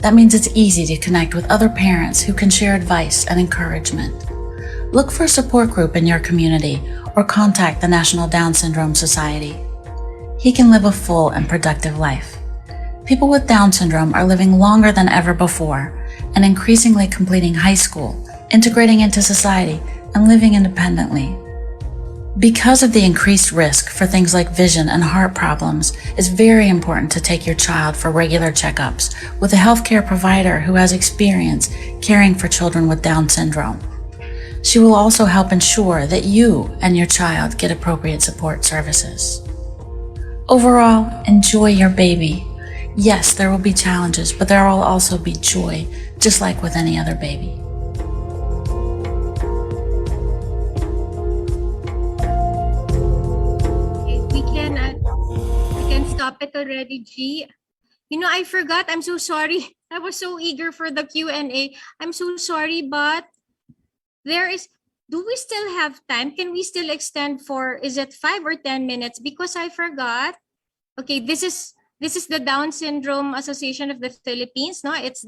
Speaker 15: That means it's easy to connect with other parents who can share advice and encouragement. Look for a support group in your community or contact the National Down Syndrome Society. He can live a full and productive life. People with Down syndrome are living longer than ever before and increasingly completing high school, integrating into society, and living independently. Because of the increased risk for things like vision and heart problems, it's very important to take your child for regular checkups with a healthcare provider who has experience caring for children with Down syndrome. She will also help ensure that you and your child get appropriate support services. Overall, enjoy your baby. Yes, there will be challenges, but there will also be joy, just like with any other baby.
Speaker 8: We can stop it already, G. You know, I forgot. I'm so sorry. I was so eager for the Q&A. I'm so sorry, but do we still have time? Can we still extend for, is it 5 or 10 minutes? Because I forgot. Okay, this is the Down Syndrome Association of the Philippines. No, it's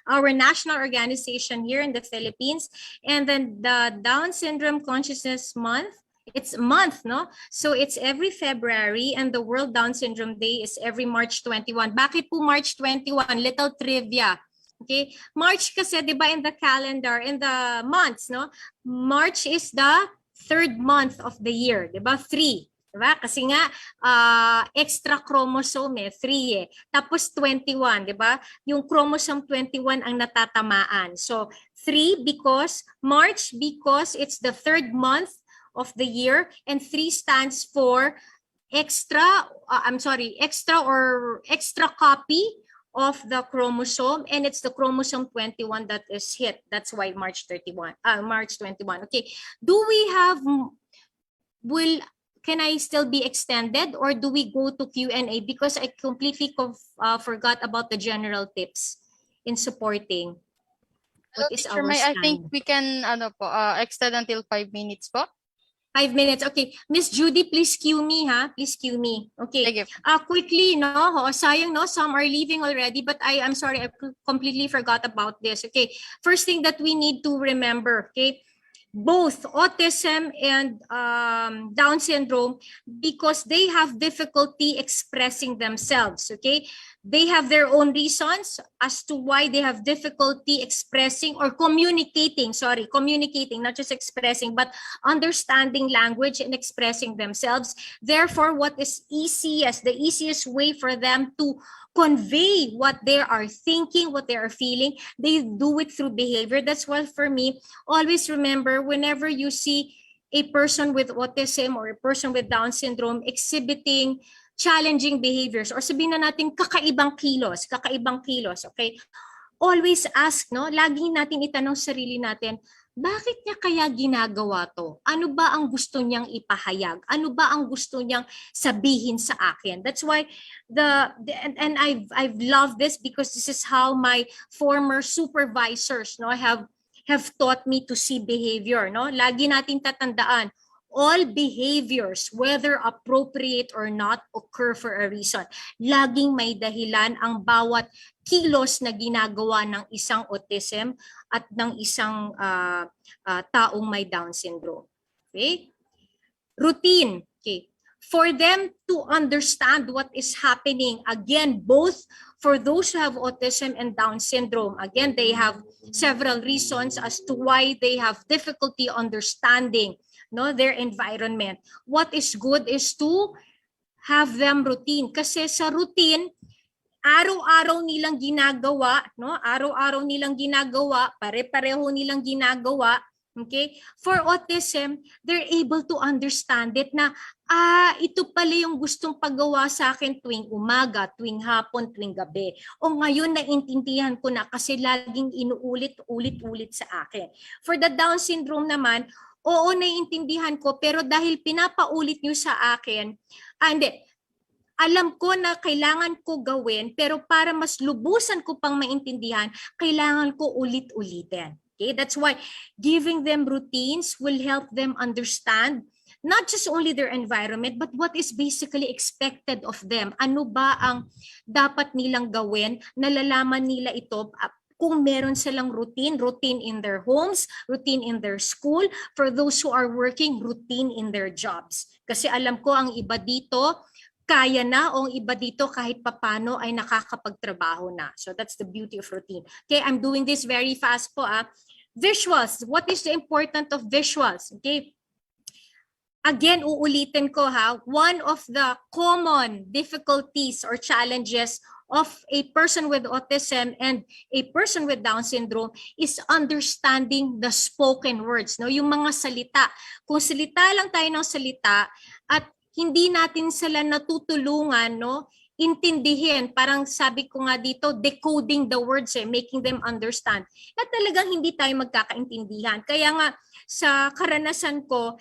Speaker 8: our national organization here in the Philippines. And then the Down Syndrome Consciousness Month. It's a month, no? So it's every February, and the World Down Syndrome Day is every March 21. Bakit po March 21? Little trivia. Okay, March kasi, di ba, in the calendar, in the months, no? March is the third month of the year, di ba? 3. Diba? Kasi nga, extra chromosome, 3 eh. Tapos 21, diba? Yung chromosome 21 ang natatamaan. So, 3 because, March because it's the third month of the year, and 3 stands for extra copy of the chromosome, and it's the chromosome 21 that is hit. That's why March 21. Okay. Can I still be extended, or do we go to Q&A? Because I completely forgot about the general tips in supporting. What is our stand?
Speaker 3: I think we can extend until 5 minutes po.
Speaker 8: 5 minutes. Okay. Miss Judy, please cue me, ha? Please cue me. Okay. Quickly, no? Sayang, no? Some are leaving already, but I'm sorry, I completely forgot about this. Okay. First thing that we need to remember, okay? Both autism and Down syndrome, because they have difficulty expressing themselves, okay? They have their own reasons as to why they have difficulty expressing or communicating, not just expressing, but understanding language and expressing themselves. Therefore, what is the easiest way for them to convey what they are thinking, what they are feeling, they do it through behavior. That's why for me, always remember, whenever you see a person with autism or a person with Down syndrome exhibiting challenging behaviors, or sabihin na natin kakaibang kilos, okay? Always ask, no? Lagi natin itanong sarili natin, bakit niya kaya ginagawa to? Ano ba ang gusto niyang ipahayag? Ano ba ang gusto niyang sabihin sa akin? That's why and I've loved this, because this is how my former supervisors, no, have taught me to see behavior, no? Lagi natin tatandaan, all behaviors, whether appropriate or not, occur for a reason. Laging may dahilan ang bawat kilos na ginagawa ng isang autism at ng isang taong may Down syndrome. Okay? Routine. Okay. For them to understand what is happening, again, both for those who have autism and Down syndrome, again, they have several reasons as to why they have difficulty understanding, no, their environment. What is good is to have them routine. Kasi sa routine, araw-araw nilang ginagawa, no? Araw-araw nilang ginagawa, pare-pareho nilang ginagawa. Okay? For autism, they're able to understand it na, ito pala yung gustong paggawa sa akin tuwing umaga, tuwing hapon, tuwing gabi. O ngayon, naintindihan ko na kasi laging inuulit-ulit sa akin. For the Down syndrome naman, oo, naiintindihan ko, pero dahil pinapaulit nyo sa akin, alam ko na kailangan ko gawin, pero para mas lubusan ko pang maintindihan, kailangan ko ulit-ulitin. Okay? That's why giving them routines will help them understand not just only their environment, but what is basically expected of them. Ano ba ang dapat nilang gawin? Nalalaman nila ito kung meron silang routine in their homes, routine in their school, for those who are working, routine in their jobs. Kasi alam ko ang iba dito, kaya na, o ang iba dito kahit papano ay nakakapagtrabaho na. So that's the beauty of routine. Okay, I'm doing this very fast po. Visuals, what is the importance of visuals? Okay, again, uulitin ko ha, one of the common difficulties or challenges of a person with autism and a person with Down syndrome is understanding the spoken words, no? Yung mga salita. Kung salita lang tayo ng salita at hindi natin sila natutulungan, no? Intindihin, parang sabi ko nga dito, decoding the words, making them understand. At talagang hindi tayo magkakaintindihan. Kaya nga, sa karanasan ko,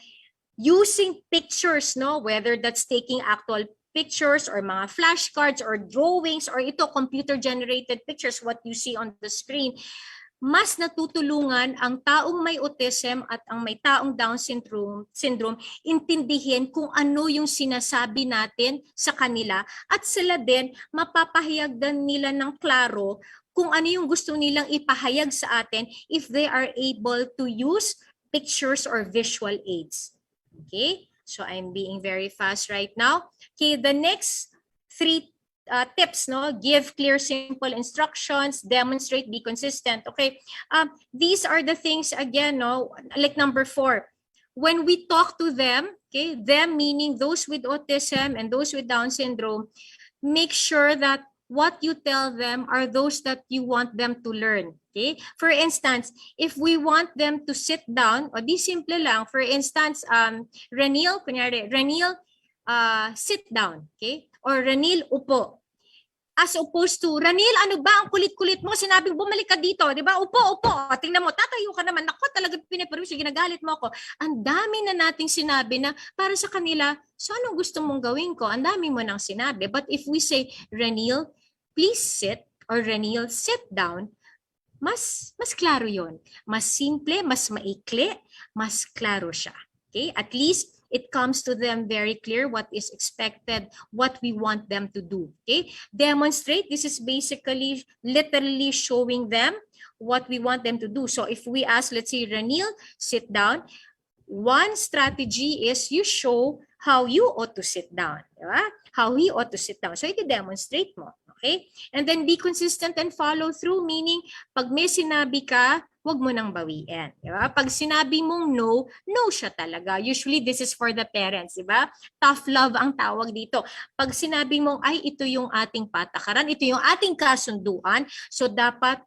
Speaker 8: using pictures, no, whether that's taking actual pictures or mga flashcards or drawings or ito computer generated pictures, what you see on the screen, mas natutulungan ang taong may autism at ang may taong Down syndrome intindihin kung ano yung sinasabi natin sa kanila at sila din mapapahayag din nila ng klaro kung ano yung gusto nilang ipahayag sa atin if they are able to use pictures or visual aids. Okay, so I'm being very fast right now. Okay, the next 3 tips, no? Give clear, simple instructions, demonstrate, be consistent. Okay, these are the things again, no? Like number 4, when we talk to them, okay, them meaning those with autism and those with Down syndrome, make sure that what you tell them are those that you want them to learn. Okay? For instance, if we want them to sit down, o di simple lang, for instance, Ranil, kunyari, Ranil, sit down. Okay? Or Ranil, upo. As opposed to, Ranil, ano ba ang kulit-kulit mo? Sinabing bumalik ka dito, di ba? Upo, upo. Tingnan mo, tatayo ka naman. Naku, talagang piniperwisyo, ginagalit mo ako. Ang dami na nating sinabi na para sa kanila, so anong gusto mong gawin ko? Ang dami mo nang sinabi. But if we say, Ranil, please sit, or Ranil, sit down, mas klaro yon. Mas simple, mas maikli, mas klaro siya. Okay? At least, it comes to them very clear what is expected, what we want them to do. Okay? Demonstrate, this is basically literally showing them what we want them to do. So if we ask, let's say, Ranil, sit down, one strategy is you show how you ought to sit down. Diba? How he ought to sit down. So i-demonstrate mo. Okay? And then be consistent and follow through, meaning pag may sinabi ka, huwag mo nang bawiin. Diba? Pag sinabi mong no, no siya talaga. Usually this is for the parents. Diba? Tough love ang tawag dito. Pag sinabi mong, ay, ito yung ating patakaran, ito yung ating kasunduan, so dapat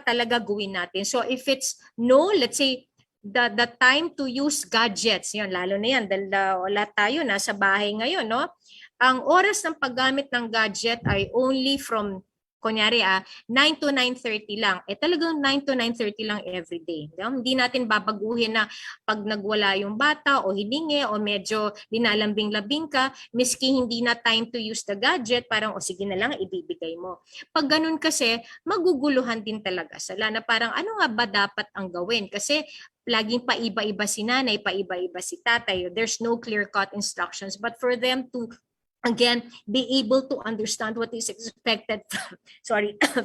Speaker 8: talaga gawin natin. So if it's no, let's say, the time to use gadgets, yun, lalo na yan, dahil wala tayo, nasa bahay ngayon, no? Ang oras ng paggamit ng gadget ay only from, kunyari 9 to 9:30 lang. Talagang 9 to 9:30 lang everyday. Hindi natin babaguhin na pag nagwala yung bata o hiningi o medyo dinalambing-labing ka, miski hindi na time to use the gadget, parang sige na lang, ibibigay mo. Pag ganun kasi, maguguluhan din talaga sila na parang ano nga ba dapat ang gawin? Kasi laging paiba-iba si nanay, paiba-iba si tatay. There's no clear-cut instructions. But for them to again, be able to understand what is expected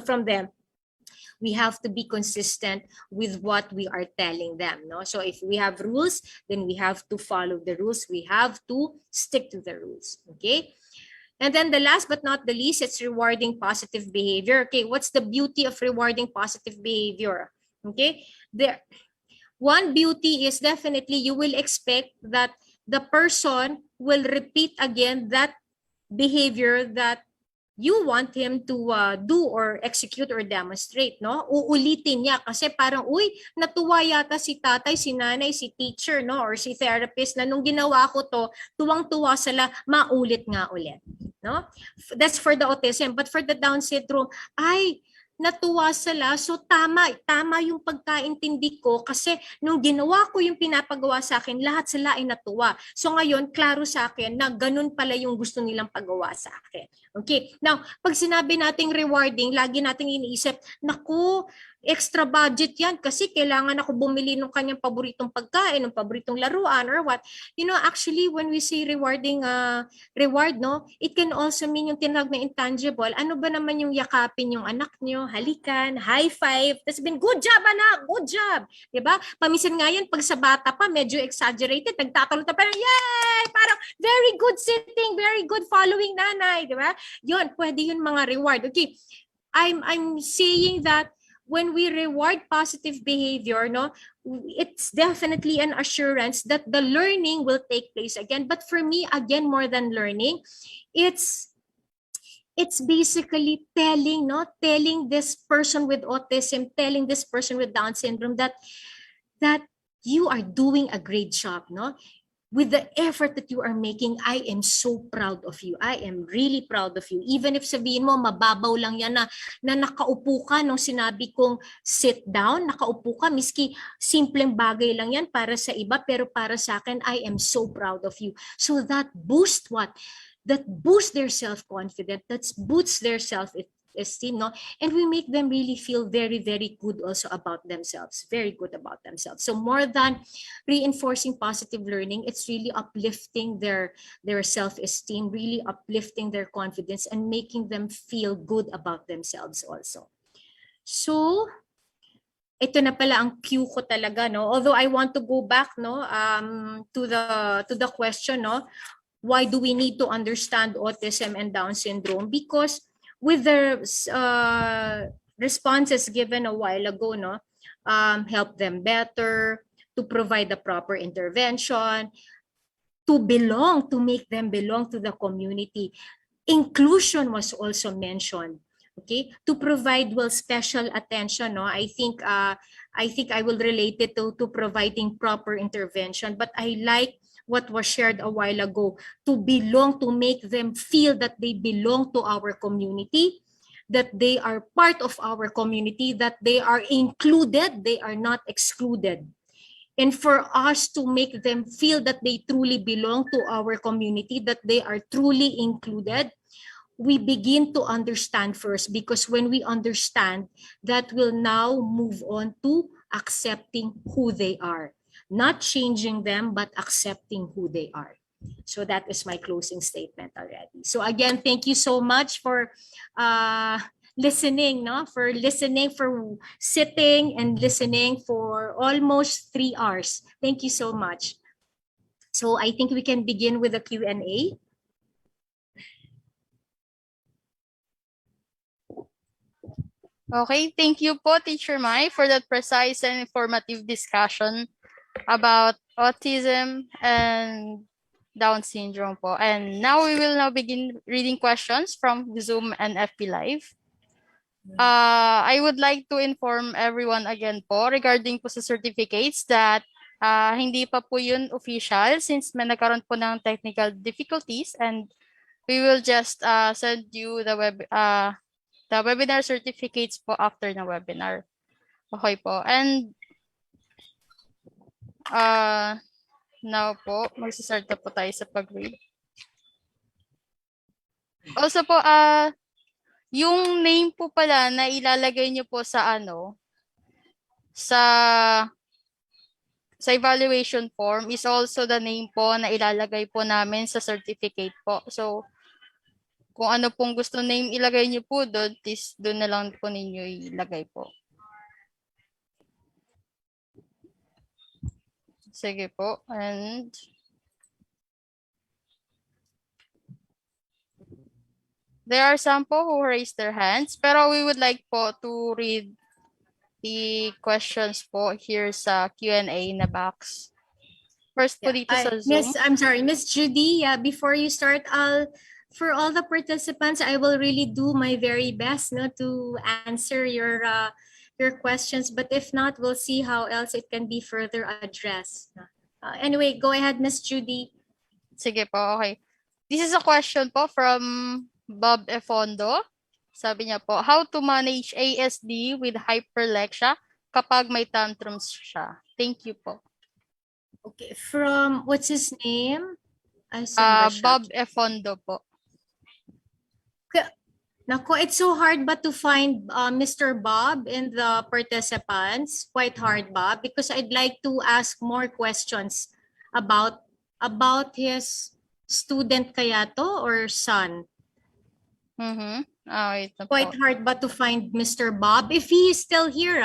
Speaker 8: from them. We have to be consistent with what we are telling them. No? So if we have rules, then we have to follow the rules. We have to stick to the rules. Okay? And then the last but not the least, it's rewarding positive behavior. Okay, what's the beauty of rewarding positive behavior? Okay, one beauty is definitely you will expect that the person will repeat again that behavior that you want him to do or execute or demonstrate, no? Uulitin niya kasi parang, uy, natuwa yata si tatay, si nanay, si teacher, no? Or si therapist na nung ginawa ko to, tuwang-tuwa sila, maulit nga ulit, no? That's for the autism. But for the Down syndrome, ay, natuwa sila. So tama yung pagkaintindi ko kasi nung ginawa ko yung pinapagawa sa akin, lahat sila ay natuwa. So ngayon, klaro sa akin na ganun pala yung gusto nilang pagawa sa akin. Okay, now, pag sinabi nating rewarding, lagi nating iniisip, naku, extra budget yan kasi kailangan ako bumili ng kanyang paboritong pagkain, ng paboritong laruan or what. You know, actually, when we say rewarding reward, no, it can also mean yung tinawag na intangible. Ano ba naman yung yakapin yung anak nyo, halikan, high five, tapos sabihin, good job anak, good job. Diba? Paminsan nga yan, pag sa bata pa, medyo exaggerated, nagtatalon ta, parang yay! Parang very good sitting, very good following nanay. Diba? Yun, pwede yun mga reward. Okay, I'm saying that when we reward positive behavior, no, it's definitely an assurance that the learning will take place again. But for me, again, more than learning, it's basically telling this person with autism, telling this person with Down syndrome that you are doing a great job, no? With the effort that you are making, I am so proud of you. I am really proud of you. Even if sabihin mo, mababaw lang yan na nakaupo ka nung sinabi kong sit down, nakaupo ka, miski simpleng bagay lang yan para sa iba, pero para sa akin, I am so proud of you. So that boosts what? That boosts their self-confidence, that boosts their self-esteem, no? And we make them really feel very, very good also about themselves, very good about themselves. So more than reinforcing positive learning, it's really uplifting their self-esteem, really uplifting their confidence, and making them feel good about themselves also. So, ito na pala ang cue ko talaga, no? Although I want to go back, no, to the question, no? Why do we need to understand autism and Down syndrome? Because with the responses given a while ago, no, help them better, to provide the proper intervention, to belong, to make them belong to the community. Inclusion was also mentioned. Okay, to provide special attention. No, I think I will relate it to providing proper intervention. But I like what was shared a while ago, to belong, to make them feel that they belong to our community, that they are part of our community, that they are included, they are not excluded. And for us to make them feel that they truly belong to our community, that they are truly included, we begin to understand first, because when we understand, that will now move on to accepting who they are. Not changing them, but accepting who they are. So that is my closing statement already. So again, thank you so much for listening, no? For listening, for sitting and listening for almost 3 hours. Thank you so much. So I think we can begin with the Q&A.
Speaker 3: Okay, thank you po, Teacher Mai, for that precise and informative discussion about autism and Down syndrome po. And now we will begin reading questions from Zoom and FB Live. I would like to inform everyone again po regarding po sa certificates that hindi pa po yun official since may nagkaroon po ng technical difficulties, and we will just send you the webinar certificates po after the webinar. Okay po. And now po, magsistart na po tayo sa pag-read. Also po, yung name po pala na ilalagay niyo po sa sa evaluation form is also the name po na ilalagay po namin sa certificate po. So, kung ano pong gusto name ilagay niyo po doon, doon na lang po ninyo ilagay po. Sige po. And there are some po who raised their hands, pero we would like po to read the questions po here sa Q&A na box. First po dito sa Zoom.
Speaker 8: Miss Judy, before you start, for all the participants, I will really do my very best to answer your questions. But if not, we'll see how else it can be further addressed. Anyway, go ahead, Miss Judy.
Speaker 3: Sige po, okay. This is a question po from Bob Efondo. Sabi niya po, how to manage ASD with hyperlexia kapag may tantrums siya? Thank you po.
Speaker 8: Okay, from, what's his name?
Speaker 3: Bob Efondo po.
Speaker 8: Nako, it's so hard but to find Mr. Bob in the participants. Quite hard, Bob, because I'd like to ask more questions about his student kaya to or son. Quite hard but to find Mr. Bob. If he is still here,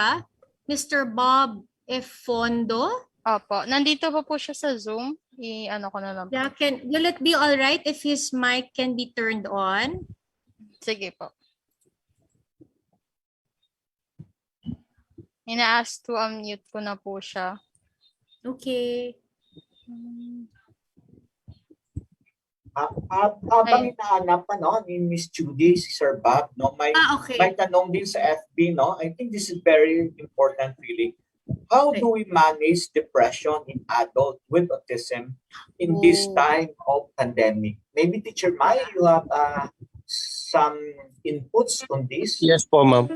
Speaker 8: Mr. Bob Efondo.
Speaker 3: Opo, nandito po siya sa Zoom. I-ano ko na lang po.
Speaker 8: Yeah, will it be all right if his mic can be turned on?
Speaker 3: Sige po. Ina-ask to unmute ko na po siya.
Speaker 8: Okay.
Speaker 6: Habang hinahanap ni Miss Judy, si Sir Bob, no, may
Speaker 8: Okay.
Speaker 6: tanong din sa FB, no? I think this is very important, really. How do we manage depression in adult with autism in this time of pandemic? Maybe Teacher Mai, you have some inputs on this?
Speaker 16: Yes po, ma'am.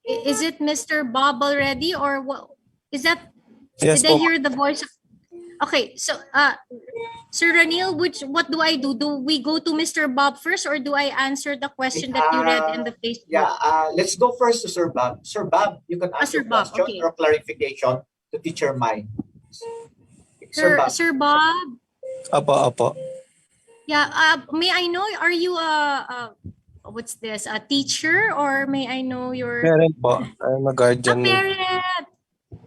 Speaker 8: Is it Mr. Bob already, or what? Is that?
Speaker 16: Yes
Speaker 8: did I
Speaker 16: po.
Speaker 8: hear the voice? Okay, so Sir Ranil, what do I do? Do we go to Mr. Bob first, or do I answer the question that you read in the Facebook?
Speaker 6: Yeah, let's go first to Sir Bob. Sir Bob, you can ask
Speaker 8: Sir
Speaker 6: your
Speaker 8: Bob,
Speaker 6: question
Speaker 8: okay.
Speaker 6: or clarification to Teacher Mai.
Speaker 8: Sir Bob.
Speaker 16: Apo.
Speaker 8: Yeah, may I know, are you what's this, a teacher, or may I know your...
Speaker 16: Parent po. I'm a guardian.
Speaker 8: A parent.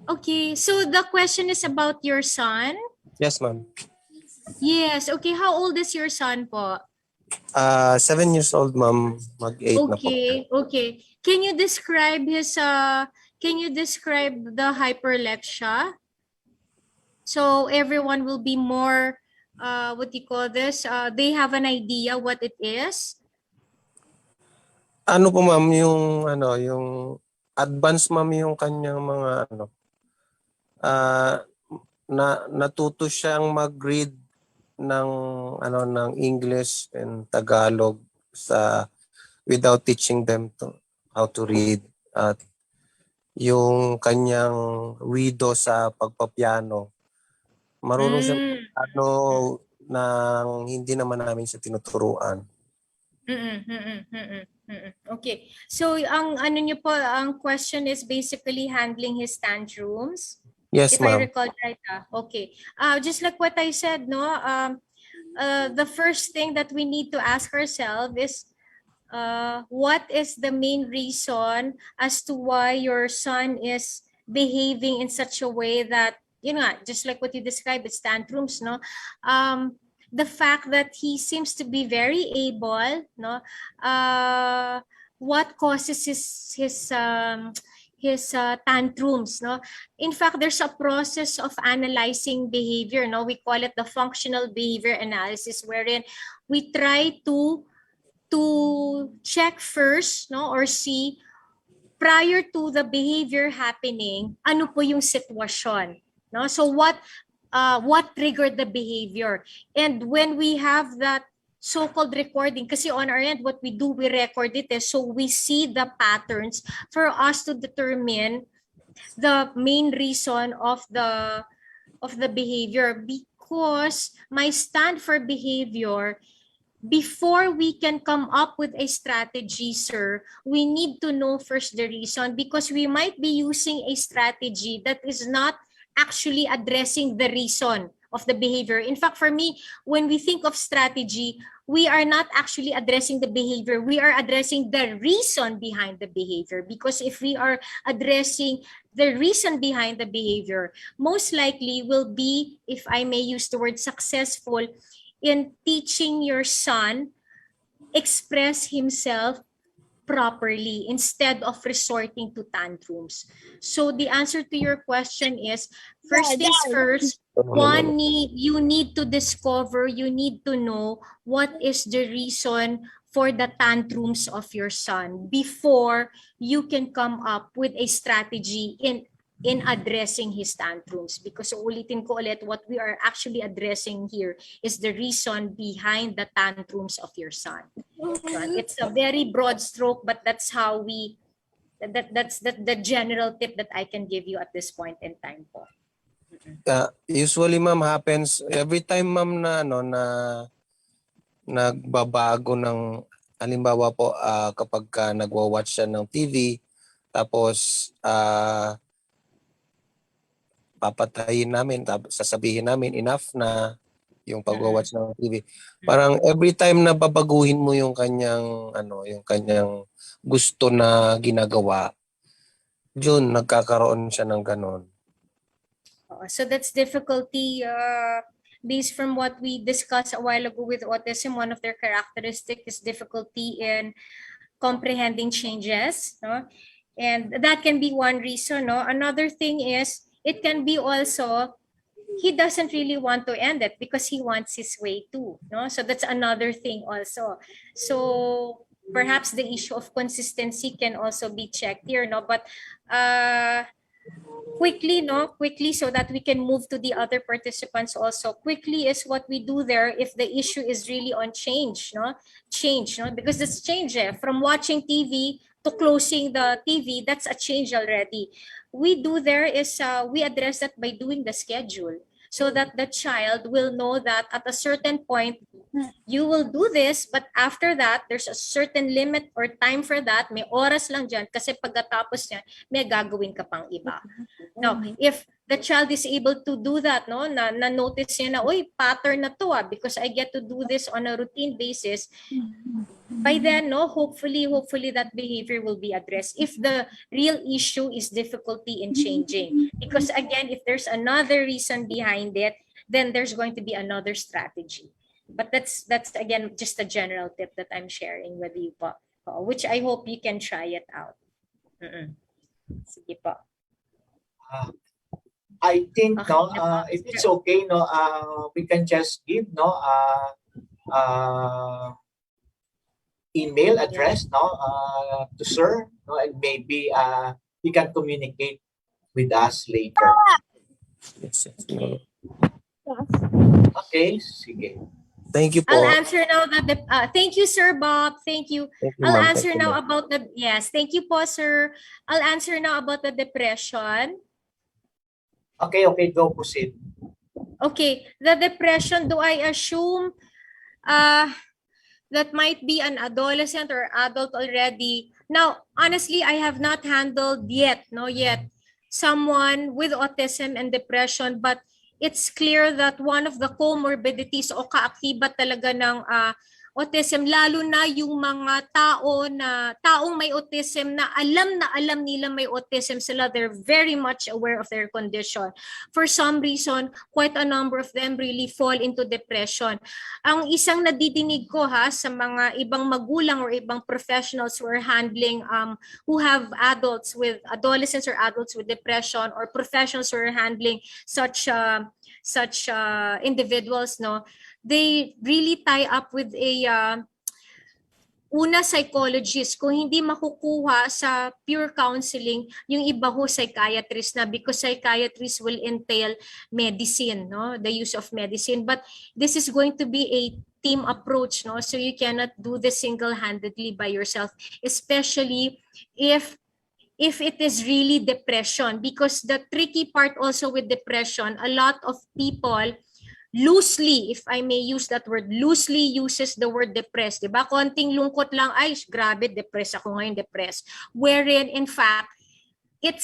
Speaker 8: Okay, so the question is about your son?
Speaker 16: Yes, ma'am.
Speaker 8: Yes, okay. How old is your son po?
Speaker 16: 7 years old, ma'am. Mag-8 na po.
Speaker 8: Okay. Can you describe the hyperlexia? So everyone will be more, what do you call this? They have an idea what it is?
Speaker 16: Ano po, ma'am, yung advance, ma'am, yung kanyang mga natuto siyang mag-read ng English and Tagalog without teaching them how to read, at yung kanyang wido sa pagpapiano, marunong siya nang hindi naman namin siya tinuturuan.
Speaker 8: Okay, so ang question is basically handling his tantrums.
Speaker 16: Yes,
Speaker 8: if I
Speaker 16: ma'am.
Speaker 8: recall right. Okay. Just like what I said, no. The first thing that we need to ask ourselves is, what is the main reason as to why your son is behaving in such a way that, just like what you described, it's tantrums, no. The fact that he seems to be very able, no. What causes his tantrums, no. In fact, there's a process of analyzing behavior, no. We call it the functional behavior analysis, wherein we try to check first, no, or see prior to the behavior happening, ano po yung sitwasyon, no. So what triggered the behavior, and when we have that so-called recording, kasi on our end, what we do, we record it, so we see the patterns for us to determine the main reason of the behavior. Because my stand for behavior, before we can come up with a strategy, sir, we need to know first the reason, because we might be using a strategy that is not actually addressing the reason of the behavior. In fact, for me, when we think of strategy, we are not actually addressing the behavior. We are addressing the reason behind the behavior. Because if we are addressing the reason behind the behavior, most likely will be, if I may use the word, successful in teaching your son express himself properly instead of resorting to tantrums. So the answer to your question is, first things first, you need to discover, you need to know what is the reason for the tantrums of your son before you can come up with a strategy in addressing his tantrums. Because ulitin ko ulit, what we are actually addressing here is the reason behind the tantrums of your son. It's a very broad stroke, but that's how that's the general tip that I can give you at this point in time po.
Speaker 16: Usually, ma'am, happens every time, ma'am, na nagbabago ng, halimbawa po, kapag nagwa-watch siya ng TV, tapos papatayin namin, sasabihin namin enough na yung pag-watch ng TV. Parang every time na babaguhin mo yung kanyang gusto na ginagawa, June, nagkakaroon siya ng ganon.
Speaker 8: So that's difficulty based from what we discussed a while ago with autism. One of their characteristics is difficulty in comprehending changes, no? And that can be one reason, no? Another thing is, it can be also, he doesn't really want to end it because he wants his way too, no? So that's another thing also. So perhaps the issue of consistency can also be checked here, no? But quickly, so that we can move to the other participants also. Quickly is what we do there if the issue is really on change, no? Change, no? Because it's change, from watching TV to closing the TV, that's a change already. We do there is, we address that by doing the schedule, so that the child will know that at a certain point, you will do this, but after that, there's a certain limit or time for that. May oras lang dyan, kasi pagkatapos niyan, may gagawin ka pang iba. Now, if the child is able to do that, no, na-notice niya na, oy, pattern na to, because I get to do this on a routine basis, by then, no, hopefully that behavior will be addressed. If the real issue is difficulty in changing, because again, if there's another reason behind it, then there's going to be another strategy. But that's again just a general tip that I'm sharing with you po, which I hope you can try it out. Sige po.
Speaker 6: I think
Speaker 8: Okay,
Speaker 6: no, if it's okay, no, we can just give no email address, no, to sir, no, and maybe he can communicate with us later. Okay, sige.
Speaker 16: Thank you po.
Speaker 8: I'll answer now that thank you, Sir Bob. Thank you.
Speaker 16: Thank you,
Speaker 8: I'll
Speaker 16: ma'am.
Speaker 8: answer
Speaker 16: Thank you,
Speaker 8: now
Speaker 16: ma'am.
Speaker 8: about the, yes, thank you po, sir. I'll answer now about the depression.
Speaker 6: Okay, go proceed.
Speaker 8: Okay, the depression, do I assume that might be an adolescent or adult already? Now, honestly, I have not handled yet someone with autism and depression, but it's clear that one of the comorbidities o kaakibat talaga ng autism, lalo na yung mga taong may autism na alam nila may autism sila, they're very much aware of their condition. For some reason, quite a number of them really fall into depression. Ang isang nadidinig ko sa mga ibang magulang or ibang professionals who are handling, who have adolescents or adults with depression, or professionals who are handling such individuals, no, they really tie up with a psychologist. Kung hindi makukuha sa pure counseling, yung iba psychiatrist na, because psychiatrist will entail medicine, no, the use of medicine. But this is going to be a team approach, no, so you cannot do this single-handedly by yourself, especially if it is really depression, because the tricky part also with depression, a lot of people loosely, if I may use that word, loosely uses the word depressed. Diba? Konting lungkot lang, ay, grabe, depressed ako ngayon, depressed. Wherein, in fact, it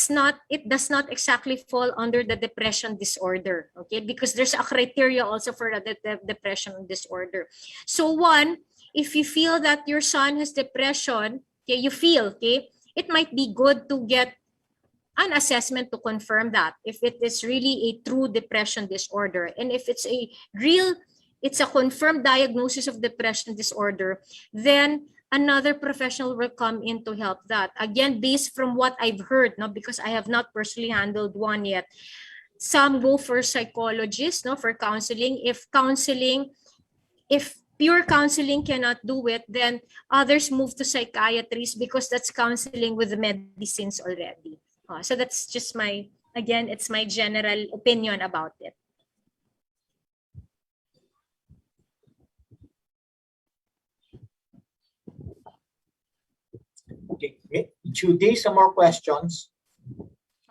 Speaker 8: does not exactly fall under the depression disorder, okay? Because there's a criteria also for the depression disorder. So one, if you feel that your son has depression, okay, it might be good to get an assessment to confirm that, if it is really a true depression disorder. And if it's a confirmed diagnosis of depression disorder, then another professional will come in to help that. Again, based from what I've heard, no, because I have not personally handled one yet. Some go for psychologists, no, for counseling. If pure counseling cannot do it, then others move to psychiatrists, because that's counseling with medicines already. So that's just it's my general opinion about it.
Speaker 6: Okay, Judy, some more questions?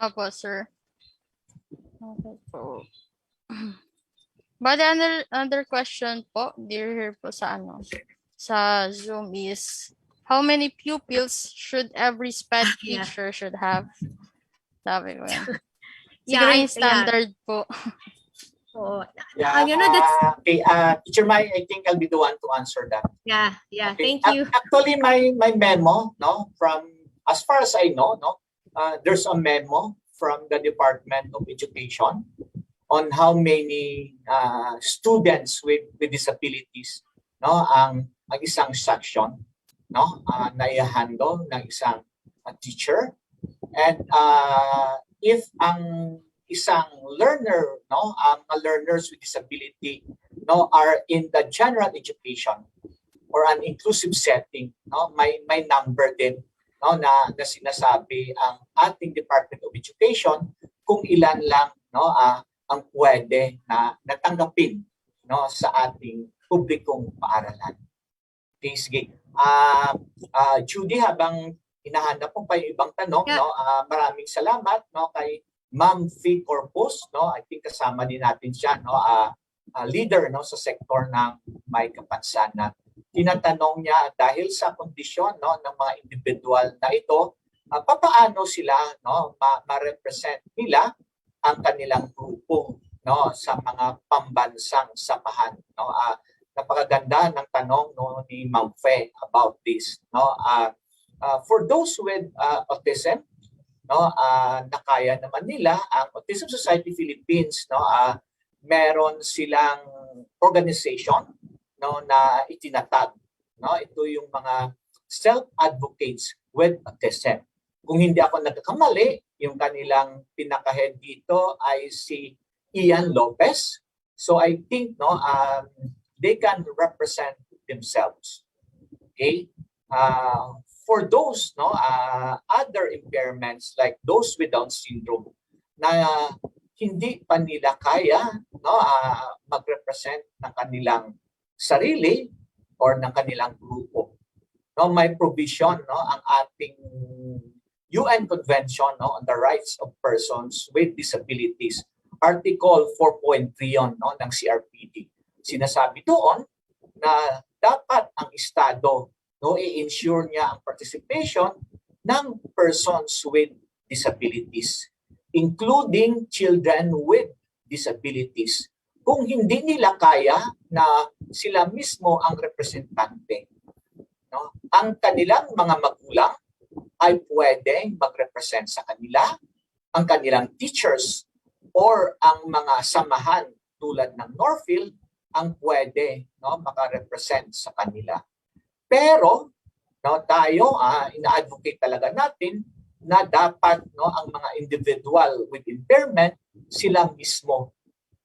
Speaker 3: Opo, sir. Okay po. But another question po, here po sa Zoom is, how many pupils should every SPED teacher should have? Sabi ko yan. Siguro yung standard po.
Speaker 6: Yeah, okay, Teacher Mai, I think I'll be the one to answer that.
Speaker 8: Yeah,
Speaker 6: okay.
Speaker 8: Thank you.
Speaker 6: Actually, my memo, no, from as far as I know, no, there's a memo from the Department of Education on how many students with disabilities, no, ang isang section, no, na i-handle ng isang teacher And if ang isang learner, no, ang learners with disability, no, are in the general education or an inclusive setting, no, may number din, no, na sinasabi ang ating Department of Education kung ilan lang, no, ang pwede na natanggapin, no, sa ating publikong paaralan. Okay, sige. Judy, habang hinahanap mo pa yung ibang tanong, no, maraming salamat, no, kay Ma'am Fee Corpus, no, I think kasama din natin siya, no, leader, no, sa sektor ng may kapansanan. Tinatanong niya dahil sa kondisyon, no, ng mga individual na ito, papaano sila, no, ma-represent nila ang kanilang grupo, no, sa mga pambansang samahan, no. Napakaganda ng tanong, no, ni Ma'am Fe about this, no. For those with autism, no, nakaya naman nila ang Autism Society Philippines, no, meron silang organization, no, na itinatag, no. Ito yung mga self-advocates with autism. Kung hindi ako nagkakamali, yung kanilang pinaka-head dito ay si Ian Lopez. So I think, no, they can represent themselves. Okay? For those, no, other impairments like those with Down syndrome na hindi pa nila kaya, no, mag-represent ng kanilang sarili or ng kanilang grupo. No, may provision, no, ang ating UN Convention, no, on the Rights of Persons with Disabilities, Article 4.3 yon, no, ng CRPD. Sinasabi doon na dapat ang Estado, no, i-ensure niya ang participation ng persons with disabilities, including children with disabilities. Kung hindi nila kaya na sila mismo ang representante, no, ang kanilang mga magulang ay pwedeng mag-represent sa kanila, ang kanilang teachers or ang mga samahan tulad ng Norfield ang pwede, no, maka-represent sa kanila. Pero, no, tayo ina-advocate talaga natin na dapat, no, ang mga individual with impairment, sila mismo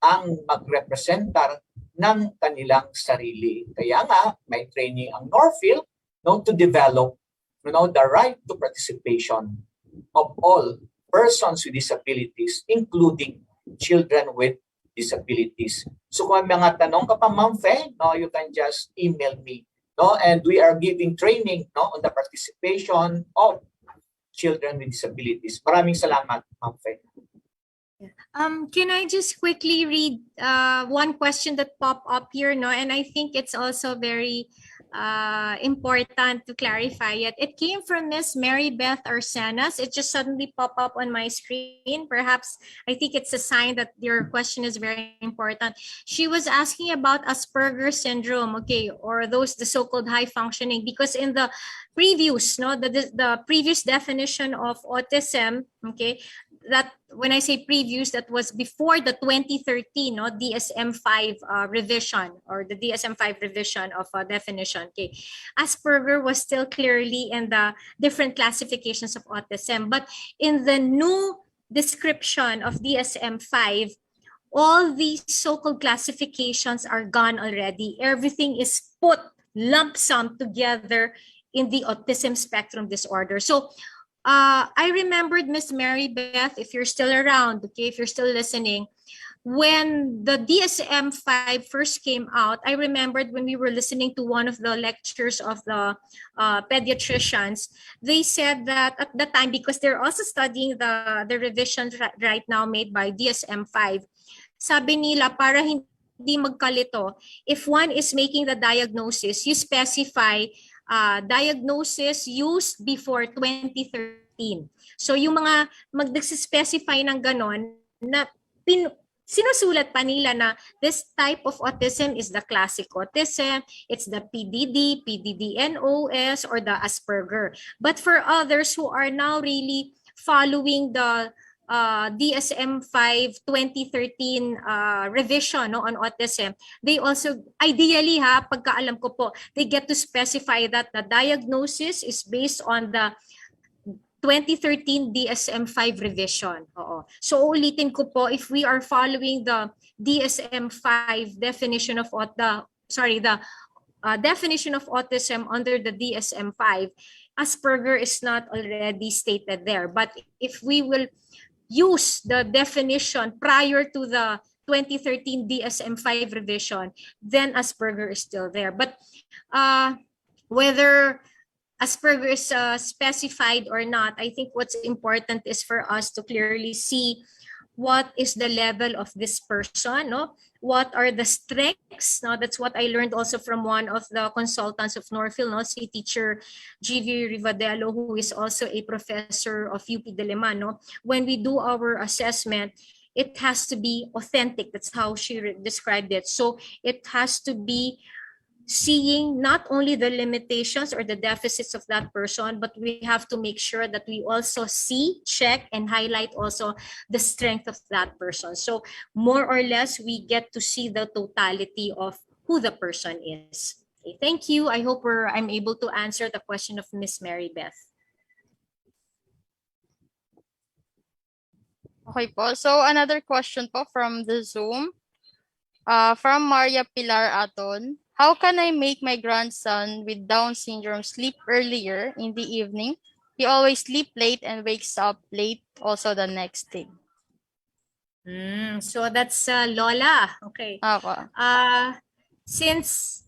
Speaker 6: ang magrepresentar ng kanilang sarili. Kaya nga, may training ang Norfield, no, to develop, you know, the right to participation of all persons with disabilities, including children with disabilities. So kung may mga tanong ka pa, Ma'am Fe, no, you can just email me. No, and we are giving training, no, on the participation of children with disabilities. Maraming salamat, Ma'am Fe.
Speaker 8: Can I just quickly read one question that popped up here, no? And I think it's also very important to clarify it. It came from Miss Mary Beth Arsenas. It just suddenly popped up on my screen. Perhaps I think it's a sign that your question is very important. She was asking about Asperger syndrome, okay, or the so-called high functioning, because in the previous, no, the previous definition of autism, okay, that when I say previous, that was before the 2013, no, DSM-5 revision, or the DSM-5 revision of definition. Okay, Asperger was still clearly in the different classifications of autism, but in the new description of DSM-5, all these so-called classifications are gone already. Everything is put lump sum together in the autism spectrum disorder. So I remembered, Miss Mary Beth, if you're still around, okay, if you're still listening, when the DSM-5 first came out, I remembered when we were listening to one of the lectures of the pediatricians, they said that at the time, because they're also studying the revisions right now made by DSM-5, sabi nila, para hindi magkalito, if one is making the diagnosis, you specify diagnosis used before 2013. So yung mga mag-specify ng ganon na sinusulat pa nila na this type of autism is the classic autism, it's the PDD, PDD-NOS, or the Asperger. But for others who are now really following the DSM-5 2013 revision, no, on autism, they also, ideally pagkaalam ko po, they get to specify that the diagnosis is based on the 2013 DSM-5 revision. Oo. So ulitin ko po, if we are following the DSM-5 definition of the definition of autism under the DSM-5, Asperger is not already stated there. But if we will use the definition prior to the 2013 DSM-5 revision, then Asperger is still there. But whether Asperger is specified or not, I think what's important is for us to clearly see what is the level of this person, no? What are the strengths? No, that's what I learned also from one of the consultants of Northfield, no, si Teacher G.V. Rivadelo, who is also a professor of UP Diliman, no? When we do our assessment, it has to be authentic. That's how she described it. So it has to be seeing not only the limitations or the deficits of that person, but we have to make sure that we also see, check, and highlight also the strength of that person. So more or less, we get to see the totality of who the person is. Okay, thank you. I hope I'm able to answer the question of Miss Mary Beth.
Speaker 3: Okay po. So another question po from the Zoom. From Maria Pilar Aton. How can I make my grandson with Down syndrome sleep earlier in the evening? He always sleep late and wakes up late also the next day.
Speaker 8: So that's Lola. Okay.
Speaker 3: Ako.
Speaker 8: Since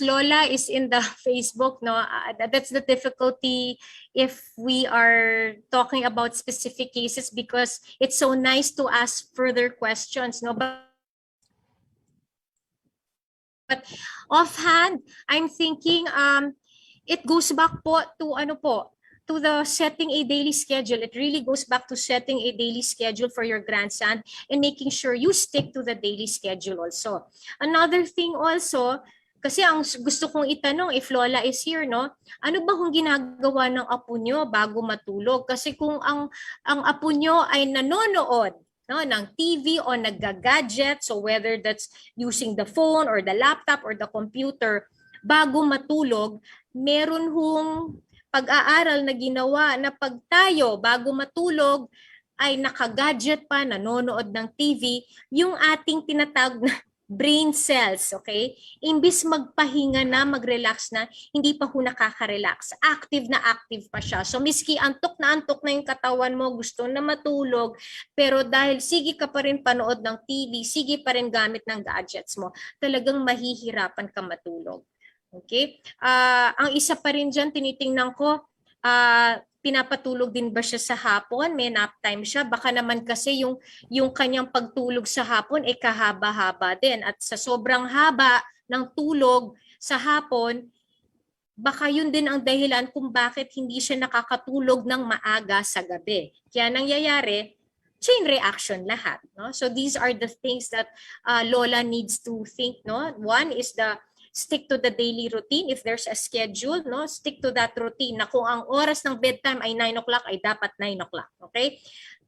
Speaker 8: Lola is in the Facebook, no, that's the difficulty if we are talking about specific cases, because it's so nice to ask further questions, no, but offhand, I'm thinking it goes back po to the setting a daily schedule. It really goes back to setting a daily schedule for your grandson and making sure you stick to the daily schedule also. Another thing also, kasi ang gusto kong itanong, if Lola is here, no, ano ba kung ginagawa ng apo nyo bago matulog? Kasi kung ang apo nyo ay nanonood, no, ng TV o nagga-gadget, so whether that's using the phone or the laptop or the computer, bago matulog, meron hong pag-aaral na ginawa na pag tayo bago matulog ay naka-gadget pa, nanonood ng TV, yung ating tinatawag na brain cells, okay? Imbis magpahinga na, mag-relax na, hindi pa ho nakaka-relax. Active na active pa siya. So miski antok na yung katawan mo, gusto na matulog, pero dahil sige ka pa rin panood ng TV, sige pa rin gamit ng gadgets mo, talagang mahihirapan ka matulog. Okay? Ang isa pa rin dyan, tinitingnan ko, pinapatulog din ba siya sa hapon? May nap time siya? Baka naman kasi yung kanyang pagtulog sa hapon ay kahaba-haba din. At sa sobrang haba ng tulog sa hapon, baka yun din ang dahilan kung bakit hindi siya nakakatulog ng maaga sa gabi. Kaya nangyayari, chain reaction lahat. No? So these are the things that Lola needs to think. No? One is the stick to the daily routine. If there's a schedule, no, stick to that routine na kung ang oras ng bedtime ay 9 o'clock, ay dapat 9 o'clock. Okay?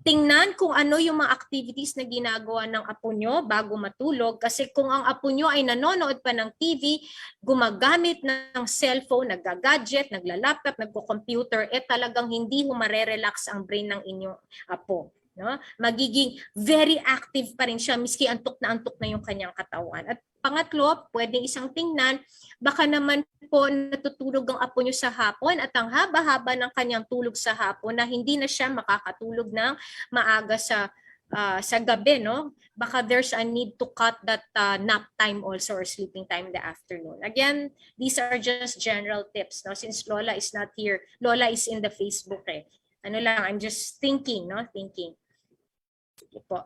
Speaker 8: Tingnan kung ano yung mga activities na ginagawa ng apo nyo bago matulog. Kasi kung ang apo nyo ay nanonood pa ng TV, gumagamit ng cellphone, nagga-gadget, nagla-laptop, nagko-computer, talagang hindi humarerelax ang brain ng inyong apo. No? Magiging very active pa rin siya miski antok na yung kanyang katawan. At pangatlo, pwedeng isang tingnan, baka naman po natutulog ang apo nyo sa hapon at ang haba-haba ng kanyang tulog sa hapon na hindi na siya makakatulog ng maaga sa gabi, no? Baka there's a need to cut that nap time also or sleeping time in the afternoon. Again, these are just general tips, no? Since Lola is not here, Lola is in the Facebook eh. Ano lang, I'm just thinking, no? Thinking. Sige po.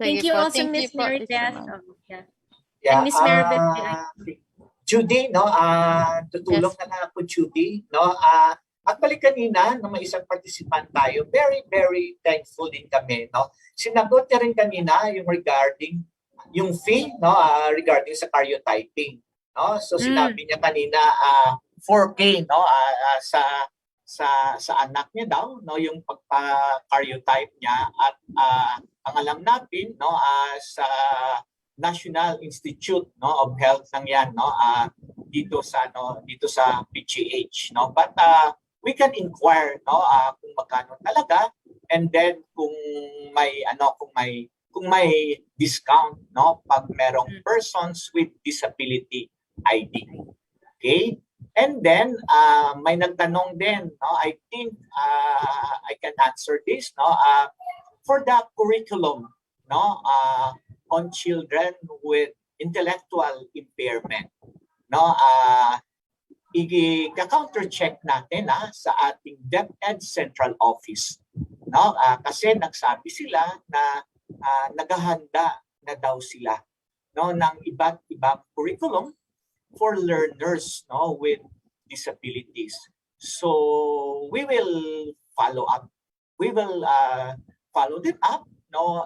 Speaker 8: Thank you also, Miss Mary Beth. And Miss Mary Beth.
Speaker 6: Judy, no, tutulong na lang ako, Judy, no. Actually kanina, no, may isang participant tayo, very, very thankful din kami, no. Sinagot niya rin kanina yung regarding yung fee, no, regarding sa cardiotyping, no. So sinabi niya kanina 4K, no, sa anak niya daw, no, yung pagpa-cardiotype niya at ang alam natin, no, sa National Institute, no, of Health lang yan, no, dito sa PGH, no. But we can inquire kung magkano talaga, and then kung may kung may discount pag merong persons with disability ID. Okay? And then may nagtanong din, I think I can answer this, for the curriculum on children with intellectual impairment, i-counter-check natin sa ating DepEd Central Office, kasi nagsabi sila na naghahanda na daw sila ng iba't ibang curriculum for learners with disabilities. So we will follow up. We will follow them up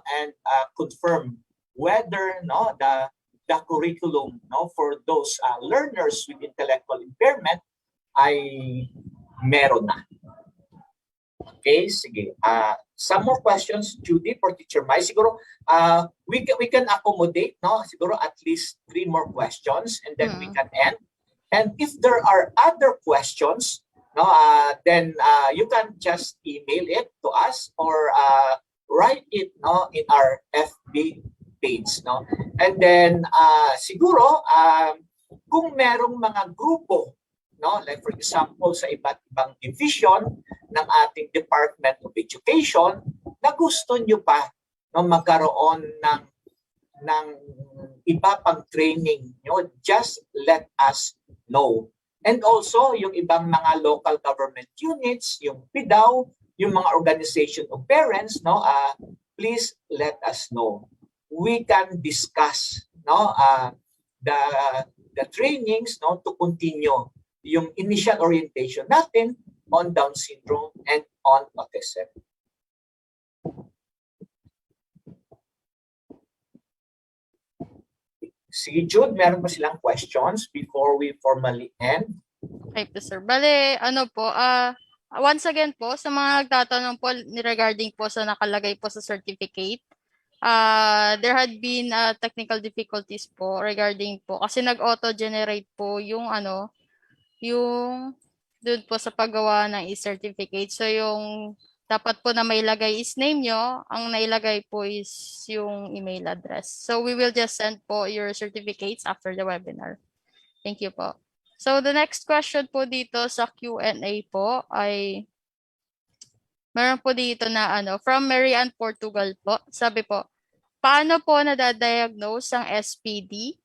Speaker 6: and confirm whether the curriculum for those learners with intellectual impairment ay meron na. Okay, sige. Some more questions, Judy, for Teacher Mai. Siguro we can accommodate siguro at least 3 more questions, and then we can end. And if there are other questions, then you can just email it to us or write it in our FB page. And then siguro kung merong mga grupo, like for example sa iba't ibang division ng ating Department of Education na gusto nyo pa magkaroon ng iba pang training, just let us know. And also yung ibang mga local government units, yung PIDAW, yung mga organization of parents, please let us know. We can discuss the trainings to continue yung initial orientation natin on Down syndrome and on autism. Sige, Jude, meron pa silang questions before we formally end?
Speaker 3: Okay po, sir. Bale, once again po, sa mga nagtatanong po regarding po sa nakalagay po sa certificate, there had been technical difficulties po regarding po kasi nag-auto-generate po yung yung doon po sa paggawa ng e-certificate. So yung dapat po na may ilagay is name nyo, ang nailagay po is yung email address. So we will just send po your certificates after the webinar. Thank you po. So the next question po dito sa Q&A po ay meron po dito na from Marianne Portugal po. Sabi po, paano po nadadiagnose ang SPD?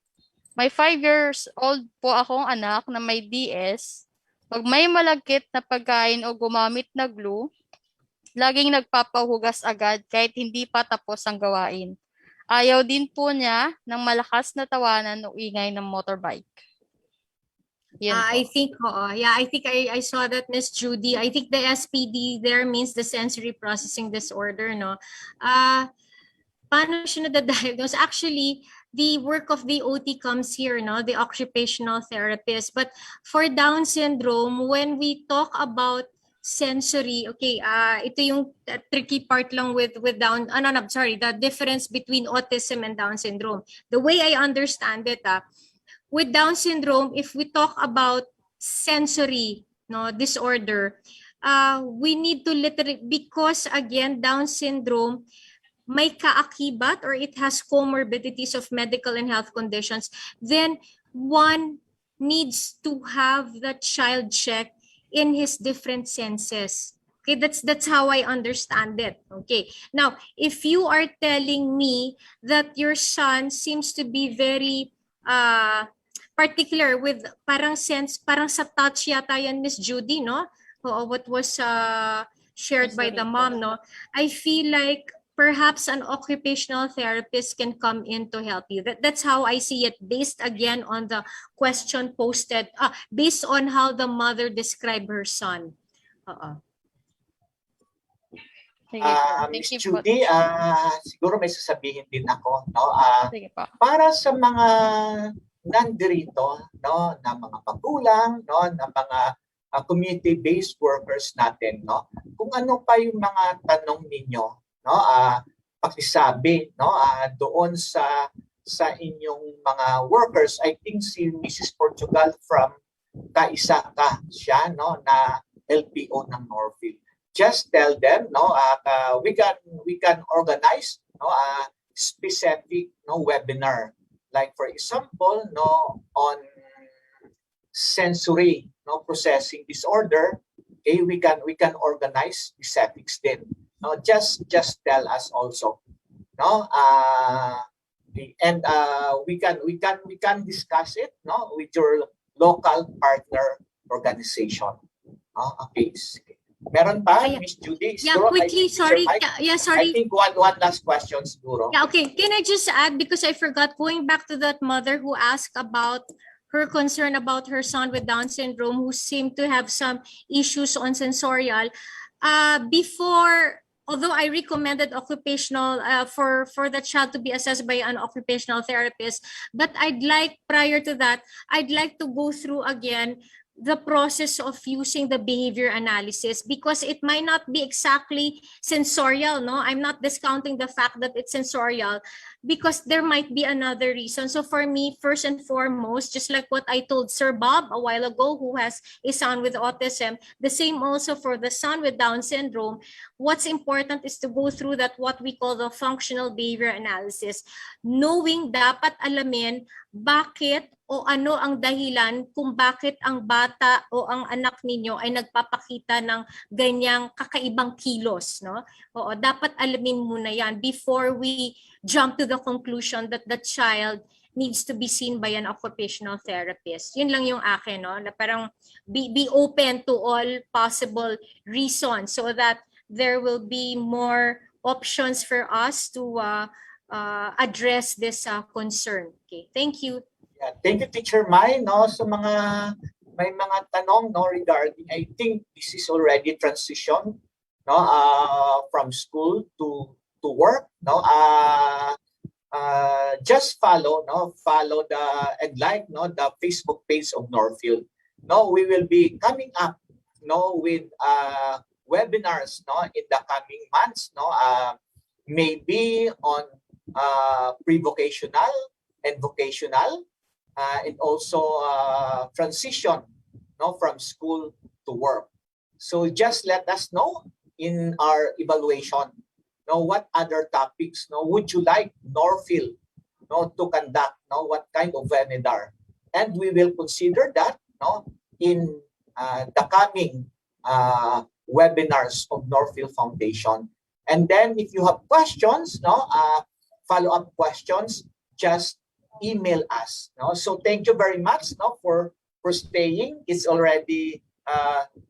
Speaker 3: May 5 years old po akong anak na may DS. Pag may malagkit na pagkain o gumamit na glue, laging nagpapahugas agad kahit hindi pa tapos ang gawain. Ayaw din po niya ng malakas na tawanan o ingay ng motorbike.
Speaker 8: I think I saw that, Miss Judy. I think the SPD there means the sensory processing disorder, paano siya nadadiagnose? Actually, the work of the OT comes here, the occupational therapist. But for Down syndrome, when we talk about sensory, okay, ito yung tricky part lang with Down, the difference between autism and Down syndrome. The way I understand it, with Down syndrome, if we talk about sensory disorder, we need to literally, because again, Down syndrome may kaakibat or it has comorbidities of medical and health conditions, then one needs to have the child check in his different senses. Okay, that's how I understand it. Okay, now if you are telling me that your son seems to be very particular with parang sa touch yata yan, Miss Judy, what was shared by the mom, I feel like perhaps an occupational therapist can come in to help you. That's how I see it, based again on the question posted, based on how the mother described her son.
Speaker 6: Miss Judy, siguro may sasabihin din ako. Para sa mga nandirito, na mga magulang, na mga community-based workers natin, kung ano pa yung mga tanong ninyo, pakisabi doon sa inyong mga workers. I think si Mrs. Portugal from Kaisaka siya na LPO ng Norfield. Just tell them, no, we can organize, no, a specific, no, webinar. Like for example, no, on sensory, no, processing disorder. Okay, we can organize specifics din. No, just tell us also. No, and we can discuss it, no, with your local partner organization. Okay. Meron pa, Miss Judy?
Speaker 8: Yeah,
Speaker 6: Siguro,
Speaker 8: quickly, sorry. Sorry.
Speaker 6: I think one last question, siguro.
Speaker 8: Yeah, okay. Can I just add, because I forgot, going back to that mother who asked about her concern about her son with Down syndrome who seemed to have some issues on sensorial. Before, although I recommended occupational for the child to be assessed by an occupational therapist, but I'd like, prior to that, I'd like to go through again the process of using the behavior analysis, because it might not be exactly sensorial, no? I'm not discounting the fact that it's sensorial, because there might be another reason. So for me, first and foremost, just like what I told Sir Bob a while ago, who has a son with autism, the same also for the son with Down syndrome, what's important is to go through that, what we call the functional behavior analysis. Knowing, dapat alamin bakit o ano ang dahilan kung bakit ang bata o ang anak ninyo ay nagpapakita ng ganyang kakaibang kilos, no? Oo, dapat alamin muna yan before we jump to the conclusion that the child needs to be seen by an occupational therapist. Yun lang yung akin, no? Na parang be open to all possible reasons so that there will be more options for us to address this concern. Okay, thank you.
Speaker 6: Yeah, thank you, Teacher Mai. No, so may mga tanong, no, regarding, I think this is already transition, no, from school to work, no. Just follow the and like, no, the Facebook page of Norfield. No, we will be coming up, no, with webinars, no, in the coming months, no, maybe on pre-vocational and vocational, and also transition, no, from school to work. So just let us know in our evaluation, no, what other topics, no, would you like Norfield, no, to conduct, no, what kind of webinar, and we will consider that, no, in the coming webinars of Norfield Foundation. And then if you have questions, no, follow-up questions, just email us, no. So thank you very much, no, for staying. It's already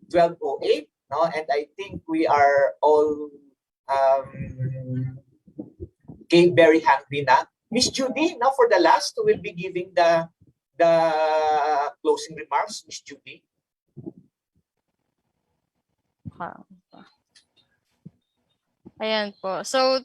Speaker 6: 12:08, no, and I think we are all very hungry na. Miss Judy, now for the last, we'll be giving the closing remarks. Miss Judy.
Speaker 3: Ayan po. So,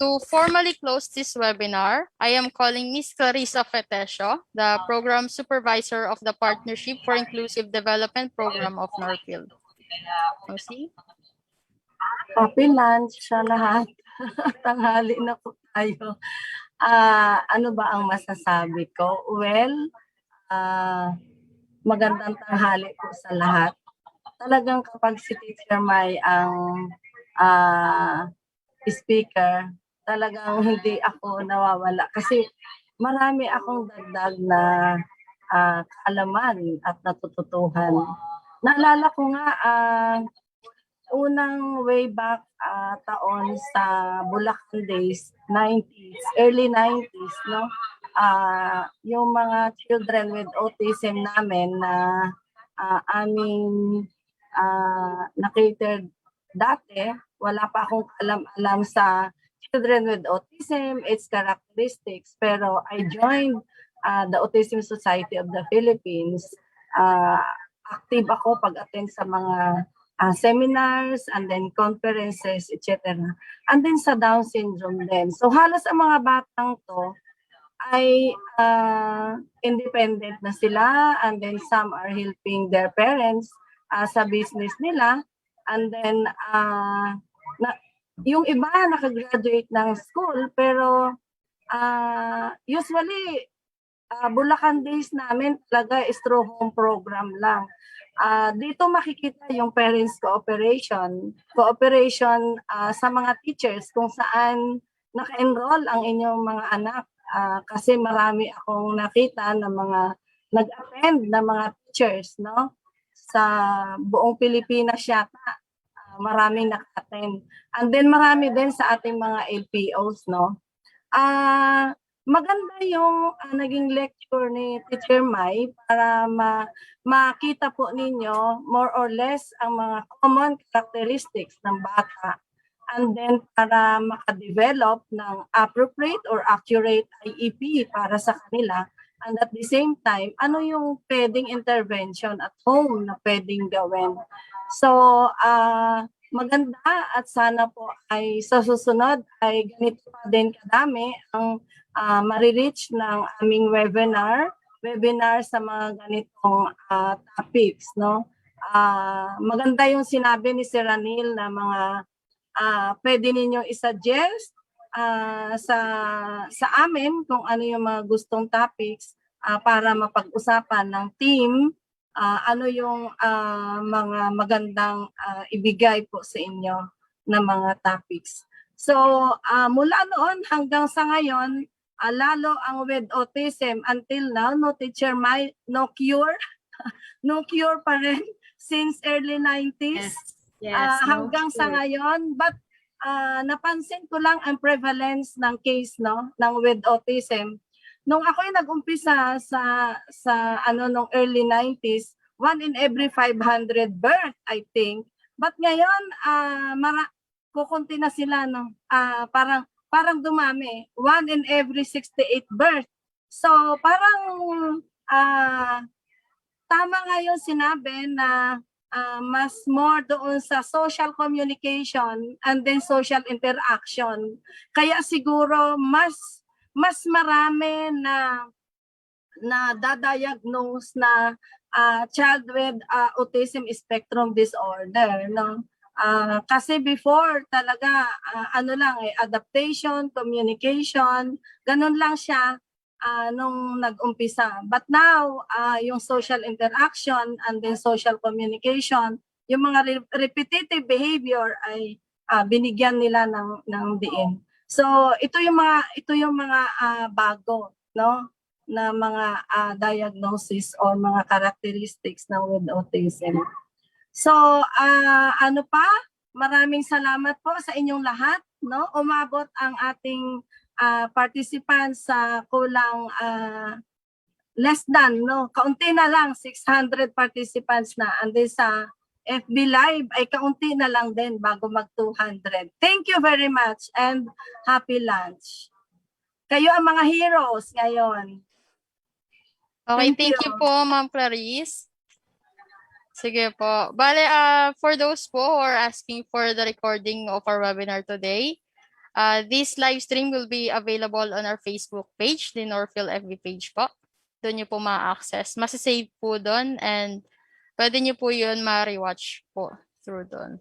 Speaker 3: to formally close this webinar, I am calling Ms. Clarissa Fetesio, the Program Supervisor of the Partnership for Inclusive Development Program of Norfield. Okay.
Speaker 5: Happy lunch sa lahat. Tanghali na po tayo. Ano ba ang masasabi ko? Well, magandang tanghali po sa lahat. Talagang kapag si Teacher Mai ang speaker, talagang hindi ako nawawala. Kasi marami akong dagdag na kaalaman at natututuhan. Naalala ko nga, unang way back taon sa Bulacan days, 90s, early 90s, no? Yung mga children with autism namin na aming na-catered dati, wala pa akong alam sa children with autism, its characteristics, pero I joined the Autism Society of the Philippines. Active ako pag-attend sa mga seminars and then conferences, etc. And then sa Down syndrome din. So halos ang mga batang to ay independent na sila, and then some are helping their parents sa business nila, and then yung iba nakagraduate ng school, pero usually Bulacan days namin talaga straw home program lang. Dito makikita yung parents cooperation sa mga teachers kung saan naka-enroll ang inyong mga anak. Kasi marami akong nakita na mga nag-attend na mga teachers, no? Sa buong Pilipinas yata, maraming naka-attend. And then marami din sa ating mga LPOs, no? Maganda yung naging lecture ni Teacher Mai para makita po ninyo more or less ang mga common characteristics ng bata, and then para makadevelop ng appropriate or accurate IEP para sa kanila, and at the same time, ano yung pwedeng intervention at home na pwedeng gawin. So, maganda at sana po ay sa susunod ay ganito pa din kadami ang marireach ng aming webinar sa mga ganitong topics, no? Maganda yung sinabi ni Sir Ranil na mga pwede ninyong i-suggest sa amin kung ano yung mga gustong topics para mapag-usapan ng team, ano yung mga magandang ibigay po sa inyo na mga topics. So, mula noon hanggang sa ngayon, lalo ang with autism until now, no Teacher Mai, no cure, no cure pa rin since early 90s.
Speaker 8: Yes,
Speaker 5: Hanggang sa ngayon, but napansin ko lang ang prevalence ng case, no, ng with autism. Nung ako'y nag-umpisa sa nung early 90s, 1 in every 500 birth, I think. But ngayon, kukunti na sila, no? Parang dumami. 1 in every 68 birth. So, parang tama nga yung sinabi na mas more doon sa social communication and then social interaction. Kaya siguro mas marami na dadiagnose na child with autism spectrum disorder, no? Kasi before talaga adaptation, communication, ganun lang siya nung nag-umpisa. But now, yung social interaction and then social communication, yung mga repetitive behavior ay binigyan nila ng diin. So, ito yung mga bago, no, na mga diagnosis or mga characteristics ng with autism. So, maraming salamat po sa inyong lahat, no? Umabot ang ating participants sa kulang less than, no? Kaunti na lang, 600 participants na. And then sa FB Live ay kaunti na lang din bago mag-200. Thank you very much and happy lunch. Kayo ang mga heroes ngayon.
Speaker 3: Okay, thank you po, Ma'am Clarice. Sige po. Bale, for those po who are asking for the recording of our webinar today, this live stream will be available on our Facebook page, the Norphil FB page po. Doon nyo po ma-access. Masasave po doon and pwede nyo po yun ma-rewatch po through doon.